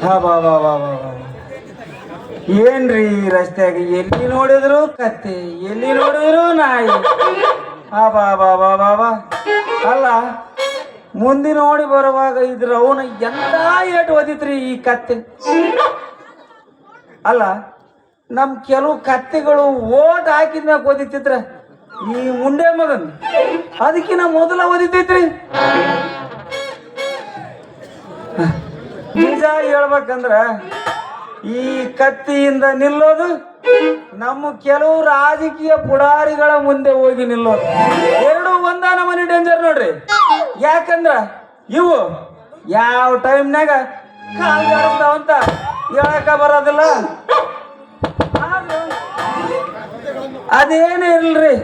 ಹಾ ಬಾ ಬಾ ಬಾ ಬಾ ಬಾ. ಏನ್ರಿ ಈ ರಸ್ತೆಯಾಗ ಎಲ್ಲಿ ನೋಡಿದ್ರು ಕತ್ತೆ, ಎಲ್ಲಿ ನೋಡಿದ್ರು ನಾಯಿ. ಹಾ ಬಾ ಬಾ ಬಾ ಬಾ ಬಾ. ಅಲ್ಲ ಮುಂದೆ ನೋಡಿ ಬರುವಾಗ ಇದ್ರ ಅವನ ಎಂತ ಏಟು ಓದಿತ್ರಿ ಈ ಕತ್ತೆ. ಅಲ್ಲ ನಮ್ ಕೆಲವು ಕತ್ತೆಗಳು ಓಟ್ ಹಾಕಿದ್ಮ್ಯಾಗ ಓದಿತ್ತಿದ್ರ ಈ ಮುಂಡೆ ಮಗನ್ ಅದಕ್ಕಿನ ಮೊದಲ ಓದಿತೈತ್ರಿ. ನಿಜ ಹೇಳ್ಬೇಕಂದ್ರ ಈ ಕತ್ತಿಯಿಂದ ನಿಲ್ಲೋದು ನಮ್ಮ ಕೆಲವು ರಾಜಕೀಯ ಪುಡಾರಿಗಳ ಮುಂದೆ ಹೋಗಿ ನಿಲ್ಲೋದು ಎರಡು ಒಂದಾನ ಮನಿ ಡೇಂಜರ್ ನೋಡ್ರಿ. ಯಾಕಂದ್ರ ಇವು ಯಾವ ಟೈಮ್ನಾಗ ಕಾಲ್ಗಾಡಿಸ್ತಾವಂತ ಹೇಳಕ ಬರೋದಿಲ್ಲ. ಅದೇನೇ ಇಲ್ರಿ,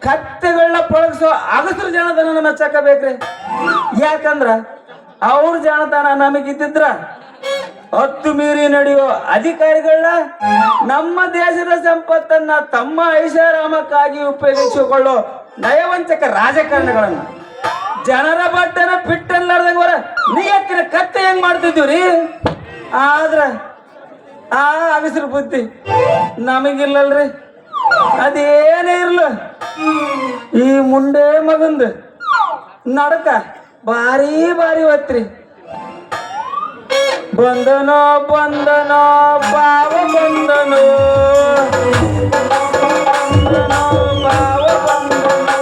ಕತ್ತೆಗಳನ್ನ ಪಳಗಿಸೋ ಅಗಸ್ರ ಜಾಣತನ ಮೆಚ್ಚಕ ಬೇಕ್ರಿ. ಯಾಕಂದ್ರ ಅವ್ರ ಜಾಣತನ ನಮಗಿದ್ದಿದ್ರ ಹತ್ತು ಮೀರಿ ನಡೆಯೋ ಅಧಿಕಾರಿಗಳನ್ನ ನಮ್ಮ ದೇಶದ ಸಂಪತ್ತನ್ನ ತಮ್ಮ ಐಷಾರಾಮಕ್ಕಾಗಿ ಉಪಯೋಗಿಸಿಕೊಳ್ಳೋ ನಯವಂಚಕ ರಾಜಕಾರಣಿಗಳನ್ನ ಜನರ ಬಟ್ಟನ ಪಿಟ್ಟನ್ಲಾರ್ದಂಗ ನಿಯತ್ತಿನ ಕತ್ತೆ ಹೆಂಗ್ ಮಾಡ್ತಿದ್ದೀವ್ರಿ. ಆದ್ರ ಆ ಅಗಸ್ರ ಬುದ್ಧಿ ನಮಗಿಲ್ಲಲ್ರಿ. ಅದೇನೇ ಇರ್ಲ ಈ ಮುಂಡೆ ಮಗಂದು ನಡಕ ಭಾರಿ ಭಾರಿ ಹೊತ್ರಿ. ಬಂದನೋ ಬಂದನೋ ಬಾವ ಬಂದನೋ, ಬಂದನೋ ಬಾವ ಬಂದನೋ.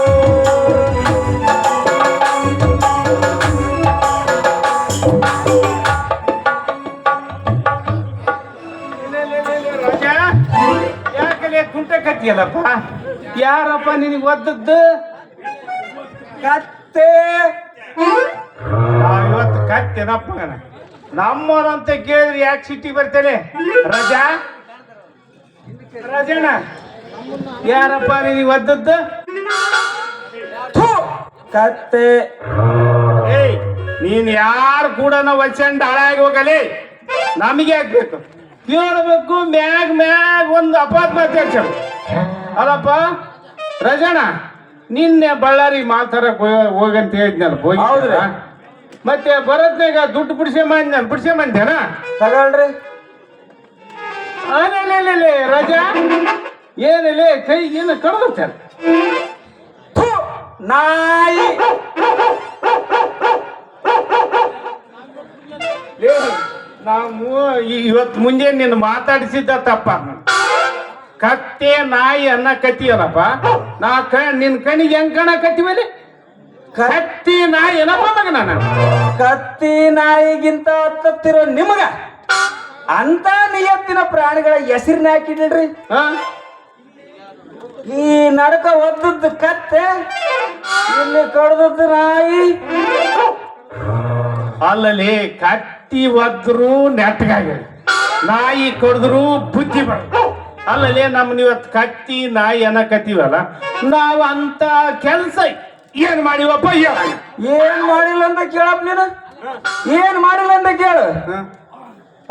ರಾಜ ಯಾಕಲೆ ಕುಂಟ ಕತ್ತಿಯಲ್ಲಪ್ಪ? ಯಾರಪ್ಪ ನಿನಗೆ ಒದ್ದದ್ದು? ಕತ್ತೆ ಇವತ್ತು ಕತ್ತೆನಪ್ಪ ನಮ್ಮವರಂತ ಕೇಳಿದ್ರೆ ಯಾಕೆ ಸಿಟಿ ಬರ್ತೇನೆ? ರಜಾ ರಜಣ ಯಾರಪ್ಪ ನಿನಗೆ ಒದ್ದದ್ದು? ಕತ್ತೆ. ಏಯ್ ನೀನ್ ಯಾರು ಕೂಡ ವಚಂಡ ಹಾಳಾಗಿ ಹೋಗಲಿ, ನಮಗೆ ಆಗ್ಬೇಕು ಕೇಳಬೇಕು. ಮ್ಯಾಗ್ ಮ್ಯಾಗ್ ಒಂದು ಅಪಾರ್ಟ್ಮೆಂಟ್ ಅಲ್ಲಪ್ಪ ರಜಣ, ನಿನ್ನೆ ಬಳ್ಳಾರಿ ಮಾತಾಡಕ್ ಹೋಗಂತ ಹೇಳಿದ್ನಲ್ಲ, ಹೌದ್ರಿ. ಮತ್ತೆ ಬರೋದ್ನಾಗ ದುಡ್ಡು ಬಿಡ್ಸೇನ ತಗೊಳ್ರಿ. ಆನೇಲೆ ರಜಾ ಏನಲ್ಲಿ ಕೈಗೇನು ಕಡ್ದ ನಾಯಿ. ನಾವು ಇವತ್ತು ಮುಂಜಾನೆ ನಿನ್ನ ಮಾತಾಡಿಸಿದ್ದ ತಪ್ಪ. ಕತ್ತೆ ನಾಯಿ ಅನ್ನ ಕತ್ತಿಯಲ್ಲಪ್ಪ, ನಿನ್ ಕಣಿಗೆ ಹೆಂಗ್ ಕಣ ಕತ್ತಿವಲ್ಲಿ? ಕತ್ತಿ ನಾಯಿ ಏನಪ್ಪ ಮಗ? ನಾನು ಕತ್ತಿ ನಾಯಿಗಿಂತ ಹತ್ತಿರೋ ನಿಮಗ ಅಂತ ನಿಯತ್ತಿನ ಪ್ರಾಣಿಗಳ ಹೆಸರಿನ ಹಾಕಿಡ್ರಿ. ಈ ನಡಕ ಒದ್ದದ್ದು ಕತ್ತೆ, ಇಲ್ಲಿ ಕಡ್ದದ್ದು ನಾಯಿ. ಅಲ್ಲಲ್ಲಿ ಕತ್ತಿ ಒದ್ರು ನೆಟ್ಟಗಾಗಿ, ನಾಯಿ ಕಡಿದ್ರು ಬುದ್ಧಿ ಬರ. ಅಲ್ಲಲ್ಲಿ ನಮ್ಮನ್ನ ಇವತ್ತು ಕತ್ತಿ ನಾಯಿ ಅನ್ನಕತ್ತೀವಲ್ಲ, ನಾವು ಅಂತ ಕೆಲ್ಸ ಏನ್ ಮಾಡಿವಪ್ಪ? ಏನ್ ಮಾಡಿಲ್ಲ ಅಂತ ಕೇಳಪ್ಪ ನೀನು. ಏನ್ ಮಾಡಿಲ್ಲ ಅಂತ ಕೇಳು.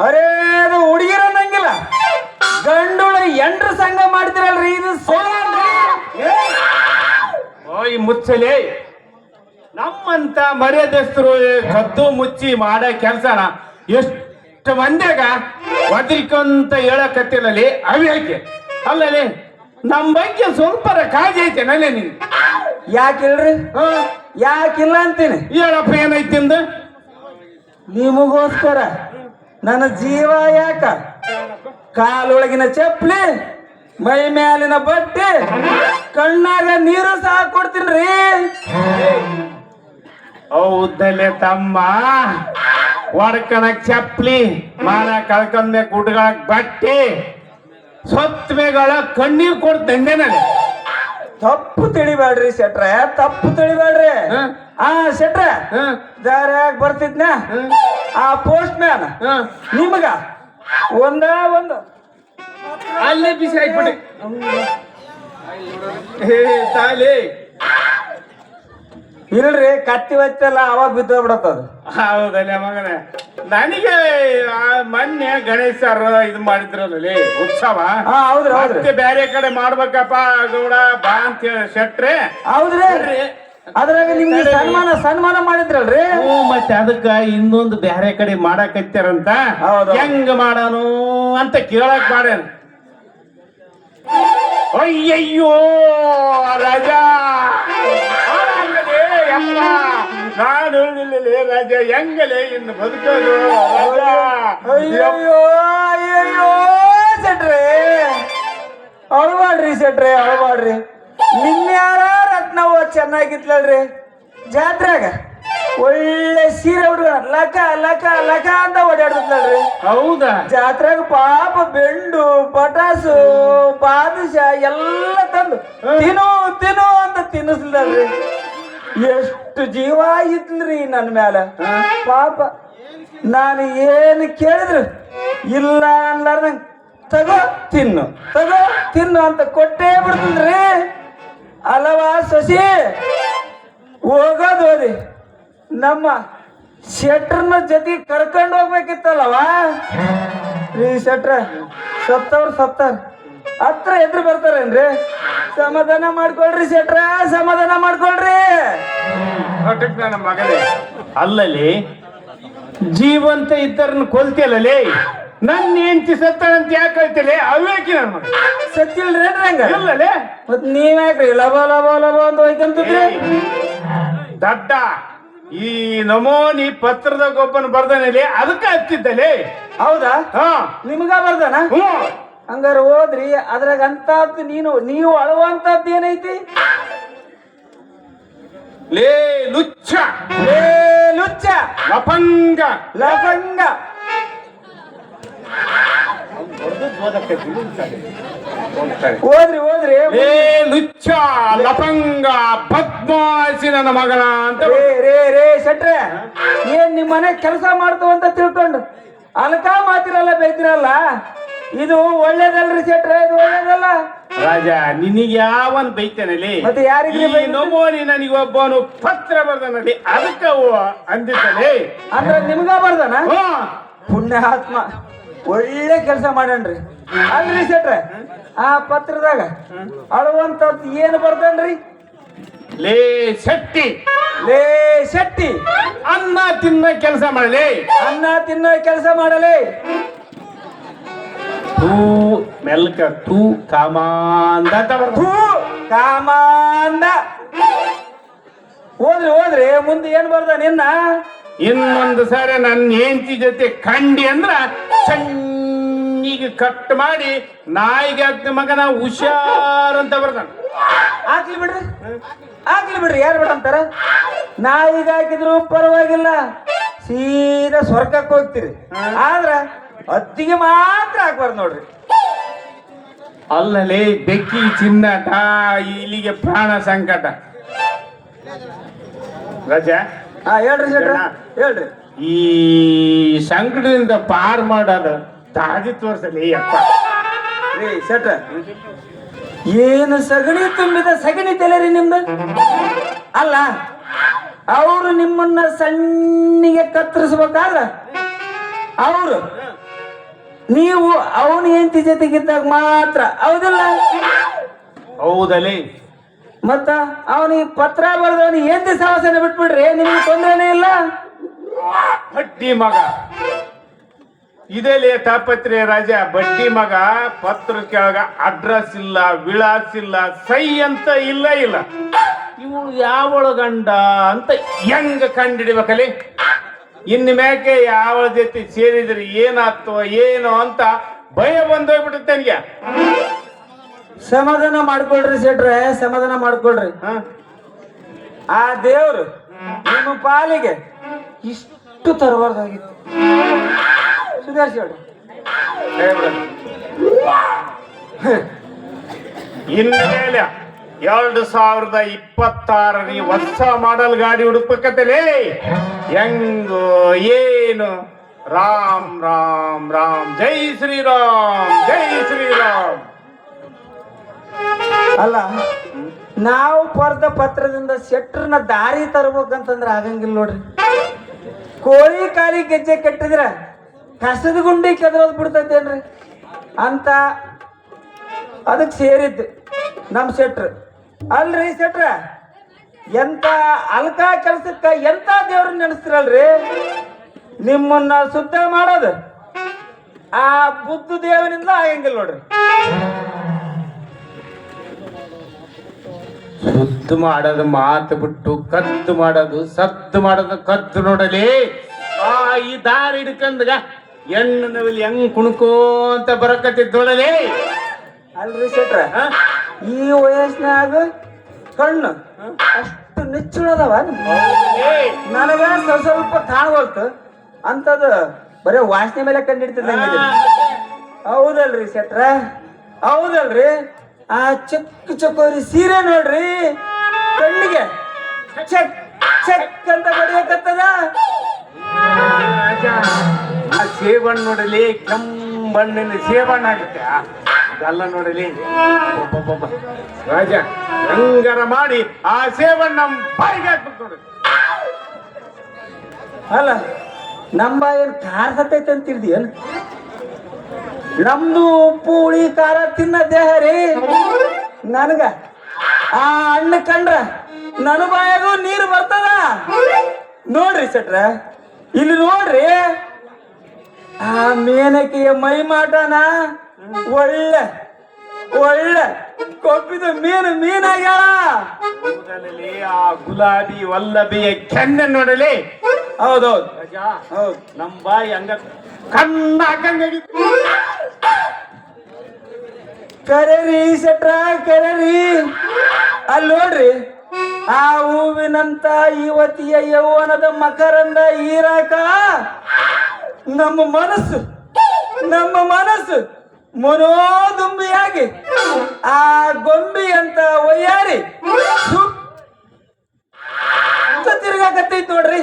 ಅರೇ ಅದು ಹುಡುಗಿರ ಅನ್ನಂಗಿಲ್ಲ, ಗಂಡುಳ ಎಂಟ್ರ ಸಂಘ ಮಾಡ್ತಿರಲ್ರಿ, ಇದು ಓಯ್ ಮುಚ್ಚಲೇ. ನಮ್ಮಂತ ಮರ್ಯಾದಸ್ಥರು ಕದ್ದು ಮುಚ್ಚಿ ಮಾಡೋ ಕೆಲ್ಸನ ಎಷ್ಟು ಮಂದ್ಯಾಗ ಒದ್ರಿಕೊಂತ ಹೇಳಕತ್ತಿಲ್ಲಲ್ಲಿ ಅವ್ಯಾಕೆ? ಅಲ್ಲಲ್ಲಿ ನಮ್ಮ ಬಗ್ಗೆ ಸ್ವಲ್ಪ ಕಾಳಜಿ ಐತೆ ನಲ್ಲೇ ನೀನು. ಯಾಕಿಲ್ರಿ? ಯಾಕಿಲ್ಲ ಅಂತೀನಿ. ಹೇಳಪ್ಪ ಏನೈತಿ ಅಂದ? ನಿಮಗೋಸ್ಕರ ನನ್ನ ಜೀವ ಯಾಕ? ಕಾಲೊಳಗಿನ ಚಪ್ಪಲಿ, ಮೈ ಮ್ಯಾಲಿನ ಬಟ್ಟೆ, ಕಣ್ಣಾಗ ನೀರು ಸಹ ಕೊಡ್ತೀನ್ರಿ. ಹೌದಲ್ಲೇ ತಮ್ಮ, ಒಡ್ಕಣಕ್ ಚಪ್ಲಿ, ಮಾನ ಕಳ್ಕೊಂಡ್ಮೆ ಗುಡ್ಗಳಕ್ ಬಟ್ಟೆ, ಸೊತ್ ಮೇಗಳ ಕಣ್ಣೀರ್ ಕೊಡ್ತಂದೇನಲ್ಲಿ. ತಪ್ಪು ತಿಳಿಬೇಡ್ರಿ ಶೆಟ್ರ, ತಪ್ಪು ತಿಳಿಬೇಡ್ರಿ. ಶೆಟ್ರ ದಾರ್ಯಾಗ ಬರ್ತಿದ್ನ ಆ ಪೋಸ್ಟ್ ಮ್ಯಾನ್ ನಿಮಗ ಒಂದು ಅಲ್ಲೇ ಬಿಸಿ ಹಾಕ್ಬಿಡಿ ತಾಲಿ. ಇಲ್ರಿ, ಕತ್ತಿ ಹೊತ್ತಲ್ಲ ಅವಾಗ ಬಿದ್ದೋಗ್ಬಿಡತ್ತದು. ಹೌದಲ್ಲ ಮಗನೇ, ನನಗೆ ಮೊನ್ನೆ ಗಣೇಶರು ಇದು ಮಾಡಿದ್ರಲ್ಲಿ ಉತ್ಸವ. ಹೌದ್ರಿ ಹೌದ್ರಿ. ಬೇರೆ ಕಡೆ ಮಾಡ್ಬೇಕಪ್ಪ ಗೌಡ ಬಾ ಅಂತ ಹೇಳಿ ಶೆಟ್ರೆ. ಹೌದ್ರಿ. ಅದ್ರಾಗ ನಿಮ್ಗೆ ಸನ್ಮಾನ ಮಾಡಿದ್ರಲ್ರಿ. ಹ್ಞೂ, ಮತ್ತೆ ಅದಕ್ಕ ಇನ್ನೊಂದು ಬ್ಯಾರೆ ಕಡೆ ಮಾಡಾಕತ್ಯಾರಂತ. ಹೌದು. ಹೆಂಗ ಮಾಡಾನು ಅಂತ ಕೇಳಕ್ ಮಾಡ್ಯಾನ. ಅಯ್ಯಯ್ಯೋ ರಾಜಾ, ನಾನು ರಾಜ ಹೆಂಗಲೇ ಇನ್ನು ಬದುಕೋದು ರಾಜಾ. ಅಯ್ಯಯ್ಯೋ ಅಯ್ಯಯ್ಯೋ ಸೆಟ್ರೆ, ಅಳಬಾಡ್ರಿ ಸೆಟ್ರೆ, ಅಳಬಾಡ್ರಿ. ನಿನ್ಯಾರ ರತ್ನವ್ವ ಚೆನ್ನಾಗಿತ್ಲಲ್ರಿ ಜಾತ್ರೆಗ, ಒಳ್ಳೆ ಸೀರೆ ಹುಡುಗ ಲಕ ಲಕ ಲಕ ಅಂತ ಓಡಾಡ್ತಿದ್ಲಲ್ರಿ. ಹೌದಾ? ಜಾತ್ರೆಗ ಪಾಪ ಬೆಂಡು ಪಟಾಸು ಬಾದುಷ ಎಲ್ಲ ತಂದು ತಿನ್ನು ತಿನ್ನು ಅಂತ ತಿನ್ನಿಸ್ಲಲ್ರಿ. ಎಷ್ಟು ಜೀವ ಇತ್ಲ್ರಿ ನನ್ನ ಮ್ಯಾಲ. ಪಾಪ ನಾನು ಏನು ಕೇಳಿದ್ರು ಇಲ್ಲ ಅನ್ಲಾರ್ದಂಗ ತಗೋ ತಿನ್ನು ತಗೋ ತಿನ್ನು ಅಂತ ಕೊಟ್ಟೇ ಬಿಡ್ತಿದ್ರಿ. ಅಲ್ಲವಾ ಸಸಿ, ಹೋಗೋದು ಓದಿ ನಮ್ಮ ಶೆಟ್ರನ ಜೊತೆ ಕರ್ಕೊಂಡು ಹೋಗ್ಬೇಕಿತ್ತಲ್ಲವಾ. ರೀ ಶೆಟ್ರ ಸತ್ತವ್ರ ಹತ್ರ ಎದ್ರು ಬರ್ತಾರೇನ್ರಿ? ಸಮಾಧಾನ ಮಾಡ್ಕೊಳ್ರಿ ಶೆಟ್ರ, ಸಮಾಧಾನ ಮಾಡ್ಕೊಳ್ರಿ. ನನ್ನ ಮಗನೇ, ಅಲ್ಲಲ್ಲಿ ಜೀವಂತ ಇದ್ದರನ್ನ ಕೊಲ್ತಿಯಲ್ಲೇ, ನನ್ನ ಹೆಂಡತಿ ಸತ್ತಾಳಂತ ಯಾಕೆ ಹೇಳ್ತಿಲ್ಲ? ಅವೇಕಿ ನನ್ನ ಮಗ ಸತ್ತಿಲ್ರಿ ಹಂಗ ಇಲ್ಲಲೇ. ಮತ್ ನೀವ್ಯಾಕ್ರಿ ಲಬ ಲಬ ಲಬ ಅಂತ ಹೋಯ್ಕಂತಿದ್ರಿ? ದಡ್ಡ, ಈ ನಮೋನಿ ಪತ್ರದ ಒಬ್ಬನ ಬರ್ದಾನಲ್ಲಿ ಅದಕ್ಕೆ ಹತ್ತಿದ್ದಲೇ. ಹೌದಾ? ಹಾ, ನಿಮ್ಗ ಬರ್ದಾನ? ಹ್ಞೂ. ಹಂಗಾರ ಹೋದ್ರಿ, ಅದ್ರಾಗ ಅಂತದ್ದು ನೀವು ಅಳುವಂತದ್ದು ಏನೈತಿ? ಲೇ ಲುಚ್ಚ, ಲೇ ಲುಚ್ಚ, ಲಫಂಗ, ಲಫಂಗ. ಹೋದ್ರಿ ಲೇ ಲುಚ್ಚ, ಲಫಂಗ, ಬದ್ಮಾಸಿ ನನ್ನ ಮಗನ ಅಂತ. ರೇ ಶೆಟ್ರೆ, ಏನ್ ನಿಮ್ ಮನೆ ಕೆಲಸ ಮಾಡ್ತು ಅಂತ ತಿಳ್ಕೊಂಡು ಅಲ್ಕ ಮಾತಿರಲ್ಲ ಬೈತಿರಲ್ಲ, ಇದು ಒಳ್ಳೇದಲ್ರಿ ಶೆಟ್ರೆ, ಇದು ಒಳ್ಳೇದಲ್ಲ. ರಾಜ, ನಿನಗೆ ಯಾವನ್ ಬೈತೇನಲ್ಲಿ? ಮತ್ತೆ ಯಾರಿಗ್ರಿ ನಮೋನಿ ನನಗೆ ಒಬ್ಬನು ಪತ್ರ ಬರ್ದನಲ್ಲಿ ಅದಕ್ಕ ಅಂದಿದ್ದಲೇ. ಅಂದ್ರೆ ನಿಮ್ಗ ಬರ್ದಾನ? ಹ್ಞೂ. ಪುಣ್ಯಾತ್ಮ, ಒಳ್ಳೆ ಕೆಲಸ ಮಾಡನ್ರಿ. ಅಲ್ರಿ ಶೆಟ್ರೆ, ಆ ಪತ್ರದಾಗ ಅಳುವಂತದ್ದು ಏನು ಬರ್ದನ್ರಿ? ಲೇ ಶೆಟ್ಟಿ, ಲೇ ಶೆಟ್ಟಿ, ಅನ್ನ ತಿನ್ನ ಕೆಲಸ ಮಾಡಲಿ, ಅನ್ನ ತಿನ್ನೋ ಕೆಲಸ ಮಾಡಲಿ. ತೂ ಮೆಲ್ಕ ತೂ ಕಾಮಾಂದ ಅಂತ ಬರ್ದ. ಥೂ, ಕಾಮಾಂದ. ಹೋದ್ರಿ ಮುಂದೆ ಏನ್ ಬರ್ದ ನಿನ್ನ? ಇನ್ನೊಂದು ಸಾರಿ ನನ್ನ ಹೆಂಡತಿ ಜೊತೆ ಕಂಡಿ ಅಂದ್ರ ಸಣ್ಣಿಗೆ ಕಟ್ ಮಾಡಿ ನಾಯಿಗೆ ಹಾಕ್ತಿ ಮಗನ ಹುಷಾರ್ ಅಂತ ಬರ್ತಾನ. ಹಾಕ್ಲಿ ಬಿಡ್ರಿ, ಯಾರು ಬೇಡ ಅಂತಾರ? ನಾಯಿಗೆ ಹಾಕಿದ್ರು ಪರವಾಗಿಲ್ಲ, ಸೀದಾ ಸ್ವರ್ಗಕ್ಕೆ ಹೋಗ್ತೀರಿ. ಆದ್ರ ಅತ್ತಿಗೆ ಮಾತ್ರ ಹಾಕ್ಬಾರ್ದು ನೋಡ್ರಿ. ಅಲ್ಲಲೇ ಬೆಕ್ಕಿ ಚಿನ್ನಾಟ, ಇಲ್ಲಿಗೆ ಪ್ರಾಣ ಸಂಕಟ. ರಜಾ, ಹೇಳ್ರಿ ಶೆಟ್ರ, ಹೇಳ್ರಿ. ಈ ಸಂಕಟದಿಂದ ಪಾರ್ ಮಾಡೋದು ದಾದಿ ತೋರ್ಸಲಿ ಅಪ್ಪ. ರೀ ಶೆಟ್ರ, ಏನು ಸಗಣಿ ತುಂಬಿದ ಸಗಣಿ ತಲೆರಿ ನಿಮ್ದು? ಅಲ್ಲ, ಅವರು ನಿಮ್ಮನ್ನ ಸಣ್ಣಿಗೆ ಕತ್ತರಿಸ್ಬೇಕಾದ್ರ ನೀವು ಅವನ ಹೆಂಡತಿ ಜೊತೆಗಿದ್ದಾಗ ಮಾತ್ರ, ಹೌದಿಲ್ಲ? ಹೌದಲೇ. ಮತ್ತ ಅವನಿಗೆ ಪತ್ರ ಬರೆದವನಿಗೆ ಹೆಂಡತಿ ಸಹವಾಸನ ಬಿಟ್ಬಿಡ್ರಿ, ನಿಮ್ಗೆ ತೊಂದರೆನೇ ಇಲ್ಲ. ಬಡ್ಡಿ ಮಗ ಇದೇಲೇ ತಾಪತ್ರೆ ರಾಜ. ಬಡ್ಡಿ ಮಗ ಪತ್ರ ಕೆಳಗ ಅಡ್ರೆಸ್ ಇಲ್ಲ, ವಿಳಾಸ ಇಲ್ಲ, ಸೈ ಅಂತ ಇಲ್ಲ. ಇವು ಯಾವಳ ಗಂಡ ಅಂತ ಹೆಂಗ ಕಂಡಿಡಿಬೇಕಲ್ಲಿ? ಇನ್ನು ಮ್ಯಾಕೆ ಯಾವಳ ಜೊತೆ ಸೇರಿದ್ರೆ ಏನಾಗ್ತವ ಏನೋ ಅಂತ ಭಯ ಬಂದೋಗ್ಬಿಡುತ್ತೆ ನನಗೆ. ಸಮಾಧಾನ ಮಾಡ್ಕೊಳ್ರಿ ಶೆಟ್ರೆ, ಸಮಾಧಾನ ಮಾಡ್ಕೊಳ್ರಿ. ಆ ದೇವ್ರು ನಿಮ್ಮ ಪಾಲಿಗೆ ಇಷ್ಟು ತರಬಾರ್ದಾಗಿತ್ತು. ಸುಧಾರಿಸಿ ಹೇಳ್ರಿ. ಇನ್ಮೇಲೆ 2026 ಹೊಸ ಮಾಡಲ್ ಗಾಡಿ ಹುಡುಕಬೇಕತ್ತಲೇ. ಹೆಂಗು ಏನು? ರಾಮ್ ರಾಮ್ ರಾಮ್, ಜೈ ಶ್ರೀರಾಮ್, ಜೈ ಶ್ರೀರಾಮ್. ಅಲ್ಲ, ನಾವು ಪರ್ದ ಪತ್ರದಿಂದ ಶೆಟ್ರನ್ನ ದಾರಿ ತರ್ಬೇಕಂತಂದ್ರೆ ಆಗಂಗಿಲ್ಲ ನೋಡ್ರಿ. ಕೋಳಿ ಕಾಲಿ ಗೆಜ್ಜೆ ಕಟ್ಟಿದ್ರ ಕಸದ ಗುಂಡಿ ಕೆದರೋದ್ ಬಿಡ್ತೈತೇನ್ರಿ ಅಂತ ಅದಕ್ಕೆ ಸೇರಿದ್ದು ನಮ್ಮ ಶೆಟ್ರು. ಅಲ್ರಿ ಶೆಟ್ರ, ಎಂತ ಅಲ್ಕ ಕೆಲ್ಸಕ್ಕ ಎಂತ ದೇವ್ರನ್ನ ನೆನೆಸ್ತಿರಲ್ರಿ. ನಿಮ್ಮನ್ನ ಶುದ್ಧ ಮಾಡೋದು ಆ ಬುದ್ಧ ದೇವನಿಂದ ಆಗಂಗಿಲ್ಲ ನೋಡ್ರಿ. ಶುದ್ಧ ಮಾಡೋದು ಮಾತು ಬಿಟ್ಟು ಕದ್ದು ಮಾಡೋದು ಸದ್ದು ಮಾಡೋದು ಕದ್ದು ನೋಡಲಿ. ಈ ದಾರಿ ಹಿಡ್ಕಂದಾಗ ಹೆಣ್ಣು ನವಿಲಿ ಹೆಂಗ್ ಕುಣ್ಕೋಂತ ಬರಕತ್ತಿದ್ ನೋಡಲಿ. ಅಲ್ರಿ ಶೆಟ್ರ, ಈ ವಯಸ್ಸಿನಾಗ ಕಣ್ಣು ಅಷ್ಟು ನಿಚ್ಚುಳದವ ನನಗ ಸ್ವಲ್ಪ ಕಾಣವಲ್ತು ಅಂತದ ಬರೀ ವಾಸನೆ ಮೇಲೆ ಕಣ್ಣು ಹಿಡ್ತಿದ್ದಂಗಿದೆ. ಹೌದಲ್ರಿ ಶೆಟ್ರ, ಹೌದಲ್ರಿ. ಆ ಚಕ್ ಚಕೋರಿ ಸೀರೆ ನೋಡ್ರಿ ಕಣ್ಣಿಗೆ ಚೆಕ್ ಚೆಕ್ ಅಂತ ಬಡಿಯಕತ್ತದ. ಆ ಸೇಬಣ್ಣು ನೋಡಲಿ ಕೆಂಬಣ್ಣಿನ ಸೇಬಣ್ಣ ಆಗುತ್ತೆ ಅದೆಲ್ಲ ನೋಡಲಿ. ರಾಜ ಹೆಂಗಾರ ಮಾಡಿ ಆ ಸೇಬಣ್ಣ ನಮ್ಮ ಬಾಯಿಗೆ ಹಾಕ್ಬೇಕು ನೋಡ್ರಿ. ಅಲ್ಲ ನಮ್ಮ ಏನ್ ಖಾರ ಸತ್ತೈತೆ ಅಂತಿರ್ದಿ ಏನ್? ನಮ್ದು ಉಪ್ಪು ಹುಳಿ ಖಾರ ತಿನ್ನ ದೇಹ ರೀ. ನನಗ ಆ ಹಣ್ಣು ಕಂಡ್ರ ನನ್ನ ಬಾಯಾಗೂ ನೀರು ಬರ್ತದ. ನೋಡ್ರಿ ಶೆಟ್ರ, ಇಲ್ಲಿ ನೋಡ್ರಿ ಆ ಮೇನಕೆಯ ಮೈ ಮಾಟನ ಒಳ್ಳೆ ಒಳ್ಳೆ ಕೊಬ್ಬಿದ ಮೀನಾಗ್ಯಾಳ. ಆ ಗುಲಾಬಿ ವಲ್ಲಭಿಯ ಕೆನ್ನೆ ನೋಡಲಿ. ಹೌದೌದು ಹೌದು, ನಮ್ಮ ಬಾಯಿ ಹಂಗ ಕಣ್ಣ ಹಾಕಂಗಾಗಿತ್ತು. ಕರೆರಿ ಶೆಟ್ರ ಕರೆರಿ. ಅಲ್ಲಿ ನೋಡ್ರಿ ಆ ಹೂವಿನಂತ ಯುವತಿಯ ಯೌವನದ ಮಕರಂದ ಹೀರಾಕ ನಮ್ಮ ಮನಸ್ಸು ಮನೋದುಂಬಿಯಾಗಿ ಆ ಗೊಂಬಿ ಅಂತ ಒಯ್ಯಾರಿ ತಿರ್ಗಾಕತ್ತೈತ್ ನೋಡ್ರಿ.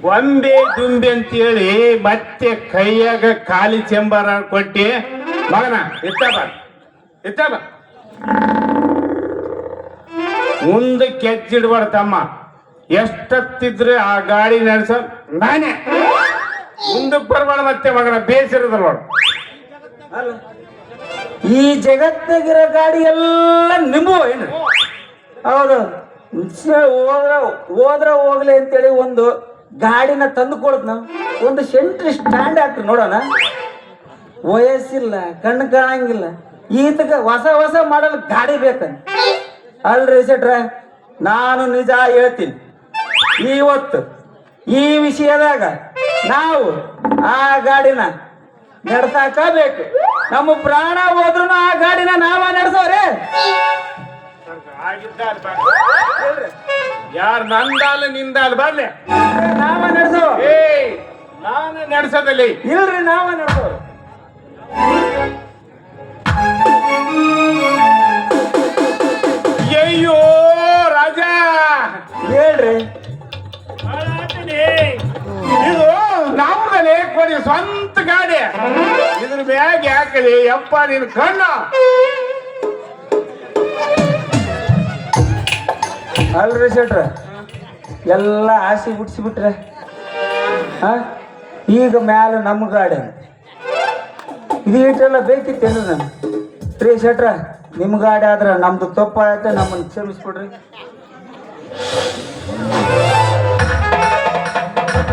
ಗೊಂಬೆ ದುಂಬೆ ಅಂತೇಳಿ ಮತ್ತೆ ಕೈಯಾಗ ಖಾಲಿ ಚೆಂಬಾರ ಕೊಟ್ಟಿ ಮಗನ ಇತ್ತ ಬಾ ಮುಂದಕ್ಕೆ ಹೆಜ್ಜಿಡ್ಬಾರ್ದು ತಮ್ಮ. ಎಷ್ಟತ್ತಿದ್ರೆ ಆ ಗಾಡಿ ನಡೆಸೋ ನಾನೇ ಮುಂದಕ್ಕೆ ಬರ್ಬಾರ್ದು ಮತ್ತೆ ಮಗನ ಬೇಸಿರೋದ್ರ ನೋಡು. ಈ ಜಗತ್ತಿಗಿರೋ ಗಾಡಿ ಎಲ್ಲ ನಿಂಬು ಏನು? ಹೌದು, ಹೋದ್ರ ಹೋಗ್ಲಿ ಅಂತೇಳಿ ಒಂದು ಗಾಡಿನ ತಂದು ಕೊಡದ್ ನಾವು ಒಂದು ಸೆಂಟ್ರಿ ಸ್ಟ್ಯಾಂಡ್ ಹಾಕ್ರಿ ನೋಡೋಣ. ವಯಸ್ಸಿಲ್ಲ, ಕಣ್ಣು ಕಾಣಂಗಿಲ್ಲ, ಈತಗ ಹೊಸ ಮಾಡಲ್ ಗಾಡಿ ಬೇಕಂತ. ಅಲ್ರಿ ಶೆಟ್ರ, ನಾನು ನಿಜ ಹೇಳ್ತೀನಿ, ಇವತ್ತು ಈ ವಿಷಯದಾಗ ನಾವು ಆ ಗಾಡಿನ ನಡೆಸಾಕ ಬೇಕು. ನಮ್ಮ ಪ್ರಾಣ ಹೋದ್ರು ಆ ಗಾಡಿನ ನಾವ ನಡೆಸೋರೆ. ಯಾರು ನಂದಾಲ ನಿಂದಾಲ ಬರ್ಲಿ ನಾವ ನಡೆಸೋ. ನಾನು ನಡೆಸೋದಲ್ಲಿ ಇಲ್ರಿ, ನಾವ ನಡೆಸೋ. ಅಯ್ಯೋ ರಾಜ ಹೇಳ್ರಿ. ಇದು ನಮ್ಮದಲ್ಲೇ ಕೊಡಿ ಸ್ವಂತ ಗಾಡಿ. ಇದ್ರ ಬ್ಯಾಗ್ ಯಾಕಲಿ ಯಪ್ಪ ನಿನ್ ಕಣ್ಣ. ಅಲ್ರಿ ಶೆಟ್ರ, ಎಲ್ಲ ಆಸೆ ಬಿಟ್ಸಿಬಿಟ್ರೆ ಈಗ ಮ್ಯಾಲ ನಮ್ಮ ಗಾಡಿ ಇದು ಇಟ್ಟೆಲ್ಲ ಬೇಕಿತ್ತೇನು ನಾನು? ರೀ ಶೆಟ್ರ, ನಿಮ್ಮ ಗಾಡಿ ಆದ್ರೆ ನಮ್ದು ತಪ್ಪಾಯ್ತೆ, ನಮ್ಮನ್ನು ಕ್ಷಮಿಸ್ಬಿಡ್ರಿ.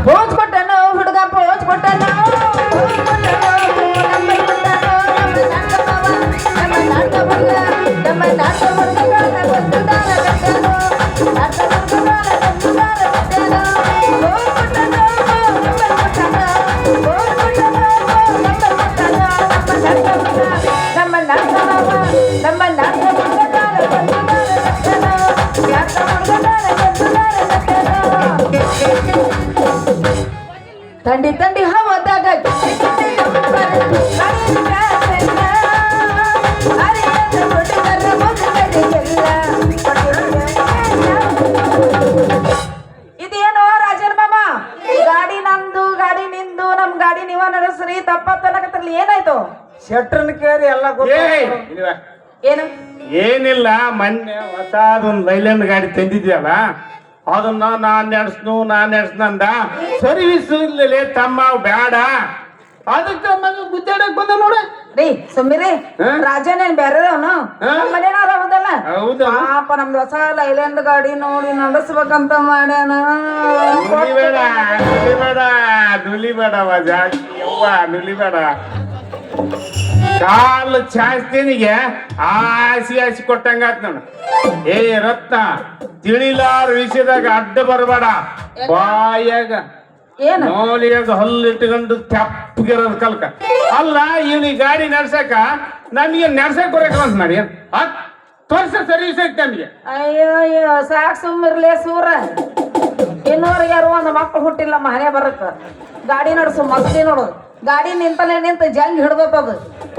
ಪೋಚ್ ಕೊಟ್ಟನು ಹುಡುಗ, ಪೋಚ್ ಕೊಟ್ಟನು ತಂಡಿ ತಂಡಿ ಹವದಾಗ ಇದೇನೋ ರಾಜನ್ ಮಾಮ, ಗಾಡಿ ನಂದು ಗಾಡಿ ನಿಂದು, ನಮ್ ಗಾಡಿ ನೀವ ನಡೆಸ್ರಿ ತಪ್ಪತ್ತನಕತ್ತಲ್ಲಿ ಏನಾಯ್ತು? ಶೆಟ್ರನ್ ಕೇಳಿ ಎಲ್ಲ ಏನು? ಏನಿಲ್ಲ, ಮೊನ್ನೆ ಹೊಸದೊಂದು ಲೈಲ್ಯಾಂಡ್ ಗಾಡಿ ತಂದಿದ್ಯಲ್ಲ, ಅದನ್ನ ನಾನ್ ನಡೆಸ್ನು ಅಂದ. ಸರ್ವಿಸ್ ಇಲ್ಲಲೇ ತಮ್ಮ ಬೇಡ, ಅದಕ್ಕೆ ಮಗ ಗುದ್ದಾಡಕ್ ಬಂದ ನೋಡ. ರೀ ಸುಮ್ಮಿರಿ ಹಾ? ರಾಜನೇನ್ ಬೇರೆದವನು ಹಾ? ಮನೇನ ಆರಾಮದಲ್ಲ ಹೌದಾ? ಪಾಪ ನಮ್ದು ಹೊಸ ಲೈಲ್ಯಾಂಡ್ ಗಾಡಿ ನೋಡಿ ನಡೆಸ್ಬೇಕಂತ ಮಾಡ್ಯಾನ ನುಲಿಬೇಡ ನುಲಿಬೇಡ ನುಲಿಬೇಡವ ಜಾಸ್ತಿ ಯವ್ವ ನುಲಿಬೇಡ. ಕಾಲು ಚಾಸ್ತಿನಿಗೆ ಆಸಿ ಕೊಟ್ಟಂಗಾತ್ ನೋಡು. ಏ ರತ್ನ, ತಿಳಿಲಾರ ವಿಷಯದಾಗ ಅಡ್ಡ ಬರಬೇಡ. ಬಾಯಾಗ ಏನ ನೋಲಿಯಾಗ ಹಲ್ಲಿಟ್ಕೊಂಡು ತೆಪ್ಪಗಿರೋದು ಕಲ್ಕ. ಅಲ್ಲ ಇವನಿಗೆ ಗಾಡಿ ನಡ್ಸಕ ನಮಗೆ ನಡ್ಸಕ್ ಬರಕ ಅಂತ ಮಾಡಿ ತೋರ್ಸ ಸರ್ವಿಸ್ ಐತಿ ನಮಗೆ. ಅಯ್ಯೋ ಸಾಕ್ ಸುಮ್ಮಿರ್ಲೇ ಸೂರ. ಇನ್ನೂರಿಗೆ ಯಾರು ಒಂದು ಮಕ್ಕಳು ಹುಟ್ಟಿಲ್ಲ ಮನೆ ಬರತ್ತ ಗಾಡಿ ನಡೆಸು ಮಸ್ತಿ ನೋಡು. ಗಾಡಿ ನಿಂತಲೇ ನಿಂತ ಜಂಗ್ ಹಿಡ್ದತ್ತದು.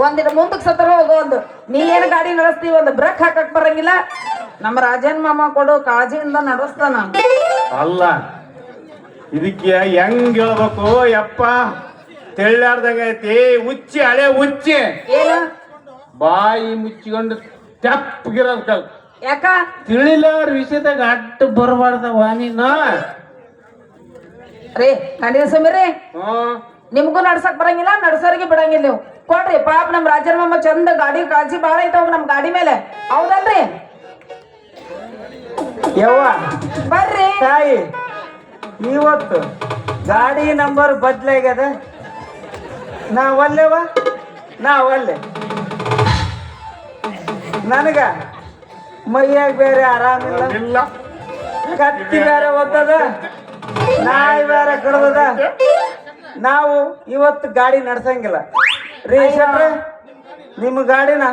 ಒಂದಿನ ಮುಂದಕ್ಕೆ ಸತ್ರ ಹೋಗೋದು. ನೀ ಏನು ಗಾಡಿ ನಡೆಸ್ತೀವಿ ಒಂದು ಬ್ರೇಕ್ ಹಾಕಕ್ ಬರಂಗಿಲ್ಲ. ನಮ್ಮ ರಾಜನ್ ಮಾಮ ಕೊಡು ಕಾಳಜಿಯಿಂದ ನಡೆಸ್ತಾನ. ಅಲ್ಲ ಇದಕ್ಕೆ ಹೆಂಗ್ ಹೇಳ್ಬೇಕು ಯಪ್ಪ, ತೆಳ್ಳಾರ್ದಂಗ ಐತಿ. ಉಚ್ಚಿ ಹಳೆ ಉಚ್ಚಿ ಏನು ಬಾಯಿ ಮುಚ್ಚಿಕೊಂಡು ತೆಪ್ಪಗಿರೋದ್ ಕಲ್. ಯಾಕ ತಿಳಿಲಾರ ವಿಷಯದಾಗ ಅಡ್ಡ ಬರಬಾರ್ದವ ನೀನ. ರೀ ಖಂಡಿತ ಸುಮ್ಮಿರಿ. ಹ್ಮ್ ನಿಮ್ಗೂ ನಡ್ಸಕ್ ಬರಂಗಿಲ್ಲ, ನಡ್ಸೋರಿಗೆ ಬಿಡಂಗಿಲ್ಲ ನೀವು. ಕೊಡ್ರಿ ಪಾಪ ನಮ್ ರಾಜನ್ ಮಾಮ ಚಂದ ಗಾಡಿ ಕಾಳಜಿ ಬಾಳ ಐತವ ನಮ್ ಗಾಡಿ ಮೇಲೆ. ಹೌದಲ್ರಿ? ಯವ್ವ ಬರ್ರಿ ತಾಯಿ, ಇವತ್ತು ಗಾಡಿ ನಂಬರ್ ಬದ್ಲಾಗ್ಯದ. ನಾವಲ್ಲೇವ ನಾವಲ್ಲೆ. ನನಗ ಮೈಯಾಗ ಬೇರೆ ಆರಾಮಿಲ್ಲ, ಇಲ್ಲ ಕತ್ತಿ ಬೇರೆ ಓದ್ತದ, ನಾಯಿ ಬೇರೆ ಕಡ್ದದ. ನಾವು ಇವತ್ತು ಗಾಡಿ ನಡ್ಸಂಗಿಲ್ಲ ರೀ ಶೆಟ್ರೆ. ನಿಮ್ಮ ಗಾಡಿನ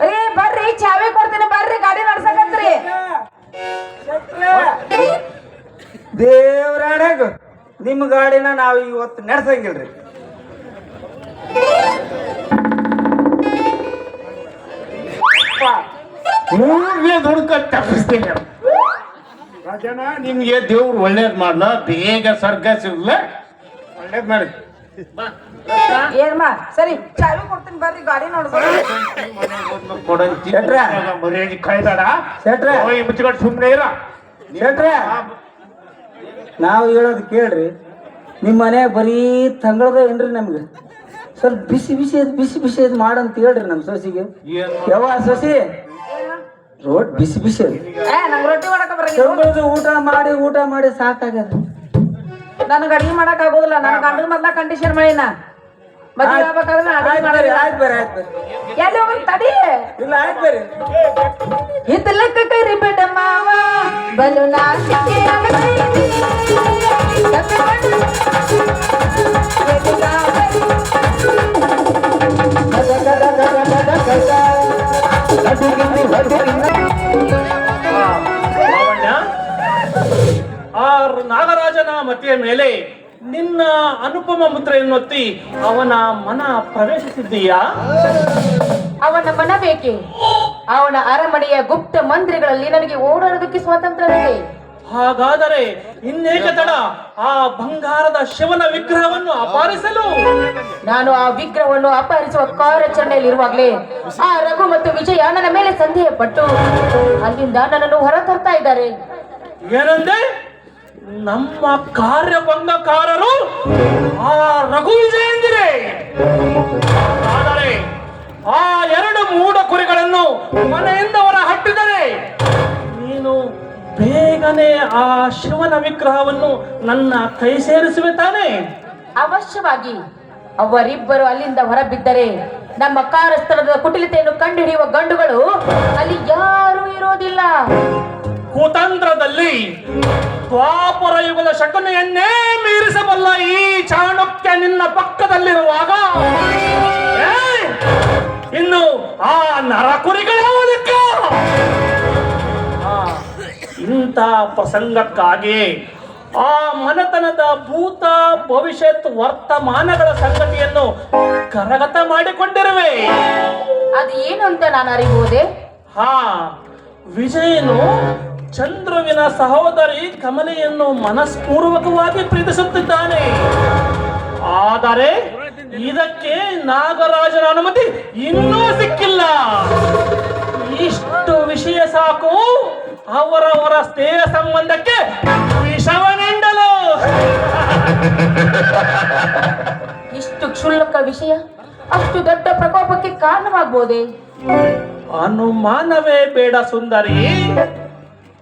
ರೀ ಬರ್ರಿ ಚಾವಿ ಕೊಡ್ತೀನಿ ಬರ್ರಿ ಗಾಡಿ ನಡ್ಸಕತ್ರಿ. ದೇವ್ರಾಡ್ಯಾಗ ನಿಮ್ಮ ಗಾಡಿನ ನಾವು ಇವತ್ತು ನಡ್ಸಂಗಿಲ್ರಿ. ಮೂರನೇ ದುಡ್ಕ ತಪ್ಪಿಸ್ತೇನೆ. ರಾಜನ ನಿಮ್ಗೆ ದೇವ್ರು ಒಳ್ಳೇದ್ ಮಾಡ್ಲ, ಬೇಗ ಸ್ವರ್ಗ ಸಿಗ್ಲ, ಒಳ್ಳೇದ್ ಮಾಡಿ. ಏನ್ ಮಾ ಸರಿ ಚಾವಿ ಕೊಡ್ತೀನಿ ಬರ್ರಿ ಗಾಡಿ ನೋಡ್ಸೋಣ. ಮರ್ಯಾದೆ ಕಾಯ್ದಾಡ ಶೆಟ್ರೆ ಮುಚ್ಚಿಕೊಂಡು ಸುಮ್ಮನೆ ಇರ. ಶೆಟ್ರೆ ನಾವು ಹೇಳೋದು ಕೇಳ್ರಿ. ನಿಮ್ಮ ಮನ್ಯಾಗ ಬರೀ ತಂಗಳದ ಏನ್ರಿ ನಮ್ಗೆ ಸ್ವಲ್ಪ ಬಿಸಿ ಬಿಸಿ ಅದ್ ಮಾಡಂತ ಹೇಳ್ರಿ ನಮ್ಮ ಸೊಸಿಗೆ. ಯಾವ ಸೊಸಿ ರೋಡ್ ಬಿಸಿ ಅದ. ನಂಗ್ ರೊಟ್ಟಿ ಮಾಡಕ ಬರಂಗಿಲ್ಲ. ತಂಗಳದ ಊಟ ಮಾಡಿ ಸಾಕಾಗ್ಯದ. ನನಗೆ ಅಡಿಗೆ ಮಾಡಕ್ ಆಗೋದಿಲ್ಲ. ನನ್ನ ಗಂಡನ ಮೊದ್ಲ ಕಂಡೀಷನ್ ಮಾಡಿನ ಮದ್ವೆ ಆಗ್ಬೇಕಾದ್ರೆ ಅಡಿಗೆ ಮಾಡೋದಿಲ್ಲ. ಆಯ್ತು ಬರ್ರಿ ಎಲ್ಲಿ ಹೋಗಿ ತಡಿ ಇಲ್ಲ ಆಯ್ತು ಬರ್ರಿ. ಇದ್ದಲಕ್ಕ ಕರಿ ಬಿಡ ಮಾವ ಬಲು ನಾಚಿಕೆ ಆಗತೈತಿ. ಆ ನಾಗರಾಜನ ಮತಿಯ ಮೇಲೆ ನಿನ್ನ ಅನುಪಮ ಮುದ್ರೆಯನ್ನೊತ್ತಿ ಅವನ ಮನ ಪ್ರವೇಶಿಸಿದ್ದೀಯಾ? ಅವನ ಮನ ಬೇಕೆ? ಅವನ ಅರಮನೆಯ ಗುಪ್ತ ಮಂದಿರಗಳಲ್ಲಿ ನನಗೆ ಓಡಾಡೋದಕ್ಕೆ ಸ್ವಾತಂತ್ರ್ಯವಿದೆ. ಹಾಗಾದರೆ ಇನ್ನೇಕ ತಡ ಆ ಬಂಗಾರದ ಶಿವನ ವಿಗ್ರಹವನ್ನು ಅಪಹರಿಸಲು ನಾನು ಆ ವಿಗ್ರಹವನ್ನು ಅಪಹರಿಸುವ ಕಾರ್ಯಾಚರಣೆಯಲ್ಲಿರುವಾಗಲೇ ಆ ರಘು ಮತ್ತು ವಿಜಯ ನನ್ನ ಮೇಲೆ ಸಂದೇಹ ಪಟ್ಟು ಅಲ್ಲಿಂದ ನನ್ನನ್ನು ಹೊರತರ್ತಾ ಇದ್ದಾರೆ. ಏನಂದೆ? ನಮ್ಮ ಕಾರ್ಯಭಂಗಕಾರರು ಆ ರಘು ವಿಜಯಂದಿರೆ. ಆದರೆ ಆ ಎರಡು ಮೂಢ ಕುರಿಗಳನ್ನು ಮನೆಯಿಂದ ಹೊರ ಹಟ್ಟಿದರೆ ನೀನು ಬೇಗನೆ ಆ ಶಿವನ ವಿಗ್ರಹವನ್ನು ನನ್ನ ಕೈ ಸೇರಿಸುವೆ ತಾನೆ? ಅವಶ್ಯವಾಗಿ. ಅವರಿಬ್ಬರು ಅಲ್ಲಿಂದ ಹೊರಬಿದ್ದರೆ ನಮ್ಮ ಕಾರ್ಯಸ್ಥಳದ ಕುಟಿಲತೆಯನ್ನು ಕಂಡುಹಿಡಿಯುವ ಗಂಡುಗಳು ಅಲ್ಲಿ ಯಾರೂ ಇರೋದಿಲ್ಲ. ಕುತಂತ್ರದಲ್ಲಿ ದ್ವಾಪರ ಯುಗದ ಶಕುನಿಯನ್ನೇ ಮೀರಿಸಬಲ್ಲ ಈ ಚಾಣಕ್ಯ ನಿನ್ನ ಪಕ್ಕದಲ್ಲಿರುವಾಗ ಇನ್ನು ಆ ನರಕುರಿಗಳ್ಯಾವುದಕ್ಕ? ಇಂಥ ಪ್ರಸಂಗಕ್ಕಾಗಿ ಆ ಮನೆತನದ ಭೂತ ಭವಿಷ್ಯತ್ ವರ್ತಮಾನಗಳ ಸಂಗತಿಯನ್ನು ಕರಗತ ಮಾಡಿಕೊಂಡಿರುವೆ. ಅದು ಏನು ಅಂತ ನಾನು ಅರಿಬಹುದೇ? ಹಾ, ವಿಜಯನು ಚಂದ್ರುವಿನ ಸಹೋದರಿ ಕಮಲೆಯನ್ನು ಮನಸ್ಪೂರ್ವಕವಾಗಿ ಪ್ರೀತಿಸುತ್ತಿದ್ದಾನೆ. ಆದರೆ ಇದಕ್ಕೆ ನಾಗರಾಜನ ಅನುಮತಿ ಇನ್ನೂ ಸಿಕ್ಕಿಲ್ಲ. ಇಷ್ಟು ವಿಷಯ ಸಾಕು ಅವರವರ ಸ್ನೇಹ ಸಂಬಂಧಕ್ಕೆ ವಿಷವನೆಂಡಲು. ಇಷ್ಟು ಕ್ಷುಲ್ಲಕ ವಿಷಯ ಅಷ್ಟು ದೊಡ್ಡ ಪ್ರಕೋಪಕ್ಕೆ ಕಾರಣವಾಗಬಹುದೇ? ಅನುಮಾನವೇ ಬೇಡ ಸುಂದರಿ.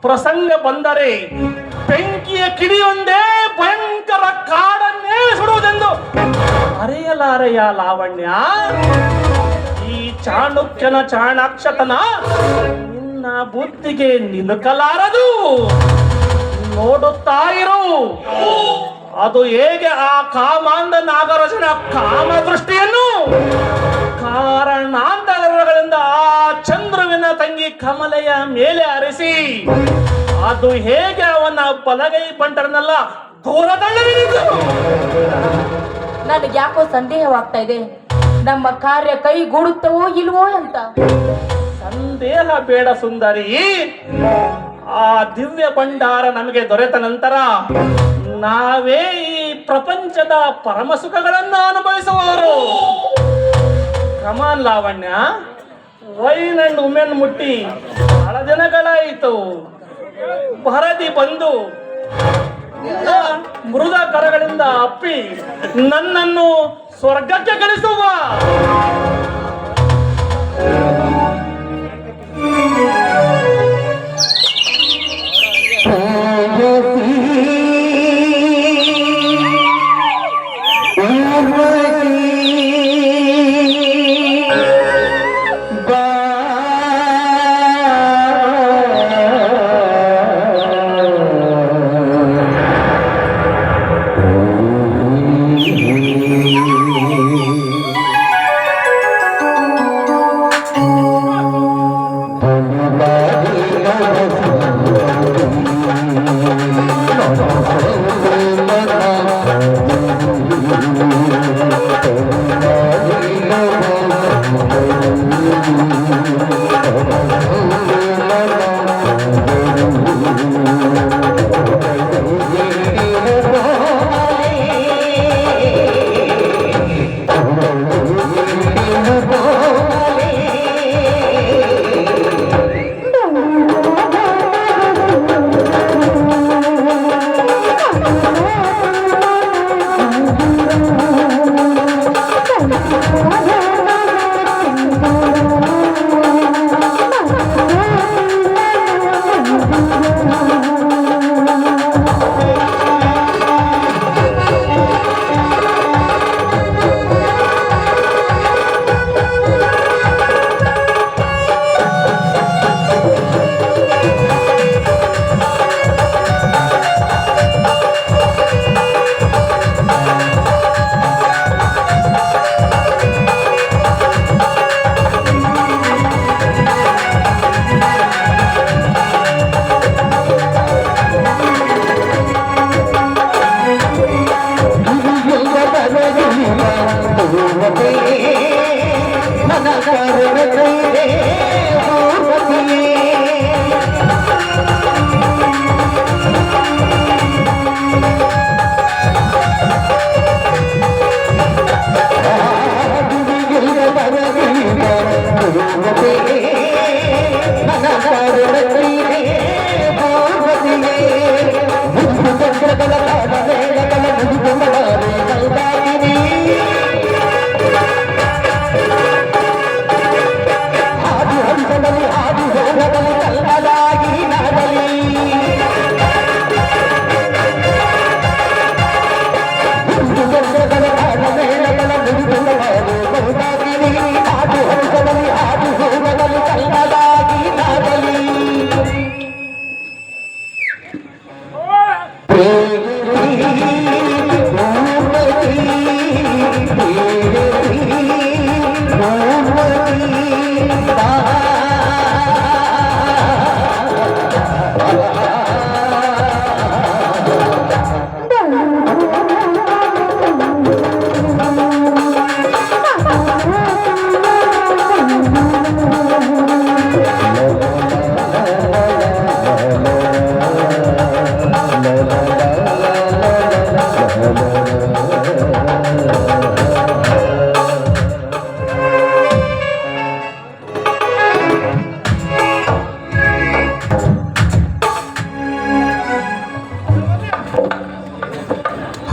ಪ್ರಸಂಗ ಬಂದರೆ ಬೆಂಕಿಯ ಕಿಡಿಯೊಂದೇ ಭಯಂಕರ ಕಾಡನ್ನೇ ಸುಡುವುದೆಂದು ಅರಿಯಲಾರೆಯ ಲಾವಣ್ಯ. ಈ ಚಾಣಕ್ಯನ ಚಾಣಾಕ್ಷತನ ನಿನ್ನ ಬುದ್ಧಿಗೆ ನಿಲುಕಲಾರದು. ನೋಡುತ್ತಾ ಇರು, ಅದು ಹೇಗೆ ಆ ಕಾಮಾಂಧ ನಾಗರಾಜನ ಕಾಮ ದೃಷ್ಟಿಯನ್ನು ಕಾರಣಾಂತರಗಳಿಂದ ಆ ಚಂದ್ರುವಿನ ತಂಗಿ ಕಮಲೆಯ ಮೇಲೆ ಹರಿಸಿ ಅದು ಹೇಗೆ ಅವನ ಬಲಗೈ ಬಂಟರನ್ನೆಲ್ಲ ದೂರ ತಳ್ಳಲಿದ್ದು. ನನಗೆ ಯಾಕೋ ಸಂದೇಹವಾಗ್ತಾ ಇದೆ, ನಮ್ಮ ಕಾರ್ಯ ಕೈಗೂಡುತ್ತವೋ ಇಲ್ವೋ ಅಂತ. ಸಂದೇಹ ಬೇಡ ಸುಂದರಿ. ಆ ದಿವ್ಯ ಭಂಡಾರ ನಮಗೆ ದೊರೆತ ನಂತರ ನಾವೇ ಈ ಪ್ರಪಂಚದ ಪರಮ ಸುಖಗಳನ್ನು ಅನುಭವಿಸುವವರು. ಕಮಾನ್ ಲಾವಣ್ಯ, ವೈನ್ ಅಂಡ್ ವುಮೆನ್ ಮುಟ್ಟಿ ಬಹಳ ದಿನಗಳಾಯಿತು. ಭರದಿ ಬಂದು ನಿನ್ನ ಮೃದ ಕರಗಳಿಂದ ಅಪ್ಪಿ ನನ್ನನ್ನು ಸ್ವರ್ಗಕ್ಕೆ ಕಳಿಸುವ.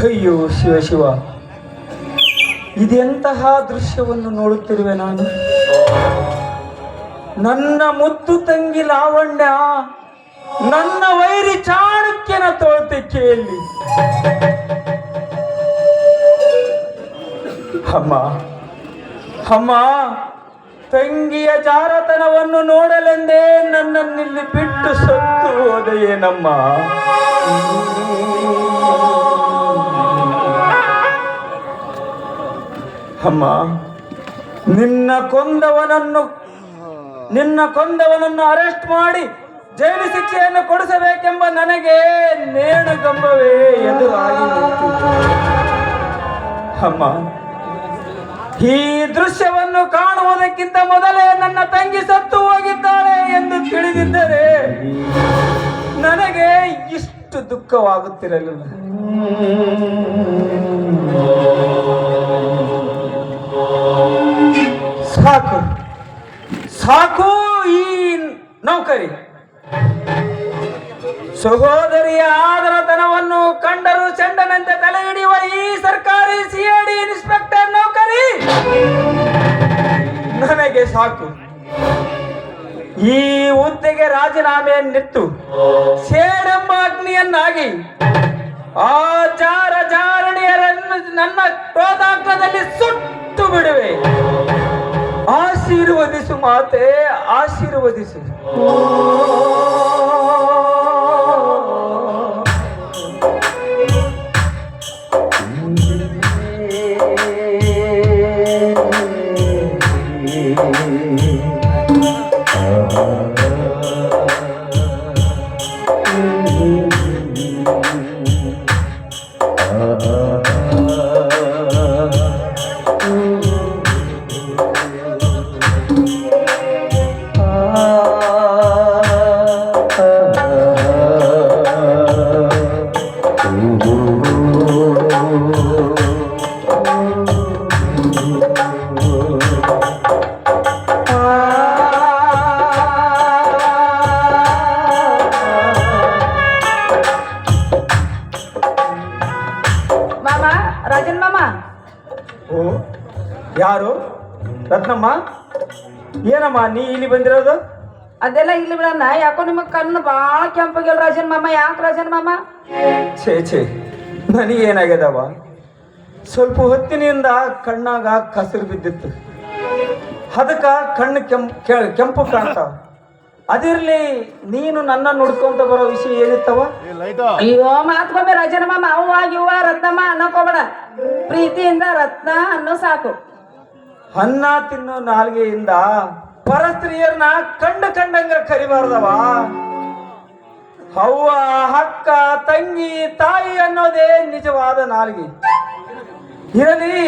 ಅಯ್ಯೋ ಶಿವ ಶಿವ, ಇದೆಂತಹ ದೃಶ್ಯವನ್ನು ನೋಡುತ್ತಿರುವೆ ನಾನು. ನನ್ನ ಮುದ್ದು ತಂಗಿ ಲಾವಣ್ಯ ನನ್ನ ವೈರಿ ಚಾಣಕ್ಯನ ತೋಳ್ತಿಕೆಯಲ್ಲಿ. ಅಮ್ಮ ಅಮ್ಮ, ತಂಗಿಯ ಜಾರತನವನ್ನು ನೋಡಲೆಂದೇ ನನ್ನನ್ನಿಲ್ಲಿ ಬಿಟ್ಟು ಸತ್ತು ಹೋದೆಯೇನಮ್ಮ. ಅಮ್ಮ, ನಿನ್ನ ಕೊಂದವನನ್ನು ಅರೆಸ್ಟ್ ಮಾಡಿ ಜೈಲು ಶಿಕ್ಷೆಯನ್ನು ಕೊಡಿಸಬೇಕೆಂಬ ನನಗೆ ನೇಣುಗಂಬವೇ ಎದುರಾಗಿ ನಿಂತಿತು. ಅಮ್ಮ, ಈ ದೃಶ್ಯವನ್ನು ಕಾಣುವುದಕ್ಕಿಂತ ಮೊದಲೇ ನನ್ನ ತಂಗಿ ಸತ್ತು ಹೋಗಿದ್ದಾಳೆ ಎಂದು ತಿಳಿದಿದ್ದರೆ ನನಗೆ ಇಷ್ಟು ದುಃಖವಾಗುತ್ತಿರಲಿಲ್ಲ. ಸಾಕು ಸಾಕು ಈ ನೌಕರಿ. ಸಹೋದರಿಯ ಆದರತನವನ್ನು ಕಂಡರೂ ಚಂಡನಂತೆ ತಲೆ ಹಿಡಿಯುವ ಈ ಸರ್ಕಾರಿ ಸಿಐಡಿ ಇನ್ಸ್ಪೆಕ್ಟರ್ ನೌಕರಿ ನನಗೆ ಸಾಕು. ಈ ಹುದ್ದೆಗೆ ರಾಜೀನಾಮೆಯನ್ನಿತ್ತು ಸೇಡೆಂಬ ಅಗ್ನಿಯನ್ನಾಗಿ ಆ ಜಾರಣಿಯರನ್ನು ನನ್ನ ಕ್ರೋಧಾಗ್ರದಲ್ಲಿ ಸುಟ್ಟು ಬಿಡುವೆ. ಆಶೀರ್ವದಿಸು ಮಾತೆ, ಆಶೀರ್ವದಿಸು. ರಾಜನ್ ಮಾಮ. ಓ, ಯಾರು? ರತ್ನಮ್ಮ, ಏನಮ್ಮ ನೀ ಇಲ್ಲಿ ಬಂದಿರೋದು? ಅದೆಲ್ಲ ಇಲ್ಲಿ ಬಿಡಣ್ಣ, ಯಾಕೋ ನಿಮಗ್ ಕಣ್ಣು ಬಾಳ ಕೆಂಪಾಗ್ಯಾವ ರಾಜನ್ ಮಾಮ. ಯಾಕೆ ರಾಜನ್ ಮಾಮ? ಛೇ ನನಗೇನಾಗ್ಯದವ, ಸ್ವಲ್ಪ ಹೊತ್ತಿನಿಂದ ಕಣ್ಣಾಗ ಕಸರು ಬಿದ್ದಿತ್ತು, ಅದಕ್ಕ ಕಣ್ಣು ಕೆಂಪು ಕಾಣ್ತಾವ. ಅದಿರ್ಲಿ, ನೀನು ನನ್ನ ನೋಡ್ಕೊಂತ ಬರೋ ವಿಷಯ ಏನಿತ್ತವ? ಅಯ್ಯೋ ಮಾತ್ಕೊಮ್ಮೆ ರಾಜನ ಮಾಮ ಅವ್ವ ಇವ್ವ ರತ್ನಮ್ಮ ಅನ್ನಕೋಬೇಡ. ಪ್ರೀತಿಯಿಂದ ರತ್ನ ಅನ್ನೋ ಸಾಕು. ಅನ್ನ ತಿನ್ನೋ ನಾಲ್ಗೆಯಿಂದ ಪರಸ್ತ್ರೀಯರನ್ನ ಕಂಡಂಗ ಕರಿಬಾರ್ದವ. ಅವ್ವ, ಅಕ್ಕ, ತಂಗಿ, ತಾಯಿ ಅನ್ನೋದೇ ನಿಜವಾದ ನಾಲ್ಗೆ. ಇರಲಿ,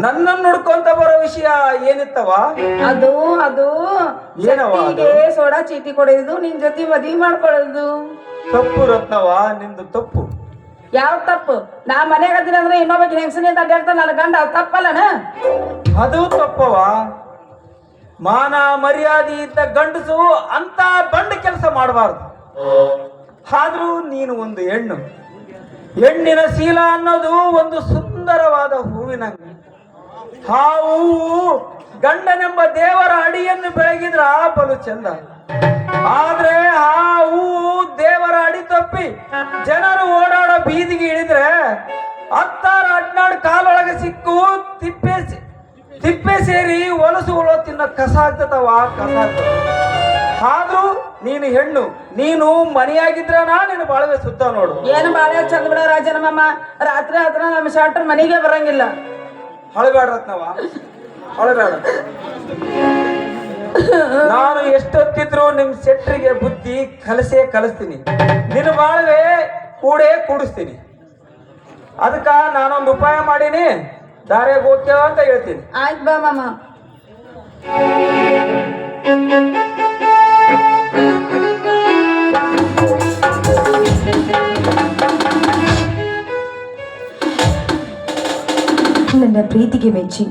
ನನ್ನನ್ನು ನೋಡ್ಕೊಂತ ಬರೋ ವಿಷಯ ಏನಿತ್ತವ? ಅದು ಅದು ಏನವ ಅದು? ಶಕ್ತಿಗೆ ಸೋಡಾ ಚೀಟಿ ಕೊಡೋದು, ನಿನ್ ಜೊತೆ ಮದ್ವಿ ಮಾಡ್ಕೊಳ್ಳೋದು. ತಪ್ಪು ರತ್ನವ, ನಿಂದು ತಪ್ಪು. ಯಾವ ತಪ್ಪು? ನಾ ಮನೆಗೆ ಅದೀನಿ ಅಂದ್ರೆ ಇನ್ನೊಬ್ಬ ಹೆಂಗಸನಿಂದ ಅಡ್ಡಾಡ್ತಾನ ನನ್ನ ಗಂಡ, ಅದು ತಪ್ಪಲ್ಲನ? ಅದು ತಪ್ಪವ. ಮಾನ ಮರ್ಯಾದೆ ಇದ್ದ ಗಂಡಸು ಅಂತ ಬಂಡ ಕೆಲಸ ಮಾಡಬಾರ್ದು. ಆದ್ರೂ ನೀನು ಒಂದು ಹೆಣ್ಣು. ಹೆಣ್ಣಿನ ಶೀಲ ಅನ್ನೋದು ಒಂದು ಸುಂದರವಾದ ಹೂವಿನಂಗೆ. ಆ ಹೂವು ಗಂಡನೆಂಬ ದೇವರ ಅಡಿಯನ್ನು ಬೆಳಗಿದ್ರ ಬಲು ಚಂದ. ಆದ್ರೆ ಆ ಹೂವು ದೇವರ ಅಡಿ ತಪ್ಪಿ ಜನರು ಓಡಾಡೋ ಬೀದಿಗೆ ಇಳಿದ್ರೆ 16 ಕಾಲೊಳಗೆ ಸಿಕ್ಕು ತಿಪ್ಪೆ ಸೇರಿ ಹೊಲಸು ಹುಳ ತಿನ್ನ ಕಸ ಆಗ್ತದವ, ಕಸ ಆಗ್ತದ. ಆದ್ರೂ ನೀನು ಹೆಣ್ಣು, ನೀನು ಮನೆಯಾಗಿದ್ರನ ನಿನ್ನ ಬಾಳವೆ ಸುತ್ತ ನೋಡು. ಏನು ಬಾಳೆ ಚಂದ ಬಿಡ ರಾಜನ ಮಾಮ. ರಾತ್ರಿ ಆದ್ರ ನಮ್ಮ ಶಾಟ್ರ್ ಮನೆಗೆ ಬರಂಗಿಲ್ಲ. ಹಳಬೇಡ ರತ್ನವ, ಹಳಬೇಡ. ನಾನು ಎಷ್ಟೊತ್ತಿದ್ರು ನಿಮ್ ಸೆಟ್ರಿಗೆ ಬುದ್ಧಿ ಕಲಿಸ್ತೀನಿ. ನಿನ್ನ ಬಾಳವೆ ಕೂಡಿಸ್ತೀನಿ. ಅದಕ್ಕ ನಾನೊಂದು ಉಪಾಯ ಮಾಡೀನಿ, ದಾರ್ಯಾಗ ಹೋಗ್ತೇವ ಅಂತ ಹೇಳ್ತೀನಿ. ಆಯ್ತು ಬಾ ಮಾಮ. ನನ್ನ ಪ್ರೀತಿಗೆ ಮೆಚ್ಚಿ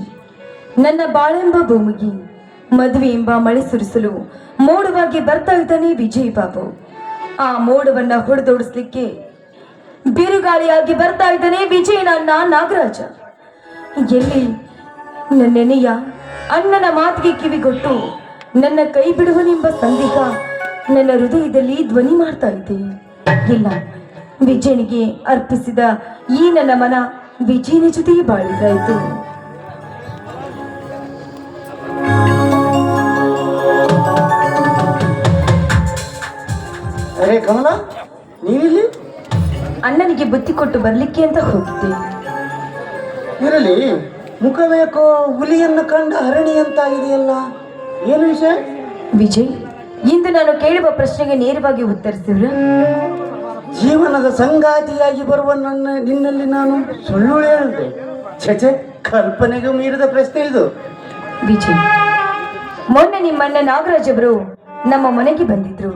ನನ್ನ ಬಾಳೆಂಬ ಭೂಮಿಗೆ ಮದುವೆ ಎಂಬ ಮಳೆ ಸುರಿಸಲು ಮೋಡವಾಗಿ ಬರ್ತಾ ಇದ್ದಾನೆ ವಿಜಯ್ ಬಾಬು. ಆ ಮೋಡವನ್ನ ಹೊಡೆದೋಡಿಸ್ಲಿಕ್ಕೆ ಬಿರುಗಾಳಿಯಾಗಿ ಬರ್ತಾ ಇದ್ದಾನೆ ವಿಜಯನ ಅಣ್ಣ ನಾಗರಾಜ. ಎಲ್ಲಿ ನನ್ನೆನೆಯ ಅಣ್ಣನ ಮಾತಿಗೆ ಕಿವಿಗೊಟ್ಟು ನನ್ನ ಕೈ ಬಿಡುವನೆಂಬ ಸಂದೇಹ ನನ್ನ ಹೃದಯದಲ್ಲಿ ಧ್ವನಿ ಮಾಡ್ತಾ ಇದೆ. ಇಲ್ಲ, ವಿಜಯನಿಗೆ ಅರ್ಪಿಸಿದ ಈ ನನ್ನ ಮನ ವಿಜಯನ ಜೊತೆಗೆ ಬಾಳಿದಾಯಿತು. ಅರೆ ಕಮಲ, ನೀನಿಲ್ಲಿ? ಅಣ್ಣನಿಗೆ ಬುತ್ತಿ ಕೊಟ್ಟು ಬರ್ಲಿಕ್ಕೆ ಅಂತ ಹೋಗಿದ್ದೆ. ಇರಲಿ, ಮುಖವೇಕೋ ಹುಲಿಯನ್ನು ಕಂಡ ಹರಣಿ ಅಂತಾಗಿದೆಯಲ್ಲ, ಏನು ವಿಷಯ? ವಿಜಯ್, ಇಂದು ನಾನು ಕೇಳುವ ಪ್ರಶ್ನೆಗೆ ನೇರವಾಗಿ ಉತ್ತರಿಸಿದ್ರ? ಜೀವನದ ಸಂಗಾತಿಯಾಗಿ ಬರುವ ನಿನ್ನಲ್ಲಿ ನಾನು ಸುಳ್ಳು ಹೇಳಿದೆ? ಛೆ, ಕಲ್ಪನೆಗೂ ಮೀರಿದ ಪ್ರಶ್ನೆ ಇದು. ವಿಜಯ್, ಮೊನ್ನೆ ನಿಮ್ಮಣ್ಣ ನಾಗರಾಜ್ ಅವರು ನಮ್ಮ ಮನೆಗೆ ಬಂದಿದ್ರು.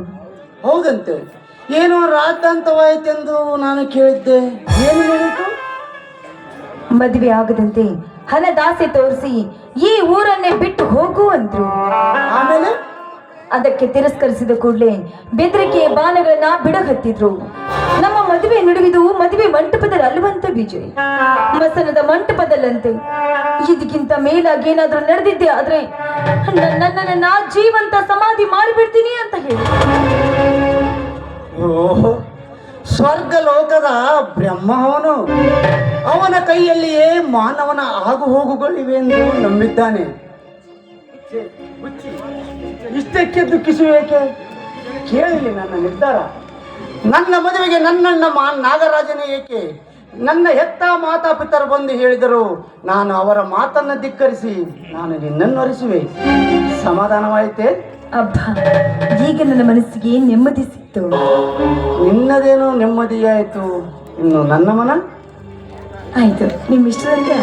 ಹೌದಂತೆ, ಏನೋ ರಾತಾಂತವಾಯಿತೆಂದು ನಾನು ಕೇಳಿದ್ದೆ. ಏನು ಹೇಳಿತು? ಮದುವೆ ಆಗದಂತೆ ಹಣದಾಸೆ ತೋರಿಸಿ ಈ ಊರನ್ನೇ ಬಿಟ್ಟು ಹೋಗು ಅಂದ್ರು. ಆಮೇಲೆ ಅದಕ್ಕೆ ತಿರಸ್ಕರಿಸಿದ ಕೂಡಲೇ ಬೆದರಿಕೆಯ ಬಾಣಗಳನ್ನ ಬಿಡಹತ್ತಿದ್ರು. ನಮ್ಮ ಮದುವೆ ನುಡಿವಿದು ಮದುವೆ ಮಂಟಪದಲ್ಲಿ ಅಲ್ವಂತ ವಿಜಯ್, ಮಸನದ ಮಂಟಪದಲ್ಲಂತೆ. ಇದಕ್ಕಿಂತ ಮೇಲಾಗಿ ಏನಾದ್ರೂ ನಡೆದಿದ್ದೆ ಆದ್ರೆ ನನ್ನನ್ನ ಜೀವಂತ ಸಮಾಧಿ ಮಾಡಿಬಿಡ್ತೀನಿ ಅಂತ ಹೇಳಿ. ಓಹೋ, ಸ್ವರ್ಗ ಲೋಕದ ಬ್ರಹ್ಮ ಅವನು. ಅವನ ಕೈಯಲ್ಲಿಯೇ ಮಾನವನ ಆಗು ಹೋಗುಗಳಿವೆ ಎಂದು ನಂಬಿದ್ದಾನೆ. ಇಷ್ಟಕ್ಕೆ ದುಃಖಿಸುವೇಕೆ? ಕೇಳಲಿ ನನ್ನ ನಿರ್ಧಾರ. ನನ್ನ ಮದುವೆಗೆ ನನ್ನಣ್ಣ ನಾಗರಾಜನೇ ಏಕೆ? ನನ್ನ ಹೆತ್ತ ಮಾತಾಪಿತರು ಬಂದು ಹೇಳಿದರು, ನಾನು ಅವರ ಮಾತನ್ನು ಧಿಕ್ಕರಿಸಿ ನಾನು ನಿನ್ನನ್ನು ಅರಿಸುವೆ. ಸಮಾಧಾನವಾಯಿತೆ? ಅಬ್ಬಾ, ಈಗ ನನ್ನ ಮನಸ್ಸಿಗೆ ನೆಮ್ಮದಿ ಸಿಕ್ತು. ನಿನ್ನದೇನೋ ನೆಮ್ಮದಿಯಾಯಿತು, ಇನ್ನು ನನ್ನ ಮನ? ಆಯ್ತು, ನಿಮ್ಮ ಇಷ್ಟದಂತೆ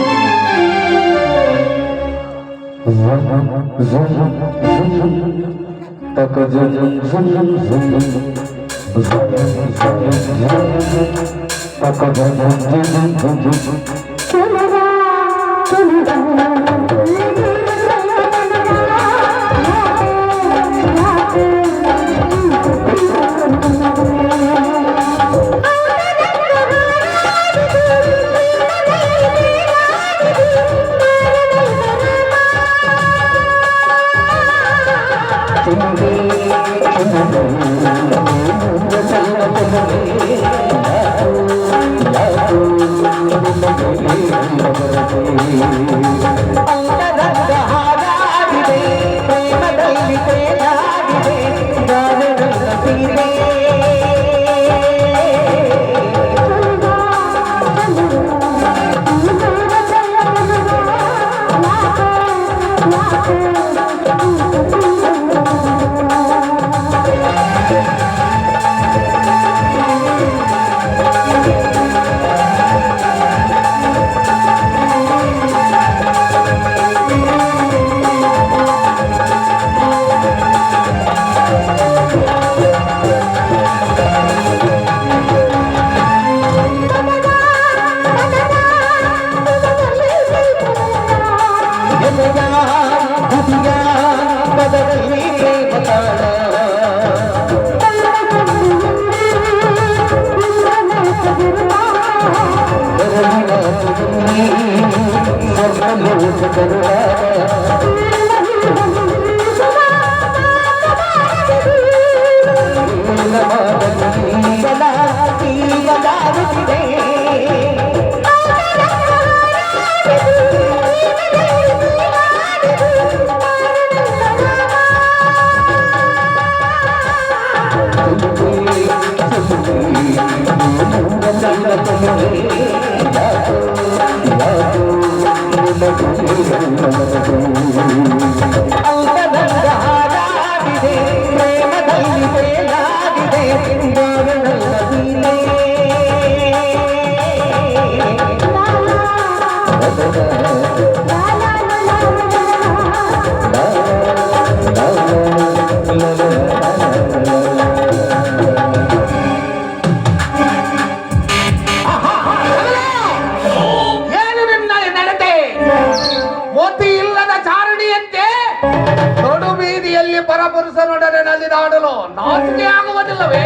ಪರಪುರುಷನೊಡನೆ ನಲಿದಾಡಲು ನಾಚಿಕೆ ಆಗುವುದಿಲ್ಲವೇ?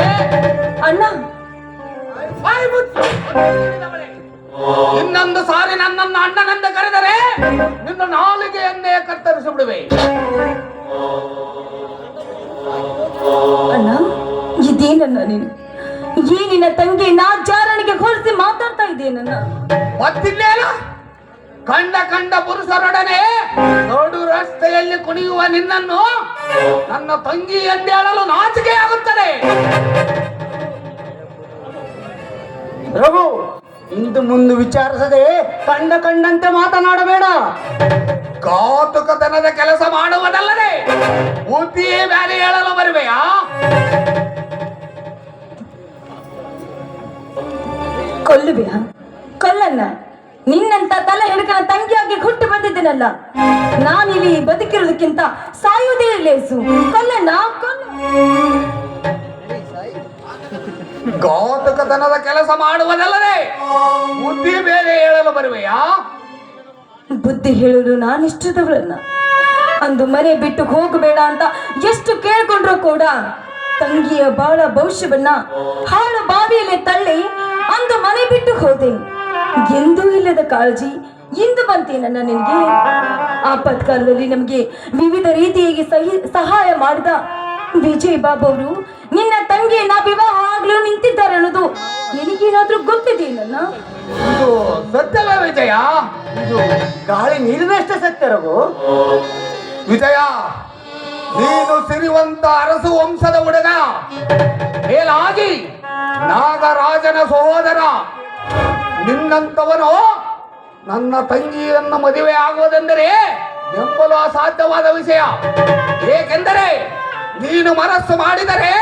ಅಣ್ಣ, ಬಾಯಿ ಮುಚ್ಚು. ಇನ್ನೊಂದು ಸಾರಿ ನನ್ನನ್ನು ಅಣ್ಣನೆಂದು ಕರೆದರೆ ನಿನ್ನ ನಾಲಿಗೆಯನ್ನೇ ಕತ್ತರಿಸಿ ಬಿಡುವೆ. ಅಣ್ಣ ಇದೇನನ್ನ ನೀನು ಈ ನಿನ್ನ ತಂಗಿ ನಾಚಾರಣಿಗೆ ಹೋಲಿಸಿ ಮಾತಾಡ್ತಾ ಇದ್ದೇನನ್ನ. ಮತ್ತಿಲ್ಲೇನು ಕಂಡ ಪುರುಷರೊಡನೆ ನೋಡು ರಸ್ತೆಯಲ್ಲಿ ಕುಣಿಯುವ ನಿನ್ನನ್ನು ನನ್ನ ತಂಗಿ ಎಂದೇಳಲು ನಾಚಿಕೆ ಆಗುತ್ತದೆ. ರಘು, ಇಂದು ಮುಂದೆ ವಿಚಾರಿಸದೆ ಕಂಡಂತೆ ಮಾತನಾಡಬೇಡ. ಕೌತುಕತನದ ಕೆಲಸ ಮಾಡುವುದಲ್ಲದೆ ಬುದ್ಧಿಯೇ ಮೇಲೆ ಹೇಳಲು ಬರುವೆಯಾ? ಕೊಲ್ಲುವೆಯಾ? ಕೊಲ್ಲನ್ನ. ನಿನ್ನಂತ ತಲೆ ಹಿಡ್ಕನ ತಂಗಿಯಾಗಿ ಹುಟ್ಟು ಬಂದಿದ್ದೇನಲ್ಲ, ನಾನಿಲ್ಲಿ ಬದುಕಿರೋದಕ್ಕಿಂತ ಸಾಯುವುದೇ ಲೇಸು. ಕೊಲ್ಲಣ್ಣ, ಕೊಲ್ಲ. ಕೌತುಕತನದ ಕೆಲಸ ಮಾಡುವುದಲ್ಲದೆ ಬುದ್ಧಿ ಮೇಲೆ ಹೇಳಲು ಬರುವೆಯಾ? ಬುದ್ಧಿ ಹೇಳಲು ನಾನಿಷ್ಟದವಳನ್ನ. ಅಂದು ಮನೆ ಬಿಟ್ಟು ಹೋಗಬೇಡ ಅಂತ ಎಷ್ಟು ಕೇಳ್ಕೊಂಡ್ರು ಕೂಡ ತಂಗಿಯ ಬಾಳ ಭವಿಷ್ಯವನ್ನ ಹಾಳು ಬಾವಿಯಲ್ಲಿ ತಳ್ಳಿ ಅಂದು ಮನೆ ಬಿಟ್ಟು ಹೋದೆ. ಎಂದೂ ಇಲ್ಲದ ಕಾಳಜಿ ಇಂದು ಬಂತೇನನ್ನ ನಿನಗೆ? ಆಪತ್ಕಾಲದಲ್ಲಿ ನಮಗೆ ವಿವಿಧ ರೀತಿಯಾಗಿ ಸಹಾಯ ಮಾಡಿದ ವಿಜಯ್ ಬಾಬು ಅವರು ನಿನ್ನ ತಂಗಿಯನ್ನ ವಿವಾಹ ಆಗ್ಲೂ ನಿಂತಿದ್ದಾರೆ ಅನ್ನೋದು ನಿನಗೇನಾದ್ರೂ ಗೊತ್ತಿದೆಯಲ್ಲ? ಇದು ಸತ್ಯವೇ ವಿಜಯ? ಇದು ಗಾಳಿ ನೀರಿನಷ್ಟೇ ಸತ್ಯ ರಘು. ವಿಜಯ, ನೀನು ಸಿರಿವಂತ ಅರಸು ವಂಶದ ಹುಡುಗ, ಮೇಲಾಗಿ ನಾಗರಾಜನ ಸಹೋದರ. ನಿನ್ನಂತವನು ನನ್ನ ತಂಗಿಯನ್ನು ಮದುವೆ ಆಗುವುದೆಂದರೆ ಬೆಂಬಲು ಅಸಾಧ್ಯವಾದ ವಿಷಯ. ಏಕೆಂದರೆ ನೀನು ಮನಸ್ಸು ಮಾಡಿದರೆ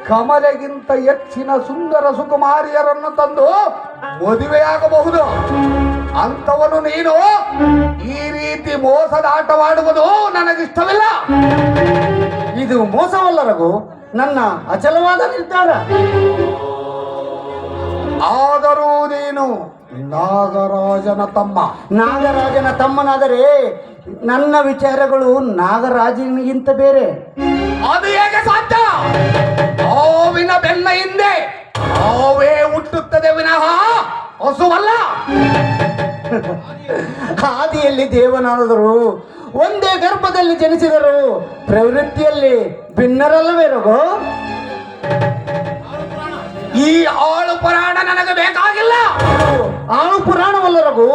ಕಮಲೆಗಿಂತ ಹೆಚ್ಚಿನ ಸುಂದರ ಸುಕುಮಾರಿಯರನ್ನು ತಂದು ಮದುವೆಯಾಗಬಹುದು. ಅಂತವನು ನೀನು ಈ ರೀತಿ ಮೋಸದ ಆಟವಾಡುವುದು ನನಗಿಷ್ಟವಿಲ್ಲ. ಇದು ಮೋಸವಲ್ಲ ರಘು, ನನ್ನ ಅಚಲವಾದ ನಿರ್ಧಾರ. ಆದರೂ ನೀನು ನಾಗರಾಜನ ತಮ್ಮನಾದರೆ ನನ್ನ ವಿಚಾರಗಳು ನಾಗರಾಜನಿಗಿಂತ ಬೇರೆ. ಅದು ಹೇಗೆ ಸಾಧ್ಯ? ಹಾವಿನ ಬೆನ್ನ ಹಿಂದೆ ಹಾವೇ ಹುಟ್ಟುತ್ತದೆ ವಿನಃ ಹಸುವಲ್ಲ. ಆದಿಯಲ್ಲಿ ದೇವನಾದರು, ಒಂದೇ ಗರ್ಭದಲ್ಲಿ ಜನಿಸಿದರು, ಪ್ರವೃತ್ತಿಯಲ್ಲಿ ಭಿನ್ನರಲ್ಲವೇ ರಘು? ಈ ಆಳು ಪುರಾಣ ನನಗೆ ಬೇಕಾಗಿಲ್ಲ. ಆಳು ಪುರಾಣವಲ್ಲ ರಘು,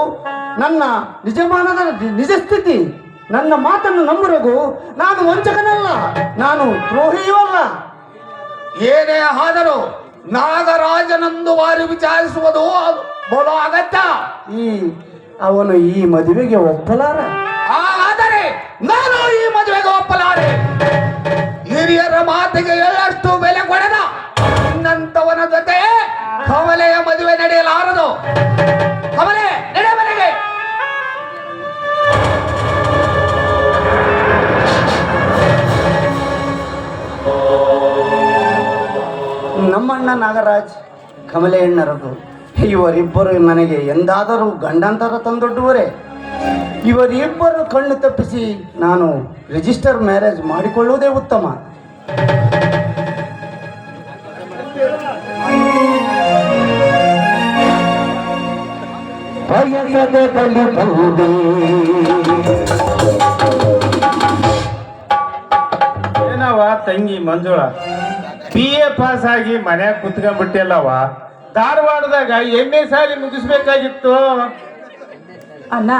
ನನ್ನ ನಿಜಮಾನದ ನಿಜ ಸ್ಥಿತಿ. ನನ್ನ ಮಾತನ್ನು ನಂಬು ರಘು. ನಾನು ವಂಚಕನಲ್ಲ, ನಾನು ದ್ರೋಹಿಯೂ ಅಲ್ಲ. ಏನೇ ಆದರೂ ನಾಗರಾಜನಂದು ಬಾರಿ ವಿಚಾರಿಸುವುದು ಬಲು ಅಗತ್ಯ. ಅವನು ಈ ಮದುವೆಗೆ ಒಪ್ಪಲಾರ. ಹಾಗಾದರೆ ನಾನು ಈ ಮದುವೆಗೆ ಒಪ್ಪಲಾರೆ. ಹಿರಿಯರ ಮಾತಿಗೆ ಎಳ್ಳಷ್ಟು ಬೆಲೆ ಕೊಡದ ನಿನ್ನಂತವನ ಜೊತೆ ಕಮಲೆಯ ಮದುವೆ ನಡೆಯಲಾರದು. ಕಮಲೆ, ನಡೆ ಮನೆಗೆ. ನಮ್ಮಣ್ಣ ನಾಗರಾಜ್, ಕಮಲೆಯಣ್ಣ ರಘು, ಇವರಿಬ್ಬರು ನನಗೆ ಎಂದಾದರೂ ಗಂಡಾಂತರ ತಂದೊಡ್ಡುವರೇ. ಇವರಿಬ್ಬರು ಕಣ್ಣು ತಪ್ಪಿಸಿ ನಾನು ರಿಜಿಸ್ಟರ್ ಮ್ಯಾರೇಜ್ ಮಾಡಿಕೊಳ್ಳುವುದೇ ಉತ್ತಮ. ಏನವ ತಂಗಿ ಮಂಜುಳ, BA ಪಾಸ್ ಆಗಿ ಮನ್ಯಾಗ ಕುತ್ಕೊಂಡ್ಬಿಟ್ಟಿಲ್ಲವ. ಧಾರವಾಡದಾಗ MA ಸಾಲಿ ಮುಗಿಸ್ಬೇಕಾಗಿತ್ತು. ಅಣ್ಣ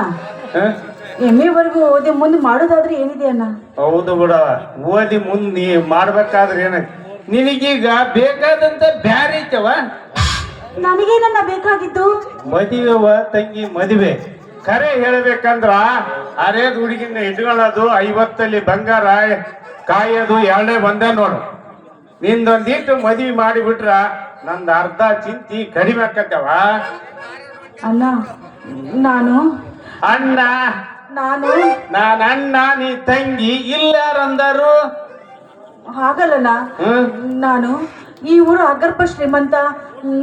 MA ವರೆಗೂ ಓದಿ ಮುಂದೆ ಮಾಡೋದಾದ್ರೆ ಏನಿದೆ ಅಣ್ಣ? ಹೌದು ಬಿಡವ, ಓದಿ ಮುಂದ್ ನೀ ಮಾಡ್ಬೇಕಾದ್ರೆ ಏನ ನಿನಗೀಗ ಬೇಕಾದಂತ ಬ್ಯಾರೆ ಐತವ. ನನಗೇನನ್ನ ಬೇಕಾಗಿದ್ದು? ಮದುವೆವ ತಂಗಿ, ಮದುವೆ. ಖರೆ ಹೇಳ್ಬೇಕಂದ್ರ ಅರೇದ್ ಹುಡುಗಿನ ಇಟ್ಕೊಳ್ಳೋದು 50 ಬಂಗಾರ ಕಾಯೋದು 2 ಬಂದ ನೋಡು. ನಿಂದೊಂದಿಟ್ಟು ಮದುವೆ ಮಾಡಿಬಿಟ್ರ ನಂದು ಅರ್ಧ ಚಿಂತಿ ಕಡಿಮೆ ಆಕತ್ತವ. ಅಣ್ಣ ನಾನು ಅಣ್ಣ ನಾನು ನಾನ್ ಅಣ್ಣ, ನೀ ತಂಗಿ, ಇಲ್ಲಾರಂದರು. ಹಾಗಲ್ಲಣ್ಣ, ನಾನು ಈ ಊರು ಅಗರ್ಭ ಶ್ರೀಮಂತ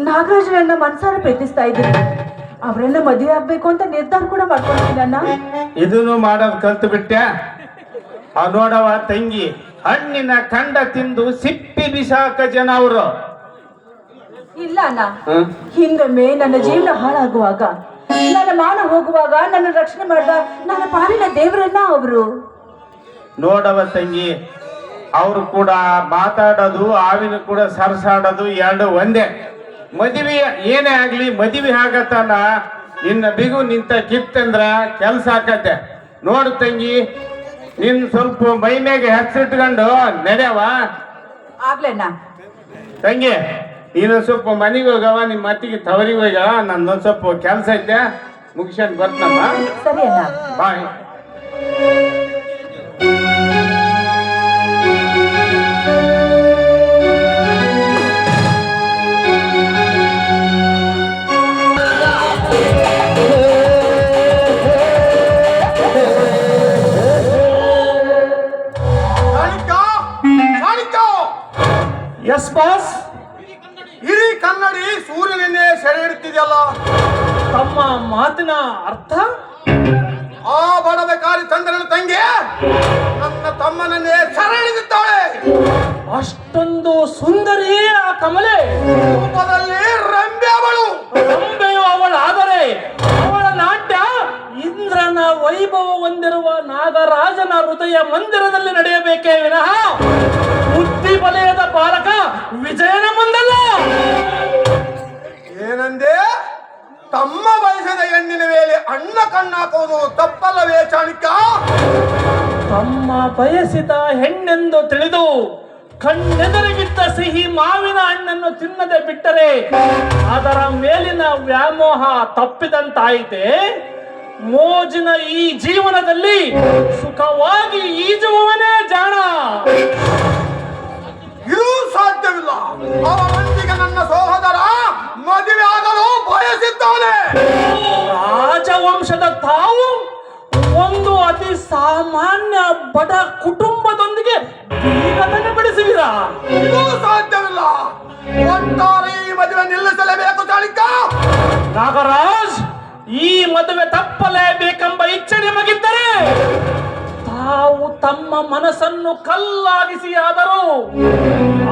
ನಾಗರಾಜನನ್ನ ಮನಸಾರ ಪ್ರೀತಿಸ್ತಾ ಇದ್ದೀನಿ. ಅವರನ್ನ ಮದುವೆ ಆಗ್ಬೇಕು ಅಂತ ನಿರ್ಧಾರ ಕೂಡ ಮಾಡ್ಕೊಂಡಿದ್ದೀನಿ ಅಣ್ಣ. ಇದನ್ನು ಮಾಡೋದು ಕಲ್ತು ಬಿಟ್ಟೆ. ನೋಡವ ತಂಗಿ, ಹಣ್ಣಿನ ಕಂಡ ತಿಂದು ಸಿಪ್ಪಿ ಬಿಸಾಕ ಜನ ಅವರು. ಇಲ್ಲ ಅಣ್ಣ, ಹಿಂದೊಮ್ಮೆ ನನ್ನ ಜೀವನ ಹಾಳಾಗುವಾಗ, ನನ್ನ ಮಾನ ಹೋಗುವಾಗ ನನ್ನ ರಕ್ಷಣೆ ಮಾಡಿದ ನನ್ನ ಪಾಲಿನ ದೇವರನ್ನ ಅವರು. ನೋಡವ ತಂಗಿ, ಅವರು ಕೂಡ ಮಾತಾಡೋದು ಆವಿನ ಕೂಡ ಸರ್ಸಾಡೋದು ಎರಡು ಒಂದೇ. ಮದುವೆ ಏನೇ ಆಗ್ಲಿ ಮದುವೆ ಆಗತ್ತಾನ ನಿನ್ನ ಬಿಗು ನಿಂತ ಕಿತ್ತಂದ್ರ ಕೆಲ್ಸ ಆಕತ್ತೆ. ನೋಡು ತಂಗಿ, ನಿನ್ ಸ್ವಲ್ಪ ಮೈ ಮ್ಯಾಗೆ ಹೆಸರಿಟ್ಕೊಂಡು ನಡೆಯವ. ಆಗ್ಲೇಣ್ಣ. ತಂಗಿ, ನೀನು ಸ್ವಲ್ಪ ಮನೆಗೆ ಹೋಗವ, ನಿಮ್ಮ ಅತ್ತಿಗೆ ತವರಿಗೆ ಹೋಗ. ನಂದೊಂದು ಸ್ವಲ್ಪ ಕೆಲಸ ಐತೆ, ಮುಗಿಸ್ಕೊಂಡು ಬರ್ತಮ್ಮ. ಸರಿ ಅಣ್ಣ. ಬಾಯ್. Yes boss. ಹಿರಿ ಕನ್ನಡಿ ಸೂರ್ಯನನ್ನೇ ಸೆರೆ ಹಿಡಿತಿದೆಯಲ್ಲ, ತಮ್ಮ ಮಾತಿನ ಅರ್ಥ? ಆ ಬಡಬೇಕಾರಿ ಚಂದ್ರನ ತಂಗಿ ನನ್ನ ತಮ್ಮನನ್ನೇ ಸೆರೆ ಹಿಡಿದಿದ್ದಾಳೆ. ಅಷ್ಟೊಂದು ಸುಂದರಿ ಆ ಕಮಲೆ. ರೂಪದಲ್ಲಿ ರಂಬೆ ಅವಳು. ರಂಬೆಯು ಅವಳಾದರೆ ಅವಳ ನಾಟ್ಯ ಇಂದ್ರನ ವೈಭವ ಹೊಂದಿರುವ ನಾಗರಾಜನ ಹೃದಯ ಮಂದಿರದಲ್ಲಿ ನಡೆಯಬೇಕೇ ವಿನಃ ಬುದ್ಧಿ ಬಲಯದ ಬಾಲಕ ವಿಜಯನ ಮುಂದಲ್ಲ. ಏನಂದೆ? ತಮ್ಮ ಬಯಸದ ಹೆಣ್ಣಿನ ಮೇಲೆ ಅಣ್ಣ ಕಣ್ಣಾಕೋದು ತಪ್ಪಲ್ಲವೇ ಚಾಣಕ್ಯ? ತಮ್ಮ ಬಯಸಿದ ಹೆಣ್ಣೆಂದು ತಿಳಿದು ಕಣ್ಣೆದರಿಗಿದ್ದ ಸಿಹಿ ಮಾವಿನ ಹಣ್ಣನ್ನು ತಿನ್ನದೆ ಬಿಟ್ಟರೆ ಅದರ ಮೇಲಿನ ವ್ಯಾಮೋಹ ತಪ್ಪಿದಂತಾಯಿತೆ. ಮೋಜಿನ ಈ ಜೀವನದಲ್ಲಿ ಸುಖವಾಗಿ ಈಜುವವನೇ ಜಾಣ. ಇದು ಸಾಧ್ಯವಿಲ್ಲ. ಅವನೊಂದಿಗೆ ನನ್ನ ಸಹೋದರ ಮದುವೆ ಆಗಲು ಬಯಸಿದ್ದಾನೆ. ರಾಜವಂಶದ ತಾವು ಒಂದು ಅತಿ ಸಾಮಾನ್ಯ ಬಡ ಕುಟುಂಬದೊಂದಿಗೆ ಬೀಗತನ ಬೆಳೆಸುವಿರಾ? ಇದು ಸಾಧ್ಯವಿಲ್ಲ. ಒಟ್ಟಾರೆ ಈ ಮದುವೆ ನಿಲ್ಲಿಸಲೇಬೇಕು ಚಾಣಕ್ಯ. ನಾಗರಾಜ್, ಈ ಮದುವೆ ತಪ್ಪಲೇಬೇಕೆಂಬ ಇಚ್ಛೆ ನಿಮಗಿದ್ದರೆ ತಾವು ತಮ್ಮ ಮನಸ್ಸನ್ನು ಕಲ್ಲಾಗಿಸಿ ಆದರೂ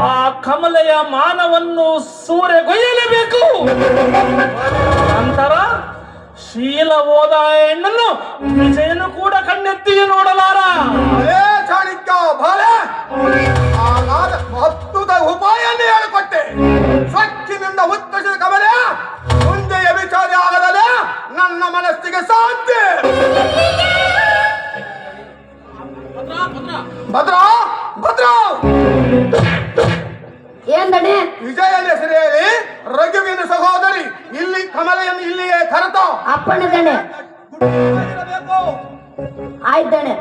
ಆ ಕಮಲೆಯ ಮಾನವನ್ನು ಸೂರೆಗೊಯ್ಯಲೇಬೇಕು. ನಂತರ ಶೀಲ ಹೋದ ಹೆಣ್ಣನ್ನು ವಿಜಯನು ಕೂಡ ಕಣ್ಣೆತ್ತಿ ನೋಡಲಾರ. ಅದೇ ಚಾಣಕ್ಯ ಭಲೆ. ಹಾಗಾದ ಅದ್ಭುತ ಉಪಾಯನ್ನೇ ಹೇಳಿಕೊಟ್ಟೆ. ಸೊಕ್ಕಿನಿಂದ ಉತ್ತರಿಸಿದ ಕಮಲೆ ಮುಂದೆಯ ವಿಚಾರ ಆಗದಲೆ ನನ್ನ ಮನಸ್ಸಿಗೆ ಶಾಂತಿ. ಭದ್ರ ಭದ್ರ ಏನ್ದಣೆ? ವಿಜಯನ ಹೆಸರೇಳಿ ರಘುವಿನ ಸಹೋದರಿ ಇಲ್ಲಿ ಕಮಲೆಯನ್ನು ಇಲ್ಲಿಯೇ ಕರೆತ ಅಪ್ಪಣದಣೆ. ಆಯ್ತಣೆ.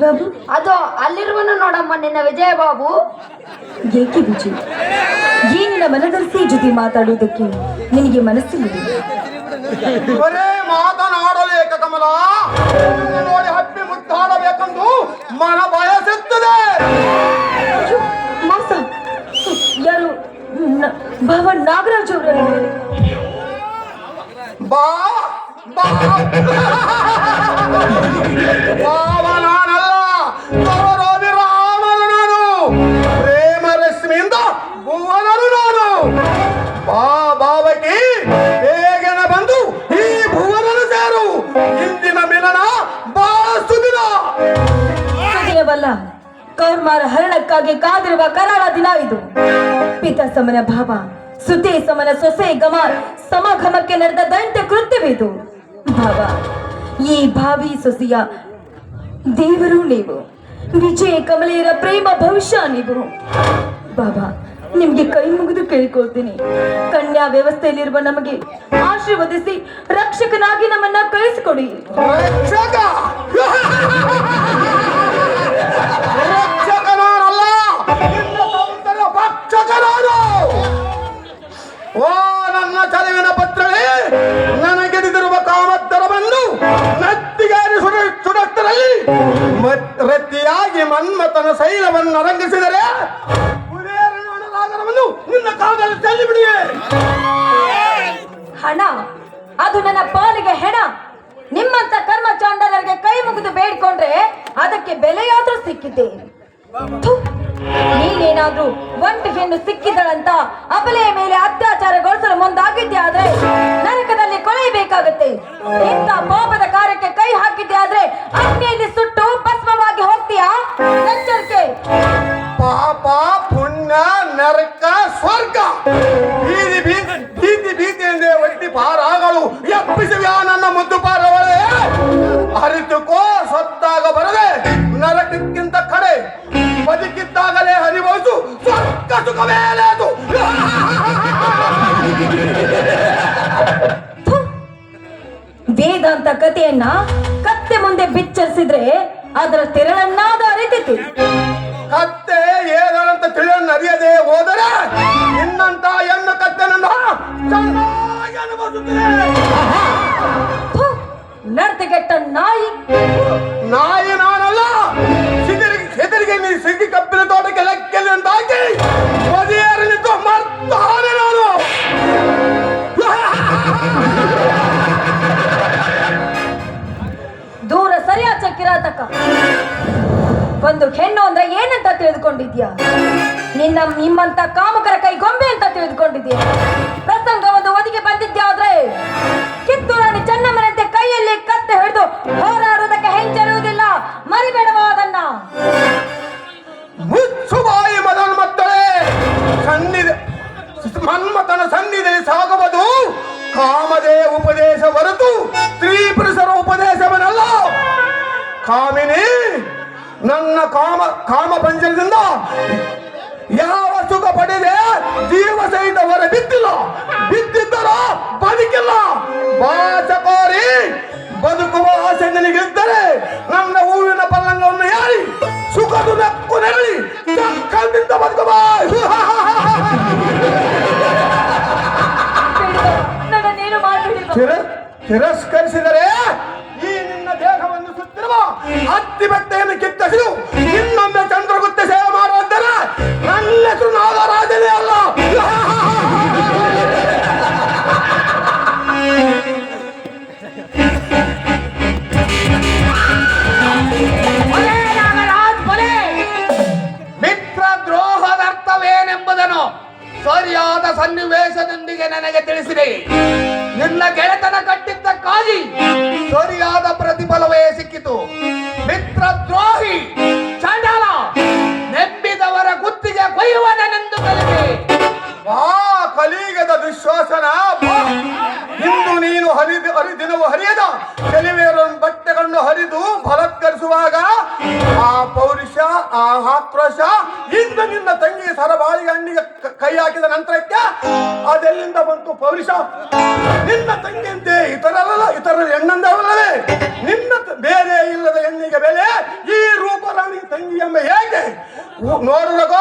ಬಾಬು? ಅದು ಅಲ್ಲಿರುವನು ನೋಡಮ್ಮ ನಿನ್ನ ವಿಜಯ ಬಾಬು. ಏಕೆ ವಿಜಯ್, ಈ ನಿನ್ನ ಮನದರ್ಸಿ ಜೊತೆ ಮಾತಾಡುವುದಕ್ಕೆ ನಿನಗೆ ಮನಸ್ಸಿಲ್ಲ? ಬರೇ ಮಾತನಾಡಲೇಕ ಕಮಲ, ನಿನ್ನ ನೋಡಿ ಹಪ್ಪಿ ಮುದ್ದಾಡಬೇಕೆಂದು ಮನ ಬಯಸುತ್ತದೆ. ಅಯ್ಯೋ, ಮೋಸ! ಯಾರು ಬಾಬಾ ನಾಗರಾಜ್ ಅವರ? ಬಾ ಬಾ ಬಾವ ನಾನಲ್ಲ, ಗೌರವಿ ರಾಮನು ನಾನು, ಪ್ರೇಮ ರಶ್ಮಿಯಿಂದ ಭುವನನು ನಾನು. ಬಾ ಬಾವಕಿ ಬೇಗನ ಬಂದು ಈ ಭುವನನು ಸೇರು. ಇಂದಿನ ಮಿಲನ ಬಾಳ ಸುದಿನ. ಸುದಿನವಲ್ಲ, ಕೌರ್ಮಾರ ಹರಣಕ್ಕಾಗಿ ಕಾದಿರುವ ಕರಾಳ ದಿನ ಇದು. ಪಿತ ಸಮನ ಭಾವ, ಸುತೆ ಸಮನ ಸೊಸೆ ಗಮ ಸಮಾಗಮಕ್ಕೆ ನಡೆದ ದೈತ್ಯ ಕೃತ್ಯವಿದು. ಭಾವ, ಈ ಭಾವಿ ಸೊಸೆಯ ದೇವರು ನೀವು, ವಿಜಯ ಕಮಲೆಯರ ಪ್ರೇಮ ಭವಿಷ್ಯ ನೀವು. ಬಾಬಾ, ನಿಮ್ಗೆ ಕೈ ಮುಗಿದು ಕೇಳಿಕೊಳ್ತೀನಿ, ಕನ್ಯಾ ವ್ಯವಸ್ಥೆಯಲ್ಲಿರುವ ನಮಗೆ ಆಶೀರ್ವದಿಸಿ ರಕ್ಷಕನಾಗಿ ನಮ್ಮನ್ನ ಕಳಿಸಿಕೊಡಿ. ರಕ್ಷಕ ರಕ್ಷಕ ನಾನಲ್ಲ, ನಿನ್ನ ಸೌಂದರ್ಯ ಭಕ್ಷಕ ನಾನು. ಓ ನನ್ನ ಚಲವಿನ ಪತ್ರವೇ, ನನಗೆದಿರುವ ಕಾಮತ್ತರವನ್ನು ನತ್ತಿಗಾರಿ ಸುಡತ್ತರಲ್ಲಿ ರತಿಯಾಗಿ ಮನ್ಮಥನ ಶೈಲವನ್ನು ಅರಂಗಿಸಿದರೆ ಕುಬೇರನಾಗರವನ್ನು ನಿನ್ನ ಕಾಲದಲ್ಲಿ ತಳ್ಳಿಬಿಡಿಯೇ. ಹಣ ಅದು ನನ್ನ ಪಾಲಿಗೆ ಹೆಣ. ನಿಮ್ಮಂತ ಕರ್ಮಚಾಂಡಲರಿಗೆ ಕೈ ಮುಗಿದು ಬೇಡ್ಕೊಂಡ್ರೆ ಅದಕ್ಕೆ ಬೆಲೆಯಾದ್ರೂ ಸಿಕ್ಕಿದೆ. ಥು, ನೀನೇನಾದ್ರೂ ಒಂಟಿ ಹೆಣ್ಣು ಸಿಕ್ಕಿದಳಂತ ಅಬಲೆಯ ಮೇಲೆ ಅತ್ಯಾಚಾರಗೊಳಿಸಲು ಮುಂದಾಗಿದ್ದೆ ಆದ್ರೆ ನರಕದಲ್ಲಿ ಕೊಳೆಯಬೇಕಾಗತ್ತೆ. ಇಂಥ ಪಾಪದ ಕಾರ್ಯಕ್ಕೆ ಕೈ ಹಾಕಿದ್ದೆ ಆದ್ರೆ ಅಗ್ನಿಯಲ್ಲಿ ಸುಟ್ಟು ಭಸ್ಮವಾಗಿ ಹೋಗ್ತೀಯಾ? ಎಚ್ಚರಿಕೆ. ಪಾಪ ಪುಣ್ಯ ನರಕ ಸ್ವರ್ಗ ಬೀದಿ ಬೀದಿ ಬೀದಿ ಬೀದಿಯಿಂದ ಒಟ್ಟಿ ಪಾರಾಗಳು ಎಪ್ಪಿಸುವ ನನ್ನ ಮುದ್ದು ಪಾರವಳೆ. ಅರಿತುಕೋ, ಸತ್ತಾಗ ಬರದೆ ನರಕಕ್ಕಿಂತ ಕಡೆ, ಬದುಕಿದ್ದಾಗಲೇ ಹರಿಬಹುದು ಸ್ವರ್ಗ ಸುಖವೇಲೆ ಅದು. ವೇದಾಂತ ಕಥೆಯನ್ನ ಕತ್ತೆ ಮುಂದೆ ಬಿಚ್ಚರಿಸಿದ್ರೆ ಅದರ ತೆರಳನ್ನಾದ ಅರಿತಿತ್ತು. ಕತ್ತೆ ಏನಂತ ತಿಳಿಯನ್ನ ಅರಿಯದೆ ಹೋದರೆ ಇನ್ನಂತ ಹೆಣ್ಣು ಕತ್ತೆನನ್ನು ಚೆನ್ನಾಗಿ ಅನುಭವಿಸುತ್ತದೆ. ನಡತೆಗೆಟ್ಟ ನಾಯಿ. ನಾಯಿ ನಾನಲ್ಲ, ಹೆದರಿಗೆ ನೀ ಸಿಗಿ ಕಬ್ಬಿನ ತೋಟಕ್ಕೆ ಲೆಕ್ಕಲ್ಲಿ ಅಂತಾಕಿ ಮದಿಯರಲ್ಲಿದ್ದು ಮರ್ತಾನೆ ನಾನು. ದೂರ ಸರಿಯಾದ ಕಿರಾತಕ. ಒಂದು ಹೆಣ್ಣು ಅಂದ್ರೆ ಏನಂತ ತಿಳಿದುಕೊಂಡಿದ್ಯಾ? ನಿಮ್ಮಂತ ಕಾಮಕರ ಕೈ ಗೊಂಬೆ ಅಂತ ತಿಳಿದುಕೊಂಡಿದ್ಯಾ? ಪ್ರಸಂಗ ಒಂದು ಒದಿಗೆ ಬಂದಿದ್ಯಾದ್ರೆ ಕಿತ್ತೂರಾಣಿ ಚೆನ್ನಮ್ಮನಂತೆ ಕೈಯಲ್ಲಿ ಕತ್ತೆ ಹಿಡಿದು ಹೋರಾಡುವುದಕ್ಕೆ ಹೆಂಚರುವುದಿಲ್ಲ. ಮರಿಬೇಡವಾದನ್ನ. ಮುಚ್ಚು ಬಾಯಿ ಮದನ್ಮತ್ತಳೆ. ಮನ್ಮಥನ ಸನ್ನಿಧಿಯಲ್ಲಿ ಸಾಗುವುದು ಕಾಮದೇ ಉಪದೇಶ ಹೊರತು ಸ್ತ್ರೀ ಪುರುಷರ ಉಪದೇಶವನ್ನಲ್ಲ. ಕಾಮಿನಿ, ನನ್ನ ಕಾಮ ಪಂಜರದಿಂದ ಯಾವ ಸುಖ ಪಡೆದೆ ಜೀವ ಸಹಿತ ಹೊರ ಬಿದ್ದಿಲ್ಲ. ಬಿದ್ದಿದ್ದರೋ ಬದುಕಿಲ್ಲ. ಬಾಚಕೋರಿ, ಬದುಕುವ ಆಸೆ ನಿನಗಿದ್ದರೆ ನನ್ನ ಹೂವಿನ ಪಲ್ಲಂಗವನ್ನು ಯಾರಿ ಸುಖದ ನಕ್ಕು ನೆರಳಿ ಚಕ್ಕಂದಿಂದ ಬದುಕುವ. ನನ್ನನ್ನೇನು ಮಾಡಬೇಡಿ. ತಿರಸ್ಕರಿಸಿದರೆ ಈ ನಿನ್ನ ದೇಹವನ್ನು ಸುತ್ತಿರುವ ಹತ್ತಿ ಬಟ್ಟೆಯನ್ನು ಕಿತ್ತಸಿದು ಇನ್ನೊಮ್ಮೆ ಚಂದ್ರಗುತ್ತೆ ಸೇವೆ ಮಾಡುವಂದರೆ ನನ್ನ ಹೆಸರು ನಾಗರಾಜನೇ ಅಲ್ಲ. ಮಿತ್ರ ದ್ರೋಹದ ಅರ್ಥವೇನೆಂಬುದನ್ನು ಸರಿಯಾದ ಸನ್ನಿವೇಶದೊಂದಿಗೆ ನನಗೆ ತಿಳಿಸಿದೆ. ನಿನ್ನ ಗೆಳೆತನ ಕಟ್ಟಿದ್ದಕ್ಕಾಗಿ ಸರಿಯಾದ ಪ್ರತಿಫಲವೇ ಸಿಕ್ಕಿತು. ಮಿತ್ರ ದ್ರೋಹಿ ಚಂಡಾಲ ನೆಂಬಿದವರ ಗುತ್ತಿಗೆ ಕೊಯ್ಯುವನೆಂದು ಕಲಿತೆ. ಕಲಿಯುಗದ ದುಶ್ವಾಸನ. ಇಂದು ನೀನು ಹರಿದಿನವು ಹರಿಯದ ಕೆಲವೇರ ಬಟ್ಟೆಗಳನ್ನು ಹರಿದು ಬಲತ್ಕರಿಸುವಾಗ ಆ ಪೌರುಷ ಆ ಆಕ್ರೋಶ ಇಂದು ನಿನ್ನ ತಂಗಿ ಸರಬಾಳಿಗೆ ಹಣ್ಣಿಗೆ ಕೈ ಹಾಕಿದ ನಂತರಕ್ಕೆ ಅದೆಲ್ಲಿಂದ ಬಂತು ಪೌರುಷ? ನಿನ್ನ ತಂಗಿಯಂತೆ ಇತರ ಹೆಣ್ಣಂದವಲ್ಲವೇ? ನಿನ್ನ ಬೇರೆ ಇಲ್ಲದ ಹೆಣ್ಣಿಗೆ ಬೆಲೆ ಈ ರೂಪರಾಣಿ ತಂಗಿ ಎಂಬ ಹೇಗೆ ನೋಡುವಾಗ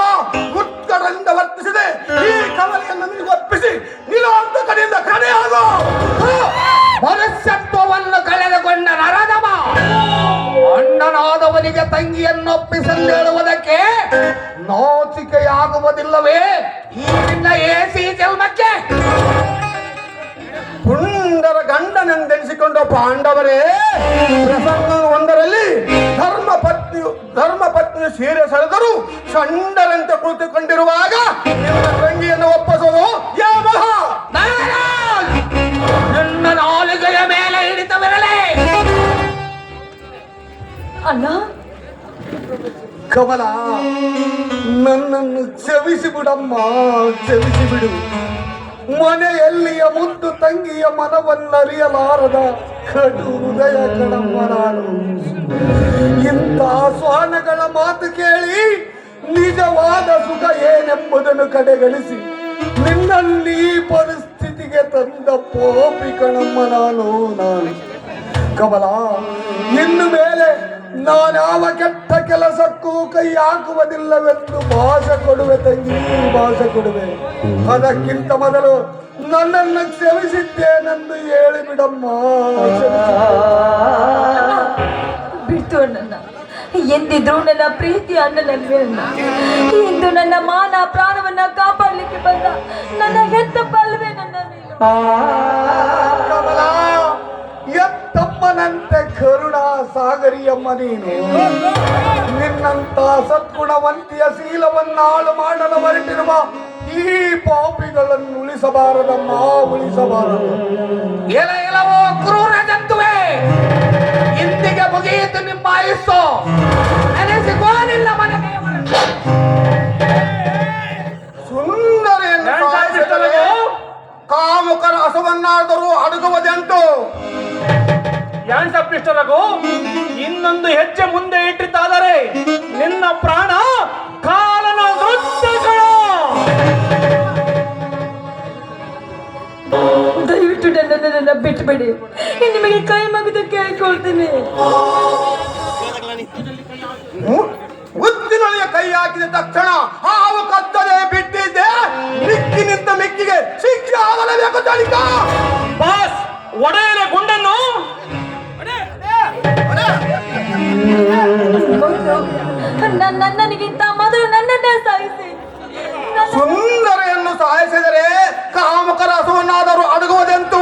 ಉತ್ಕಟದಿಂದ ವರ್ತಿಸಿದೆ. ಈ ಕವಲೆಯನ್ನು ನಿನಗೆ ಒಪ್ಪಿಸಿ ನಿಲುವಂತ ಕಡೆಯಿಂದ ಕಡೆಯಾಗೋ. ಮನುಷ್ಯತ್ವವನ್ನು ಕಳೆದುಕೊಂಡ ನರದಮ ಅಣ್ಣನಾದವನಿಗೆ ತಂಗಿಯನ್ನೊಪ್ಪಿಸಲೇಳುವುದಕ್ಕೆ ನಾಚಿಕೆಯಾಗುವುದಿಲ್ಲವೇ ಈ ನಿನ್ನ ಏಸಿ ಜನ್ಮಕ್ಕೆ? ಪುಂಡರ ಗಂಡನೆಂದೆನಿಸಿಕೊಂಡ ಪಾಂಡವರೇ, ಪ್ರಸಂಗ ಒಂದರಲ್ಲಿ ಧರ್ಮಪತ್ನಿಯು ಸೀರೆ ಸೆಳೆದರು ಷಂಡರಂತೆ ಕುಳಿತುಕೊಂಡಿರುವಾಗ ನಿಮ್ಮ ತಂಗಿಯನ್ನು ಒಪ್ಪಿಸೋದು ಯಾವ ನನ್ನ ನಾಲಿಗೆಯ ಮೇಲೆ ಹಿಡಿತವಿರಲೇ? ಅಣ್ಣ, ಕಮಲ, ನನ್ನನ್ನು ಕ್ಷಮಿಸಿ ಬಿಡಮ್ಮ, ಕ್ಷಮಿಸಿ ಬಿಡು. ಮನೆಯಲ್ಲಿಯ ಮುದ್ದು ತಂಗಿಯ ಮನವನ್ನರಿಯಲಾರದ ಕಡು ಹೃದಯ ಕಣಮ್ಮ ನಾನು. ಇಂಥ ಶ್ವಾನಗಳ ಮಾತು ಕೇಳಿ ನಿಜವಾದ ಸುಖ ಏನೆಂಬುದನ್ನು ಕಡೆಗಣಿಸಿ ನಿನ್ನನ್ನು ಈ ಪರಿಸ್ಥಿತಿಗೆ ತಂದ ಪೋಪಿ ಕಣಮ್ಮ ನಾನು. ಕಮಲ, ಇನ್ನು ಮೇಲೆ ನಾನ್ಯಾವ ಕೆಟ್ಟ ಕೆಲಸಕ್ಕೂ ಕೈ ಹಾಕುವುದಿಲ್ಲವೆಂದು ಭಾಷೆ ಕೊಡುವೆ ತಂಗಿ, ಭಾಷೆ ಕೊಡುವೆ. ಅದಕ್ಕಿಂತ ಮೊದಲು ನನ್ನನ್ನು ಕ್ಷಮಿಸಿದ್ದೇನೆಂದು ಹೇಳಿಬಿಡಮ್ಮ. ಬಿಡ್ತು ಅಣ್ಣನ. ಎಂದಿದ್ರು ನನ್ನ ಪ್ರೀತಿ ಅಣ್ಣನಲ್ವೇ ಅಣ್ಣ. ಇಂದು ನನ್ನ ಮಾನ ಪ್ರಾಣವನ್ನ ಕಾಪಾಡಲಿಕ್ಕೆ ಬಂದ ನನ್ನ ಹೆತ್ತ ಪಲ್ವೇ ನನ್ನ ನೀನು. ಕಮಲ, ಎತ್ತಮ್ಮನಂತೆ ಕರುಣಾ ಸಾಗರಿಯಮ್ಮ ನೀನು. ನಿನ್ನಂತ ಸದ್ಗುಣವಂತಿಯ ಶೀಲವನ್ನ ಹಾಳು ಮಾಡಲು ಹೊರಟಿರುವ ಈ ಪಾಪಿಗಳನ್ನು ಉಳಿಸಬಾರದಮ್ಮ, ಉಳಿಸಬಾರದು. ಎಲವೋ ಕ್ರೂರ ಜಂತುವೆ, ಇಂದಿಗೆ ಮುಗಿಯಿತು ನಿಮ್ಮ ಆಯುಸ್ಸು. ನೆನೆಸಿಕೋನಿಲ್ಲ ಮನೆಗೆ ಸುಂದರಿಯನ್ನು ಕಾಮುಕರ ಹಸುವನ್ನಾದರೂ ಅಡಗುವುದೆಂಟು. ಯಾನ್ ತಪ್ಪಿಷ್ಟರಗು ಇನ್ನೊಂದು ಹೆಜ್ಜೆ ಮುಂದೆ ಇಟ್ಟಿದ್ದಾದರೆ ನಿನ್ನ ಪ್ರಾಣ ಕಾಲನ ವೃತ್ತಗಳು. ದಯವಿಟ್ಟು ನನ್ನ ಬಿಟ್ಟುಬಿಡಿ. ನಿಮಗೆ ಕೈ ಮುಗಿದು ಕೇಳ್ಕೊಳ್ತೀನಿ. ಉದ್ದಿನೊಳಗೆ ಕೈ ಹಾಕಿದ ತಕ್ಷಣ ಹಾವು ಕತ್ತದೆ ಬಿಟ್ಟಿದ್ದೆ. ಮಿಕ್ಕಿ ನಿಂತ ಮಿಕ್ಕಿಗೆ ಶಿಕ್ಷೆ ಆಗಲೇಬೇಕು ತಳಿಕ. ಬಾಸ್, ಒಡೆಯಲ ಗುಂಡನ್ನು ನನಗಿಂತ ಮೊದಲು ನನ್ನನ್ನೇ ಸಾಯಿಸಿ. ಸುಂದರಿಯನ್ನು ಸಾಯಿಸಿದರೆ ಕಾಮಕರ ಹಸುವನ್ನಾದರೂ ಅಡಗುವುದೆಂತು.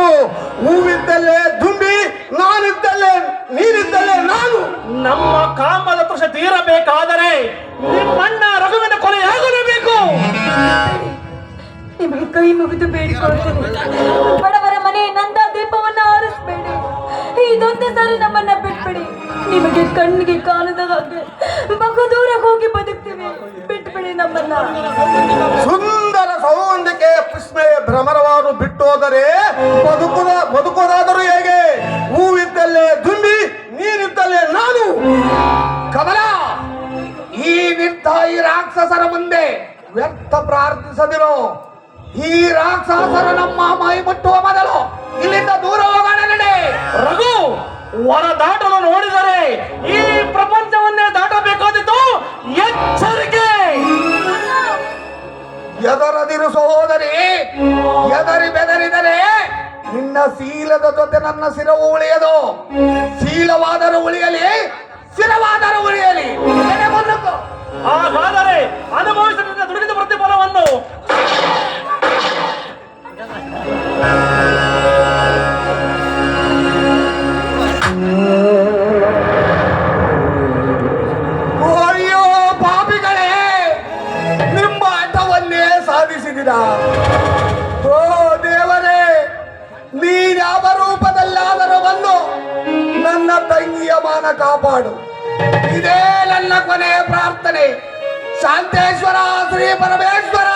ಹೂವಿದ್ದಲ್ಲೇ ದುಂಬಿ, ನಾನಿದ್ದಲ್ಲೇ ನೀನಿದ್ದಲ್ಲೇ ನಾನು. ನಮ್ಮ ಕಾಮದ ತೃಷ ತೀರಬೇಕಾದರೆ ನಿಮ್ಮಣ್ಣ ರಘುವಿನ ಕೊಲೆಯಾಗಲೇಬೇಕು. ನಿಮಗೆ ಕೈ ಮುಗಿದು ಬೇಡಿಕೊಳ್ತೀನಿ. ಬಡವರ ಮನೆ ನಂದ ದೀಪವನ್ನ ಆರಿಸಬೇಡಿ. ಇದೊಂದೇ ಸಾರಿ ನಮ್ಮನ್ನ ಬಿಟ್ಬಿಡಿ. ನಿಮಗೆ ಕಣ್ಣಿಗೆ ಕಾಣದ ಹಾಗೆ ಬಹು ದೂರ ಹೋಗಿ ಬದುಕ್ತೀವಿ. ಬಿಟ್ಬಿಡಿ ನಮ್ಮನ್ನ. ಸುಂದರ ಸೌಂದರ್ಯಕ್ಕೆ ವಿಸ್ಮಯ ಭ್ರಮರವಾರು ಬಿಟ್ಟು ಹೋದರೆ ಬದುಕುವುದಾದರೂ ಹೇಗೆ? ಹೂವಿದ್ದಲ್ಲೇ ದುಂಬಿ, ನೀನಿದ್ದಲ್ಲೇ ನಾನು. ಕಮಲ, ಈ ನಿರ್ಧಾಯಿ ರಾಕ್ಷಸರ ಮುಂದೆ ವ್ಯರ್ಥ ಪ್ರಾರ್ಥಿಸದಿರೋ. ಈ ರಾಕ್ಷಸರ ನಮ್ಮ ಮೈ ಮುಟ್ಟುವ ಮೊದಲು ಇಲ್ಲಿಂದ ದೂರ ಹೋಗೋಣ ನಡೆ. ರಘು, ಹೊರ ದಾಟಲು ನೋಡಿದರೆ ಈ ಪ್ರಪಂಚವನ್ನೇ ದಾಟಬೇಕಾದಿತ್ತು. ಎಚ್ಚರಿಕೆ. ಎದರದಿರು ಸಹೋದರಿ, ಎದರಿ ಬೆದರಿದರೆ ನಿನ್ನ ಶೀಲದ ಜೊತೆ ನನ್ನ ಶಿರವು ಉಳಿಯದು. ಶೀಲವಾದರೂ ಉಳಿಯಲಿ, ಶಿರವಾದರೂ ಉಳಿಯಲಿ. ಹಾಗಾದರೆ ಅನುಭವಿಸಿದ ದುಡಿದ ಪ್ರತಿಫಲವನ್ನು ಅಯ್ಯೋ ಪಾಪಿಗಳೇ, ನಿಮ್ಮ ಹಠವನ್ನೇ ಸಾಧಿಸಿದಿರ. ಓ ದೇವರೇ, ನೀನ್ಯಾವ ರೂಪದಲ್ಲಾದರೂ ಬಂದು ನನ್ನ ತಂಗಿಯ ಮಾನ ಕಾಪಾಡು. ಇದೇ ನನ್ನ ಕೊನೆಯ ಪ್ರಾರ್ಥನೆ. ಶಾಂತೇಶ್ವರ, ಶ್ರೀ ಪರಮೇಶ್ವರ.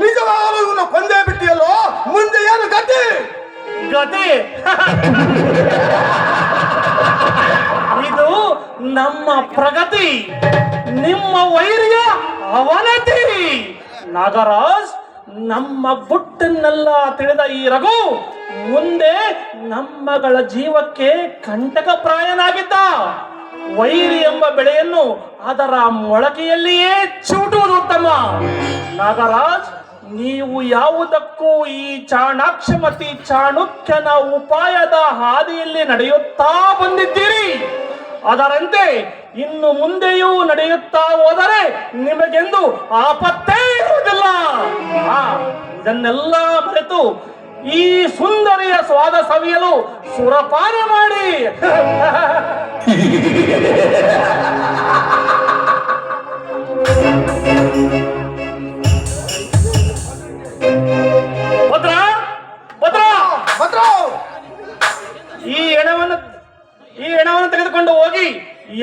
ನಿಜವಾಗಲೂ ಇವನು ಕೊಂದೇ ಬಿಟ್ಟಿಯಲ್ಲೋ. ಮುಂದೆ ಏನು ಗತಿ? ನಮ್ಮ ಪ್ರಗತಿ, ನಿಮ್ಮ ವೈರ್ಯ ಅವನತಿ. ನಾಗರಾಜ್, ನಮ್ಮ ಗುಟ್ಟನ್ನೆಲ್ಲ ತಿಳಿದ ಈ ರಘು ಮುಂದೆ ನಮ್ಮಗಳ ಜೀವಕ್ಕೆ ಕಂಟಕಪ್ರಾಯನಾಗಿದ್ದ. ವೈರಿ ಎಂಬ ಬೆಳೆಯನ್ನು ಅದರ ಮೊಳಕೆಯಲ್ಲಿಯೇ ಚೂಟುವುದು ಉತ್ತಮ. ನಾಗರಾಜ್, ನೀವು ಯಾವುದಕ್ಕೂ ಈ ಚಾಣಾಕ್ಷಮತಿ ಚಾಣುಕ್ಯನ ಉಪಾಯದ ಹಾದಿಯಲ್ಲಿ ನಡೆಯುತ್ತಾ ಬಂದಿದ್ದೀರಿ. ಅದರಂತೆ ಇನ್ನು ಮುಂದೆಯೂ ನಡೆಯುತ್ತಾ ಹೋದರೆ ನಿಮಗೆಂದು ಆಪತ್ತೇ ಇರುವುದಿಲ್ಲ. ಇದನ್ನೆಲ್ಲ ಮರೆತು ಈ ಸುಂದರಿಯ ಸ್ವಾದ ಸವಿಯಲು ಸುರಪಾನ ಮಾಡಿ. ಭದ್ರ, ಭದ್ರ, ಭದ್ರ, ಈ ಹೆಣವನ್ನು ತೆಗೆದುಕೊಂಡು ಹೋಗಿ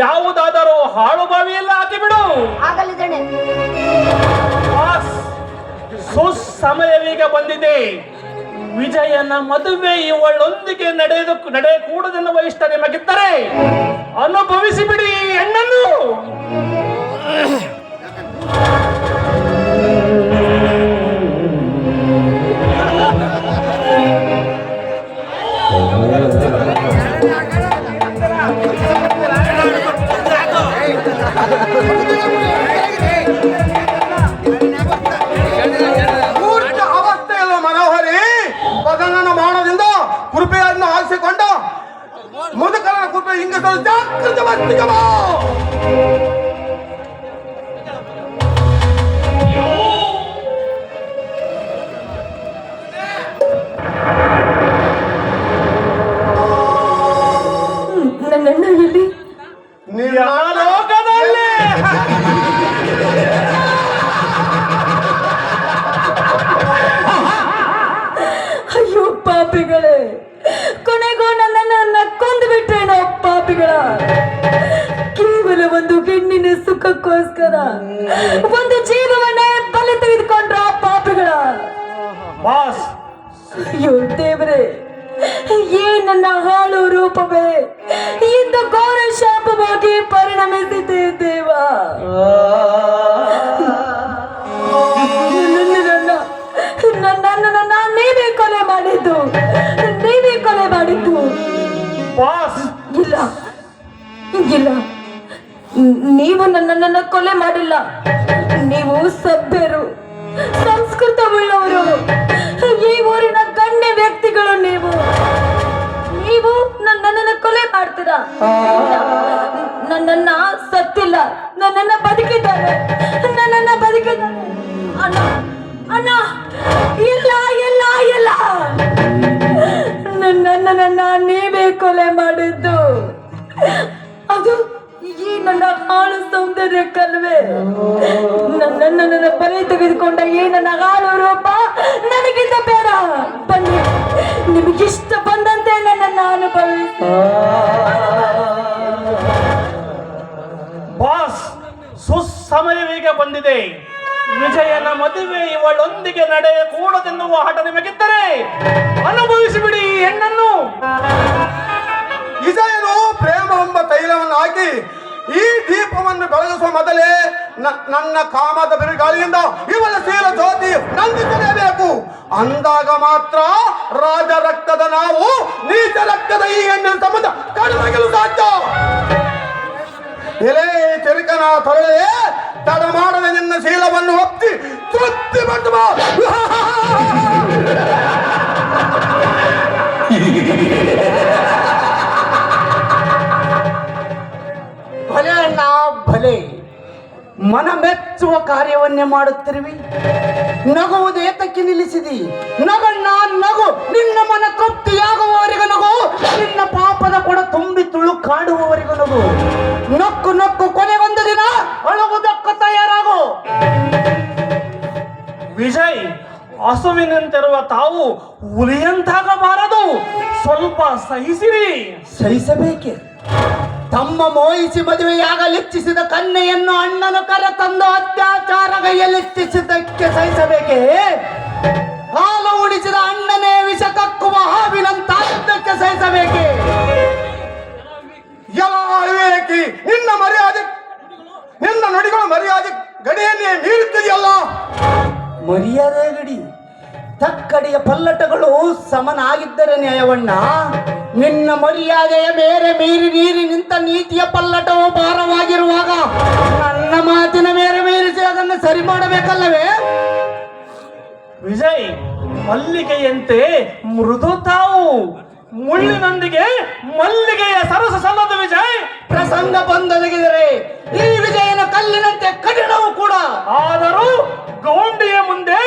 ಯಾವುದಾದರೂ ಹಾಳು ಬಾವಿಯಲ್ಲಿ ಹಾಕಿಬಿಡು. ಆಗಲಿದ್ದೇನೆ. ಸುಸಮಯವೀಗ ಬಂದಿದೆ. ವಿಜಯನ ಮದುವೆ ಇವಳೊಂದಿಗೆ ನಡೆಯಕೂಡದೆನ್ನುವ ಇಷ್ಟ ನಿಮಗಿದ್ದರೆ ಅನುಭವಿಸಿ ಬಿಡಿ ಈ ಹೆಣ್ಣನ್ನು. ಪೂರ್ಣ ಅವಸ್ಥೆಯಲ್ಲೂ ಮನೋಹರಿ ಪದನನ ಮಾಡದಿಂದ ಕೃಪೆಯನ್ನು ಆರಿಸಿಕೊಂಡು ಮುದುಕರನ ಕೃಪೆ ಇಂಗಿಸಲು ಜಾಗೃತ ವರ್ತಿಗವ. ನನ್ನಣ್ಣ ಎಲ್ಲಿ? ಲೋಕದಲ್ಲಿ ಅಯ್ಯೋ ಪಾಪಿಗಳೇ, ಕೊನೆಗೂ ನನ್ನನ್ನ ಕೊಂದು ಬಿಟ್ರೇನೋ ಪಾಪಿಗಳ. ಕೇವಲ ಒಂದು ಹೆಣ್ಣಿನ ಸುಖಕ್ಕೋಸ್ಕರ ಒಂದು ಜೀವವನ್ನೇ ಬಲಿ ತೆಗೆದುಕೊಂಡ್ರ ಪಾಪಿಗಳ. ಬಾಸ್, ಅಯ್ಯೋ ದೇವರೇ, ಈ ನನ್ನ ಹಾಳು ರೂಪವೇ ಇಂದು ಘೋರ ಶಾಪವಾಗಿ ಪರಿಣಮಿಸಿದೆ ದೇವ. ನನ್ನನ್ನ ನೀವೇ ಕೊಲೆ ಮಾಡಿದ್ದು, ನೀವೇ ಕೊಲೆ ಮಾಡಿದ್ದು. ಬಾಸ್, ಇಲ್ಲ ಇಲ್ಲ, ನೀವು ನನ್ನನ್ನ ಕೊಲೆ ಮಾಡಿಲ್ಲ. ನೀವು ಸಭ್ಯರು, ಸಂಸ್ಕೃತವುಳ್ಳವರು, ಈ ಊರಿನ ಗಣ್ಯ ವ್ಯಕ್ತಿಗಳು. ನೀವು ನನ್ನನ್ನ ಕೊಲೆ ಮಾಡ್ತೀರಾ? ನನ್ನನ್ನ ಸತ್ತಿಲ್ಲ, ನನ್ನನ್ನ ಬದುಕಿದ್ದಾರೆ, ನನ್ನನ್ನ ಬದುಕಿದ್ದಾರೆ. ಅಣ್ಣ ಅಣ್ಣ, ಇಲ್ಲ ಇಲ್ಲ ಇಲ್ಲ, ನನ್ನನ್ನ ನೀವೇ ಕೊಲೆ ಮಾಡಿದ್ದು. ಅದು ಈ ನನ್ನ ಹಾಳು ಸೌಂದರ್ಯಕ್ಕಲ್ವೇ? ನನ್ನ ಬಲಿ ತೆಗೆದುಕೊಂಡ ಈ ನನ್ನ ಹಾಳು ರೂಪ ನನಗಿಂತ ಬೇಡ. ಬನ್ನಿ, ನಿಮಗಿಷ್ಟ ಬಂದಂತೆ ನನ್ನನ್ನು ಅನುಭವಿಸಿ. ಬಾಸ್, ಸುಸಮಯವೀಗ ಬಂದಿದೆ. ವಿಜಯನ ಮದುವೆ ಇವಳೊಂದಿಗೆ ನಡೆಯಕೂಡದೆನ್ನುವ ಹಠ ನಿಮಗಿದ್ದರೆ ಅನುಭವಿಸಿಬಿಡಿ ಈ ಹೆಣ್ಣನ್ನು. ವಿಜಯನು ಪ್ರೇಮ ಎಂಬ ತೈಲವನ್ನು ಹಾಕಿ ಈ ದೀಪವನ್ನು ಬೆಳಗಿಸುವ ಮೊದಲೇ ನನ್ನ ಕಾಮದ ಬಿರುಗಾಳಿಯಿಂದ ಇವಳ ಶೀಲ ಜ್ಯೋತಿ ನಂದಿಸಲೇಬೇಕು. ಅಂದಾಗ ಮಾತ್ರ ರಾಜ ರಕ್ತದ ನಾವು ನೀಚ ರಕ್ತದ ಈ ಹೆಣ್ಣಿನ ಸಂಬಂಧ ಕಡಿಮೆಗಲು ಸಾಧ್ಯ. ಎಲೆ ಚೆರುಕನ ತೊರಳೆ, ತಡ ಮಾಡದೆ ನಿನ್ನ ಶೀಲವನ್ನು ಒತ್ತಿ ತೃಪ್ತಿ ಪಟ್ಟು ಬಾ. ಭಲೆ ಅಣ್ಣ ಭಲೆ, ಮನ ಮೆಚ್ಚುವ ಕಾರ್ಯವನ್ನೇ ಮಾಡುತ್ತಿರುವಿ. ನಗುವುದು ಏತಕ್ಕೆ ನಿಲ್ಲಿಸಿದಿ? ನಗಣ್ಣ ನಗು, ನಿನ್ನ ಮನ ತೃಪ್ತಿಯಾಗುವವರೆಗೂ ನಗು, ನಿನ್ನ ಪಾಪದ ಕೊಡ ತುಂಬಿ ತುಳುಕಾಡುವವರೆಗೂ ನಗು. ನಕ್ಕು ನಕ್ಕು ಕೊನೆಗೊಂದು ದಿನ ಅಳುವುದಕ್ಕೂ ತಯಾರಾಗು. ವಿಜಯ್, ಹಸುವಿನಂತಿರುವ ತಾವು ಹುಲಿಯಂತಾಗಬಾರದು. ಸ್ವಲ್ಪ ಸಹಿಸಿರಿ. ಸಹಿಸಬೇಕೆ? ತಮ್ಮ ಮೋಹಿಸಿ ಮದುವೆಯಾಗಲಿಚ್ಛಿಸಿದ ಕನ್ಯೆಯನ್ನು ಅಣ್ಣನು ಕರೆ ತಂದು ಅತ್ಯಾಚಾರಗೈಯಲ್ಲಿಚ್ಛಿಸಿದ್ದಕ್ಕೆ ಸಹಿಸಬೇಕೆ? ಹಾಲು ಉಳಿಸಿದ ಅಣ್ಣನೇ ವಿಷ ಕಕ್ಕುವ ಹಾವಿನಂತಾದ್ದಕ್ಕೆ ಸಹಿಸಬೇಕೆ? ಎಲ್ಲ ವಿವೇಕಿ, ನಿನ್ನ ನುಡಿಗಳು ಮರ್ಯಾದೆ ಗಡಿಯನ್ನೇ ಮೀರುತ್ತಿದೆಯಲ್ಲ. ಮರ್ಯಾದೆ ಗಡಿ ತಕ್ಕಡಿಯ ಪಲ್ಲಟಗಳು ಸಮನಾಗಿದ್ದರೆ ನ್ಯಾಯವಣ್ಣ. ನಿನ್ನ ಮರ್ಯಾದೆಯ ಮೇರೆ ಮೀರಿ ನೀರಿ ನಿಂತ ನೀತಿಯ ಪಲ್ಲಟವು ಭಾರವಾಗಿರುವಾಗ ನನ್ನ ಮಾತಿನ ಮೇರೆ ಮೀರಿಸಿ ಅದನ್ನು ಸರಿ ಮಾಡಬೇಕಲ್ಲವೇ? ವಿಜಯ್, ಮಲ್ಲಿಗೆಯಂತೆ ಮೃದು ತಾವು, ಮುಳ್ಳಿನೊಂದಿಗೆ ಮಲ್ಲಿಗೆಯ ಸರಸ ಸಲ್ಲದು ವಿಜಯ್. ಪ್ರಸಂಗ ಬಂದೊದಗಿದರೆ ಈ ವಿಜಯನ ಕಲ್ಲಿನಂತೆ ಕಠಿಣವು ಕೂಡ. ಆದರೂ ಗೌಂಡಿಯ ಮುಂದೆ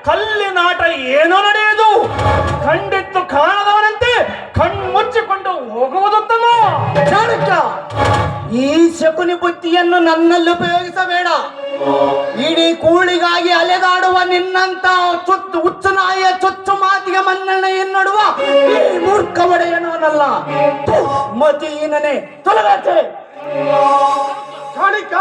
ಕಲ್ಲಿನಾಟ ಏನೋ ನಡೆಯುವುದು. ಕಂಡಿತ್ತು ಕಾಣದವನಂತೆ ಕಣ್ಮುಚ್ಚಿಕೊಂಡು ಹೋಗುವುದುತ್ತಮ. ಚಾಣಕ್ಯ, ಈ ಶಕುನಿ ಬುದ್ಧಿಯನ್ನು ನನ್ನಲ್ಲಿ ಉಪಯೋಗಿಸಬೇಡ. ಇಡೀ ಕೂಳಿಗಾಗಿ ಅಲೆದಾಡುವ ನಿನ್ನಂತ ಹುಚ್ಚು ನಾಯಿಯ ಚೊಚ್ಚು ಮಾತಿಗೆ ಮನ್ನಣೆ ಎನ್ನುವ ಈ ಮೂರ್ಖ ಒಡೆಯನವನಲ್ಲ. ಮತೀನನೆ ತೊಲಗತ್ತೆ. ಚಾಣಕ್ಯ,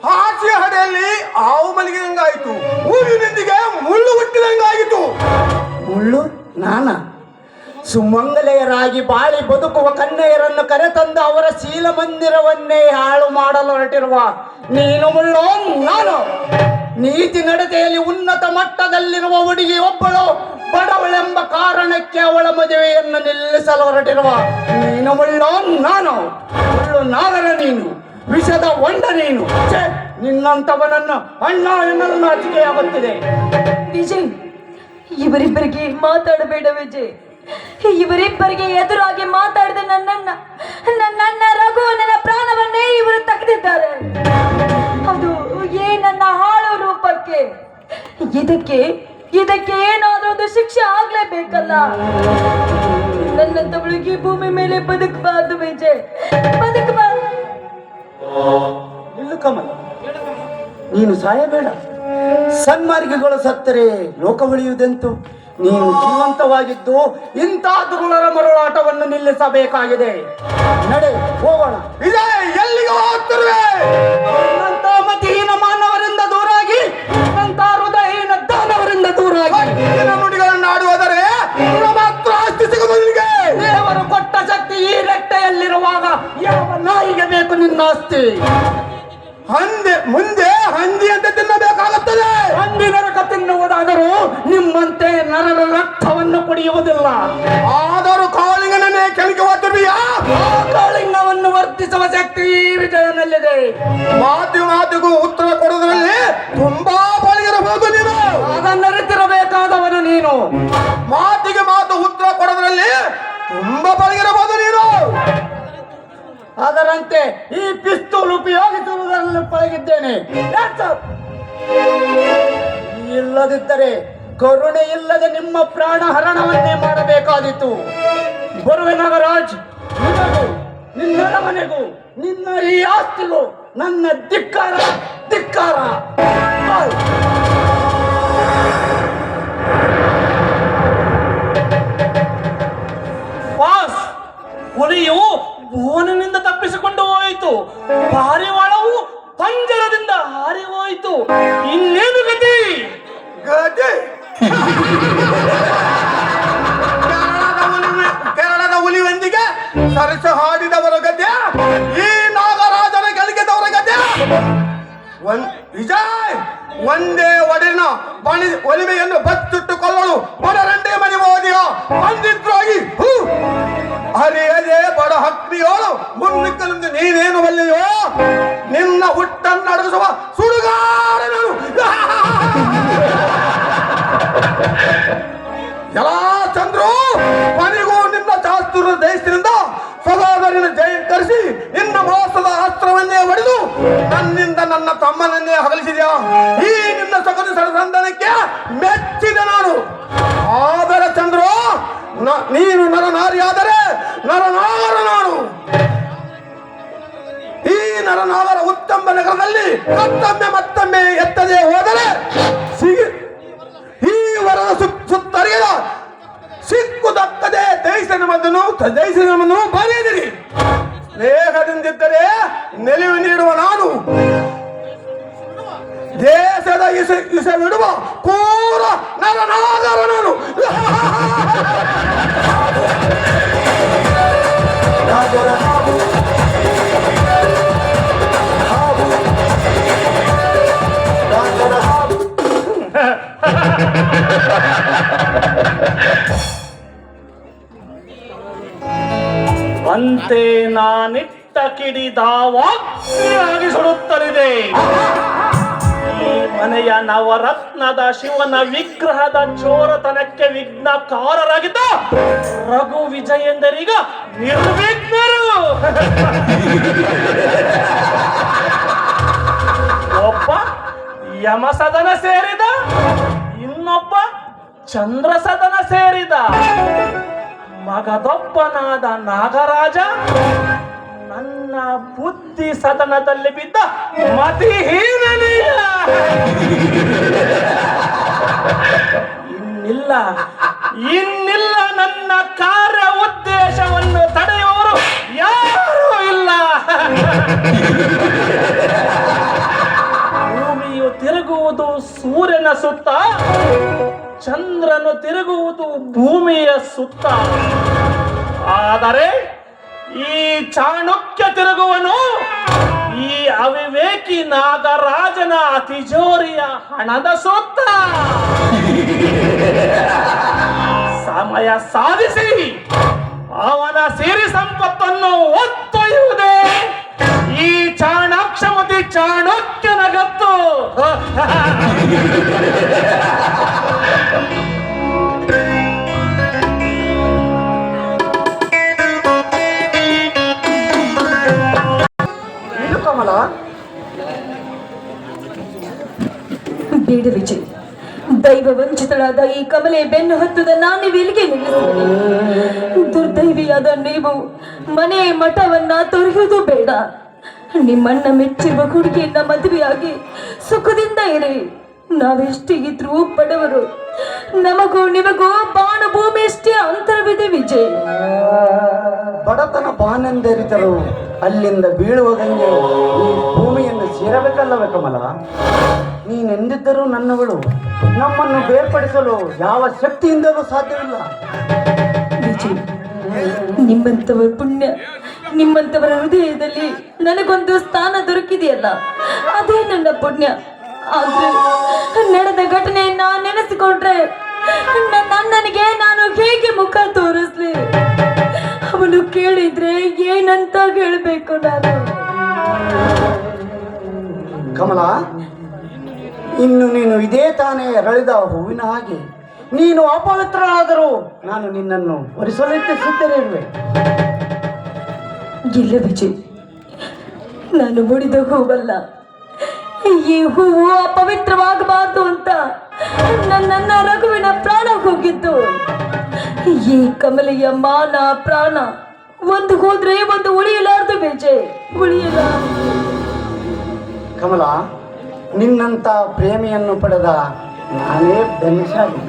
ಹಾಸಿಗೆ ಹಡೆಯಲ್ಲಿ ಹಾವು ಮಲಗಿದಂಗಾಯಿತು, ಹೂವಿನೊಂದಿಗೆ ಮುಳ್ಳು ಹುಟ್ಟಿದಂಗಾಯಿತು. ಮುಳ್ಳು ನಾನ ಸುಮಂಗಲೆಯರಾಗಿ ಬಾಳಿ ಬದುಕುವ ಕನ್ಯೆಯರನ್ನು ಕರೆತಂದು ಅವರ ಶೀಲ ಮಂದಿರವನ್ನೇ ಹಾಳು ಮಾಡಲು ಹೊರಟಿರುವ ನೀನು ಮುಳ್ಳೋ ನಾನು? ನೀತಿ ನಡತೆಯಲ್ಲಿ ಉನ್ನತ ಮಟ್ಟದಲ್ಲಿರುವ ಹುಡುಗಿ ಒಬ್ಬಳು ಬಡವಳೆಂಬ ಕಾರಣಕ್ಕೆ ಅವಳ ಮದುವೆಯನ್ನು ನಿಲ್ಲಿಸಲು ಹೊರಟಿರುವ ನೀನು ಮುಳ್ಳೋ ನಾನು? ಮುಳ್ಳು ನಾಗರ ನೀನು, ವಿಷದ ಹೊಂಡ ನೀನು. ಛೆ, ನಿನ್ನಂತವನನ್ನು ಅಣ್ಣ ಎನ್ನಲು ನಾಚಿಕೆಯಾಗುತ್ತಿದೆ. ವಿಜಯ್, ಇವರಿಬ್ಬರಿಗೆ ಮಾತಾಡಬೇಡ ವಿಜಯ್. ಇವರಿಬ್ಬರಿಗೆ ಎದುರಾಗಿ ಮಾತಾಡಿದ ನನ್ನ ರಘು, ನನ್ನ ಪ್ರಾಣವನ್ನೇ ಇವರು ತೆಗೆದಿದ್ದಾರೆ. ಅದು ನನ್ನ ಹಾಳು ರೂಪಕ್ಕೆ. ಇದಕ್ಕೆ ಏನಾದ್ರೂ ಒಂದು ಶಿಕ್ಷೆ ಆಗ್ಲೇಬೇಕಲ್ಲ. ನನ್ನಂತವಳಿಗೆ ಭೂಮಿ ಮೇಲೆ ಬದುಕಬಾರ್ದು ವಿಜಯ್, ಬದುಕಬಾರ್ದು. ನಿಲ್ಲು ಕಮಲ, ನೀನು ಸಾಯಬೇಡ. ಸನ್ಮಾರ್ಗಿಗಳು ಸತ್ತರೆ ಲೋಕ ಉಳಿಯುವುದೆಂತು? ನೀನು ಜೀವಂತವಾಗಿದ್ದು ಇಂಥ ದುರುಳರ ಮರುಳಾಟವನ್ನು ನಿಲ್ಲಿಸಬೇಕಾಗಿದೆ. ನಡೆ ಹೋಗೋಣ. ವಿಜಯ್, ಎಲ್ಲಿಗೆ ಹೋಗ್ತಿರುವೆ? ನನ್ನಂಥ ಮತಿಹೀನ ಮಾನವರಿಂದ ದೂರಾಗಿ, ನನ್ನಂಥ ಹೃದಯಹೀನ ದಾನವರಿಂದ ದೂರಾಗಿ. ನಿನ್ನ ನುಡಿಗಳನ್ನು ಆಡುವುದರೆ ಮಾತ್ರ ಆಸ್ತಿ ಸಿಗುವುದು ನಿನಗೆ. ದೇವರು ಕೊಟ್ಟ ಶಕ್ತಿ ಈ ರೆಟ್ಟೆಯಲ್ಲಿರುವಾಗ ಯಾವ ನಾಯಿಗೆ ಬೇಕು ನಿನ್ನ ಆಸ್ತಿ? ಮುಂದೆ ಹಂದಿಯಂತೆ ತಿನ್ನಬೇಕಾಗುತ್ತದೆ. ಹಂದಿ ನರಕ ತಿನ್ನುವುದಾದರೂ ನಿಮ್ಮಂತೆ ನರರ ರಕ್ತವನ್ನು ಕುಡಿಯುವುದಿಲ್ಲ. ಆದರೂ ಕಾಳಿಂಗನೇ ಕೆಳಗೆ ಹೋಗ್ತಿರ್ತೀಯಾ? ಆ ಕಾಳಿಂಗವನ್ನು ವರ್ತಿಸುವ ಶಕ್ತಿ ಈ ವಿಜಯನಲ್ಲಿದೆ. ಮಾತಿಗೂ ಉತ್ತರ ಕೊಡುವುದರಲ್ಲಿ ತುಂಬಾ ಬಳಿಗಿರಬಹುದು ನೀನು. ಅದನ್ನರಿತಿರಬೇಕಾದವನು ನೀನು. ಮಾತಿಗೆ ಮಾತು ಉತ್ತರ ಕೊಡೋದ್ರಲ್ಲಿ ತುಂಬಾ ಬಳಿಗಿರಬಹುದು ನೀನು. ಅದರಂತೆ ಈ ಪಿಸ್ತೂಲ್ ಉಪಯೋಗಿಸುವುದರಲ್ಲಿ ಪಳಗಿದ್ದೇನೆ. ಇಲ್ಲದಿದ್ದರೆ ಕರುಣೆ ಇಲ್ಲದೆ ನಿಮ್ಮ ಪ್ರಾಣ ಹರಣವನ್ನೇ ಮಾಡಬೇಕಾದಿತ್ತು. ಬರುವೆ ನಾಗರಾಜ್, ನಿನ್ನ ಮನೆಗೂ ನಿನ್ನ ಈ ಆಸ್ತಿಗೂ ನನ್ನ ಧಿಕ್ಕಾರ ಧಿಕ್ಕಾರ. ಬಾಸ್, ಹುಲಿಯು ಬೋನಿನಿಂದ ತಪ್ಪಿಸಿಕೊಂಡು ಹೋಯಿತು, ಪಾರಿವಾಳವು ಪಂಜರದಿಂದ ಹಾರಿ ಹೋಯಿತು. ಇನ್ನೇನು ಗತಿ? ಗತಿ ಕೇರಳದ ಹುಲಿಯೊಂದಿಗೆ ಸರಸ ಹಾಡಿದವರ ಗದ್ಯ, ಈ ನಾಗರಾಜನ ಗೆಲುಗೆದವರ ಗದ್ಯ. ವಿಜಯ್, ಒಂದೇ ಒಡೆನ ಒಲಿಮೆಯನ್ನು ಬಚ್ಚಿಟ್ಟುಕೊಳ್ಳಲು ಬಡರಂಡೆ ಮನೆ ಓದಿಯ ಬಂದಿದ್ರಾಗಿ ಹರಿಯದೆ ಬಡ ಹಕ್ಕಿಯೋಳು ಮುನ್ನಿಕ್ಕಲೆಂದು ನೀನೇನು ಬಲ್ಲೆಯೋ? ನಿನ್ನ ಹುಟ್ಟನ್ನು ಅಡಗಿಸುವ ಸುಡುಗಾರನು ಎಲ್ಲ ಚಂದ್ರು. ಕೊನೆಗೂ ನಿನ್ನ ಶಾಸ್ತ್ರ ದೇಶದಿಂದ ಸಹೋದರನ ಜಯಂಕರಿಸಿ ನಿನ್ನ ಮೋಸದ ಅಸ್ತ್ರವನ್ನೇ ಹೊಡೆದು ನನ್ನಿಂದ ನನ್ನ ತಮ್ಮನನ್ನೇ ಹಗಲಿಸಿದ್ಯಾ. ಈ ನಿನ್ನ ಸಗದು ಸಡಸಂದನಕ್ಕೆ ಮೆಚ್ಚಿದ ನಾನು. ಆದರೆ ಚಂದ್ರು, ನೀನು ನರನಾರಿಯಾದರೆ ನರನಾಗರ ನಾನು. ಈ ನರನಾಗರ ಉತ್ತಮ ನಗರದಲ್ಲಿ ಮತ್ತೊಮ್ಮೆ ಎತ್ತದೇ ಹೋದರೆ ಈ ವರದ ಸುತ್ತರಿಯದ ಸಿಕ್ಕು ದಕ್ಕದೆ ದೈಸನವನ್ನು ಬರೆಯದಿರಿ. ಸ್ನೇಹದಿಂದಿದ್ದರೆ ನೆಲುವು ನೀಡುವ ನಾನು, ದೇಶದ ಇಸವಿಡುವ ಪೂರ ನರನಾಗರ ನಾನು. ರಾಜರ ಅಂತೆ ನಾನಿಟ್ಟ ಕಿಡಿದಾಗಿ ಸುಡುತ್ತಲಿದೆ. ಈ ಮನೆಯ ನವರತ್ನದ ಶಿವನ ವಿಗ್ರಹದ ಚೋರತನಕ್ಕೆ ವಿಘ್ನಕಾರರಾಗಿದ್ದ ರಘು ವಿಜಯೇಂದರೀಗ ನಿರ್ವಿಘ್ನರು. ಒಬ್ಬ ಯಮಸದನ ಸೇರಿದ, ಇನ್ನೊಬ್ಬ ಚಂದ್ರ ಸದನ ಸೇರಿದ. ಮಗದೊಬ್ಬನಾದ ನಾಗರಾಜ ನನ್ನ ಬುದ್ಧಿ ಸದನದಲ್ಲಿ ಬಿದ್ದ ಮತಿಹೀನನೀಯ. ಇನ್ನಿಲ್ಲ ನನ್ನ ಕಾರ್ಯ ಉದ್ದೇಶವನ್ನು ತಡೆಯುವವರು ಯಾರೂ ಇಲ್ಲ. ಭೂಮಿಯು ತಿರುಗುವುದು ಸೂರ್ಯನ ಸುತ್ತ, ಚಂದ್ರನು ತಿರುಗುವುದು ಭೂಮಿಯ ಸುತ್ತ. ಆದರೆ ಈ ಚಾಣಕ್ಯ ತಿರುಗುವನು ಈ ಅವಿವೇಕಿ ನಾಗರಾಜನ ತಿಜೋರಿಯ ಹಣದ ಸುತ್ತ. ಸಮಯ ಸಾಧಿಸಿ ಅವನ ಸಿರಿ ಸಂಪತ್ತನ್ನು ಒತ್ತೊಯ್ಯುವುದೇ ಈ ಚಾಣಾಕ್ಷಮತಿ ಚಾಣಕ್ಯನ ಗತ್ತು. ಕಮಲ, ಬೇಡ ವಿಜಯ್. ದೈವ ವಂಚಿತಳಾದ ಈ ಕಮಲೆ ಬೆನ್ನು ಹತ್ತದ ನಾನು ಇಲ್ಲಿಗೆ ನಿಲ್ಲಿಸುತ್ತೇನೆ. ದುರ್ದೈವಿಯಾದ ನೀವು ಮನೆ ಮಠವನ್ನ ತೊರೆಯುವುದು ಬೇಡ. ನಿಮ್ಮಣ್ಣ ಮೆಚ್ಚಿರುವ ಹುಡುಗಿಯನ್ನ ಮದುವೆಯಾಗಿ ಸುಖದಿಂದ ಇರಿ. ನಾವೆಷ್ಟೇ ಇದ್ರೂ ಬಡವರು. ನಮಗೂ ನಿಮಗೂ ಬಾಣ ಭೂಮಿ ಎಷ್ಟೇ ಅಂತರವಿದೆ ವಿಜಯ್. ಬಡತನ ಬಾನೆಂದರಿತರು ಅಲ್ಲಿಂದ ಬೀಳುವ ಗಂಗೆ ಈ ಭೂಮಿಯನ್ನು ಸೇರಬೇಕಲ್ಲವೇ ಕಮಲ? ನೀನೆಂದಿದ್ದರೂ ನನ್ನವಳು. ನಮ್ಮನ್ನು ಬೇರ್ಪಡಿಸಲು ಯಾವ ಶಕ್ತಿಯಿಂದಲೂ ಸಾಧ್ಯವಿಲ್ಲ. ವಿಜಯ್, ನಿಮ್ಮಂತವರ ಪುಣ್ಯ, ನಿಮ್ಮಂತವರ ಹೃದಯದಲ್ಲಿ ನನಗೊಂದು ಸ್ಥಾನ ದೊರಕಿದೆಯಲ್ಲ, ಅದೇ ನನ್ನ ಪುಣ್ಯ. ಆದ್ರೆ ನಡೆದ ಘಟನೆಯನ್ನ ನೆನೆಸಿಕೊಂಡ್ರೆ ನನ್ನ ಅಣ್ಣನಿಗೆ ನಾನು ಹೇಗೆ ಮುಖ ತೋರಿಸ್ಲಿ? ಅವನು ಕೇಳಿದ್ರೆ ಏನಂತ ಹೇಳ್ಬೇಕು ನಾನು? ಕಮಲ, ಇನ್ನು ನೀನು ಇದೇ ತಾನೇ ಅರಳಿದ ಹೂವಿನ ಹಾಗೆ ನೀನು ಅಪವಿತ್ರನಾದರೂ ನಾನು ನಿನ್ನನ್ನು ಒರೆಸಲಿಕ್ಕೆ ಸಿದ್ಧರಿರುವೆ. ಇಲ್ಲ ವಿಜಯ್, ನಾನು ಮುಡಿದ ಹೂವಲ್ಲ. ಈ ಹೂವು ಅಪವಿತ್ರವಾಗಬಾರ್ದು ಅಂತ ನನ್ನ ರಘುವಿನ ಪ್ರಾಣ ಹೋಗಿದ್ದು. ಈ ಕಮಲೆಯ ಮಾನ ಪ್ರಾಣ ಒಂದು ಹೋದ್ರೆ ಒಂದು ಉಳಿಯಲಾರ್ದು ವಿಜಯ್, ಉಳಿಯಲಾರ್ದು. ಕಮಲ, ನಿನ್ನಂತ ಪ್ರೇಮಿಯನ್ನು ಪಡೆದ ನಾನೇ ಧನ್ಯಶಾಲಿ.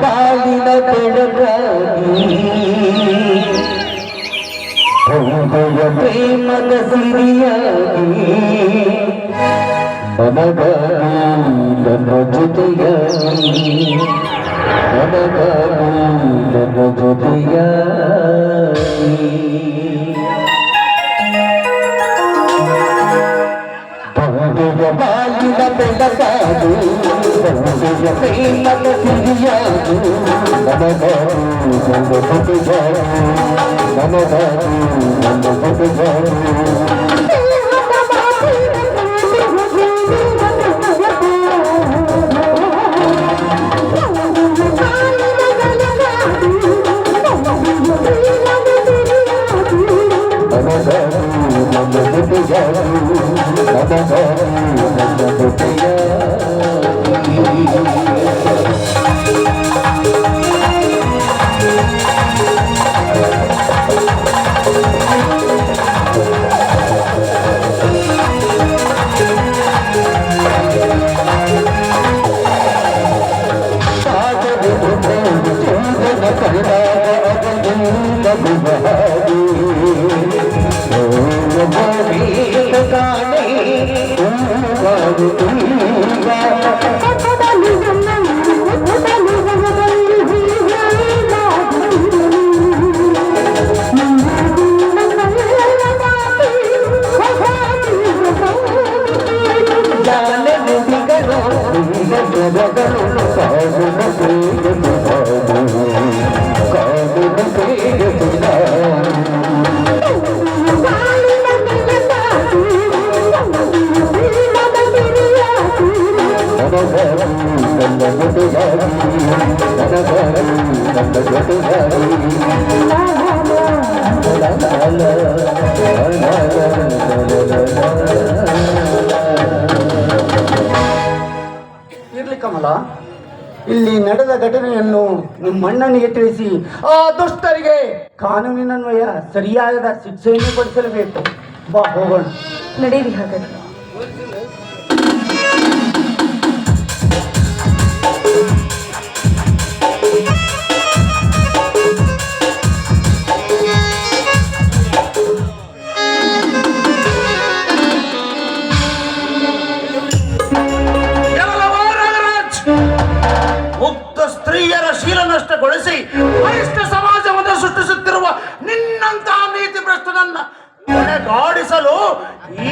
ಬಾಳಿನ ಬೆಳಗಾಗಿ ಪ್ರೇಮದ ಸಿರಿಯಾಗಿ ನನಗಾಗಿ ನನ್ನ ಜೊತೆಯಾಗಿ ನನಗಾಗಿ ನನ್ನ ಜೊತೆಯಾಗಿ ಬಾಳಿನ ಬೆಳಗಾಗಿ ಪ್ರೇಮದ ಸಿರಿಯಾಗಿ ನನಗಾಗಿ ನನ್ನ ಜೊತೆಯಾಗಿ ನನಗಾಗಿ ನನ್ನ ಜೊತೆಯಾಗಿ Oh ಇರ್ಲಿ ಕಮಲ, ಇಲ್ಲಿ ನಡೆದ ಘಟನೆಯನ್ನು ನಿಮ್ಮ ಅಣ್ಣನಿಗೆ ತಿಳಿಸಿ ಆ ದುಷ್ಟರಿಗೆ ಕಾನೂನಿನನ್ವಯ ಸರಿಯಾದ ಶಿಕ್ಷೆಯನ್ನು ಕೊಡಿಸಲೇಬೇಕು. ಬಾ ಹೋಗೋಣ. ನಡೀರಿ ಹಾಗಾದ್ರೆ. ಮುಕ್ತ ಸ್ತ್ರೀಯರ ಶೀಲ ನಷ್ಟಗೊಳಿಸಿ ಬಲಿಷ್ಠ ಸಮಾಜವನ್ನು ಸೃಷ್ಟಿಸುತ್ತಿರುವ ನಿನ್ನಂತಹ ನೀತಿ ಭ್ರಷ್ಟನನ್ನ ಕೊನೆಗಾಡಿಸಲು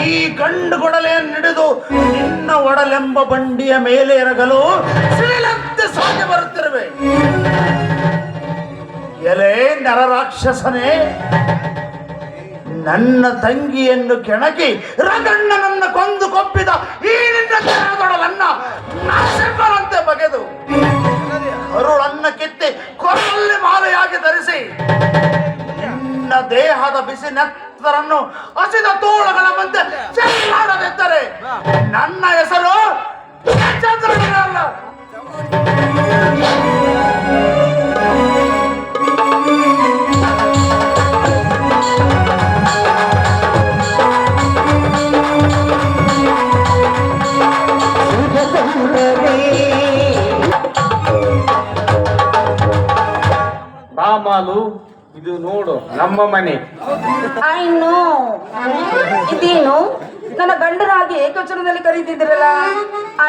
ಈ ಗಂಡುಗೊಡಲೆಯನ್ನು ಹಿಡಿದು ನಿನ್ನ ಒಡಲೆಂಬ ಬಂಡಿಯ ಮೇಲೆ ಎರಗಲು ಸಿಡಿಲಂತೆ ಸಾಗಿ ಬರುತ್ತಿರುವೆ. ಎಲೆ ನರರಾಕ್ಷಸನೇ, ನನ್ನ ತಂಗಿಯನ್ನು ಕೆಣಕಿ ರಗಣ್ಣನನ್ನ ಕೊಂದು ಕೊಪ್ಪಿದ ಈ ನಿನ್ನ ದೇಹದೊಡಲನ್ನ ನಾಶಂಬರಂತೆ ಬಗೆದು ಕರುಳನ್ನ ಕಿತ್ತಿ ಕೊರಳಲ್ಲಿ ಮಾಲೆಯಾಗಿ ಧರಿಸಿ ನಿನ್ನ ದೇಹದ ಬಿಸಿ ನೆತ್ತರನ್ನು ಹಸಿದ ತೋಳುಗಳ ಮಧ್ಯೆ ಚೆಲ್ಲಾಡದಿದ್ದರೆ ನನ್ನ ಹೆಸರು ಚಂದ್ರನಲ್ಲ. ಬಾಮಾಲು, ಇದು ನೋಡು ನಮ್ಮ ಮನೆ. I know. ಇದೇನು ನನ್ನ ಗಂಡರಾಗಿ ಏಕವಚನದಲ್ಲಿ ಕರೀತಿದ್ದೀರಲ್ಲ?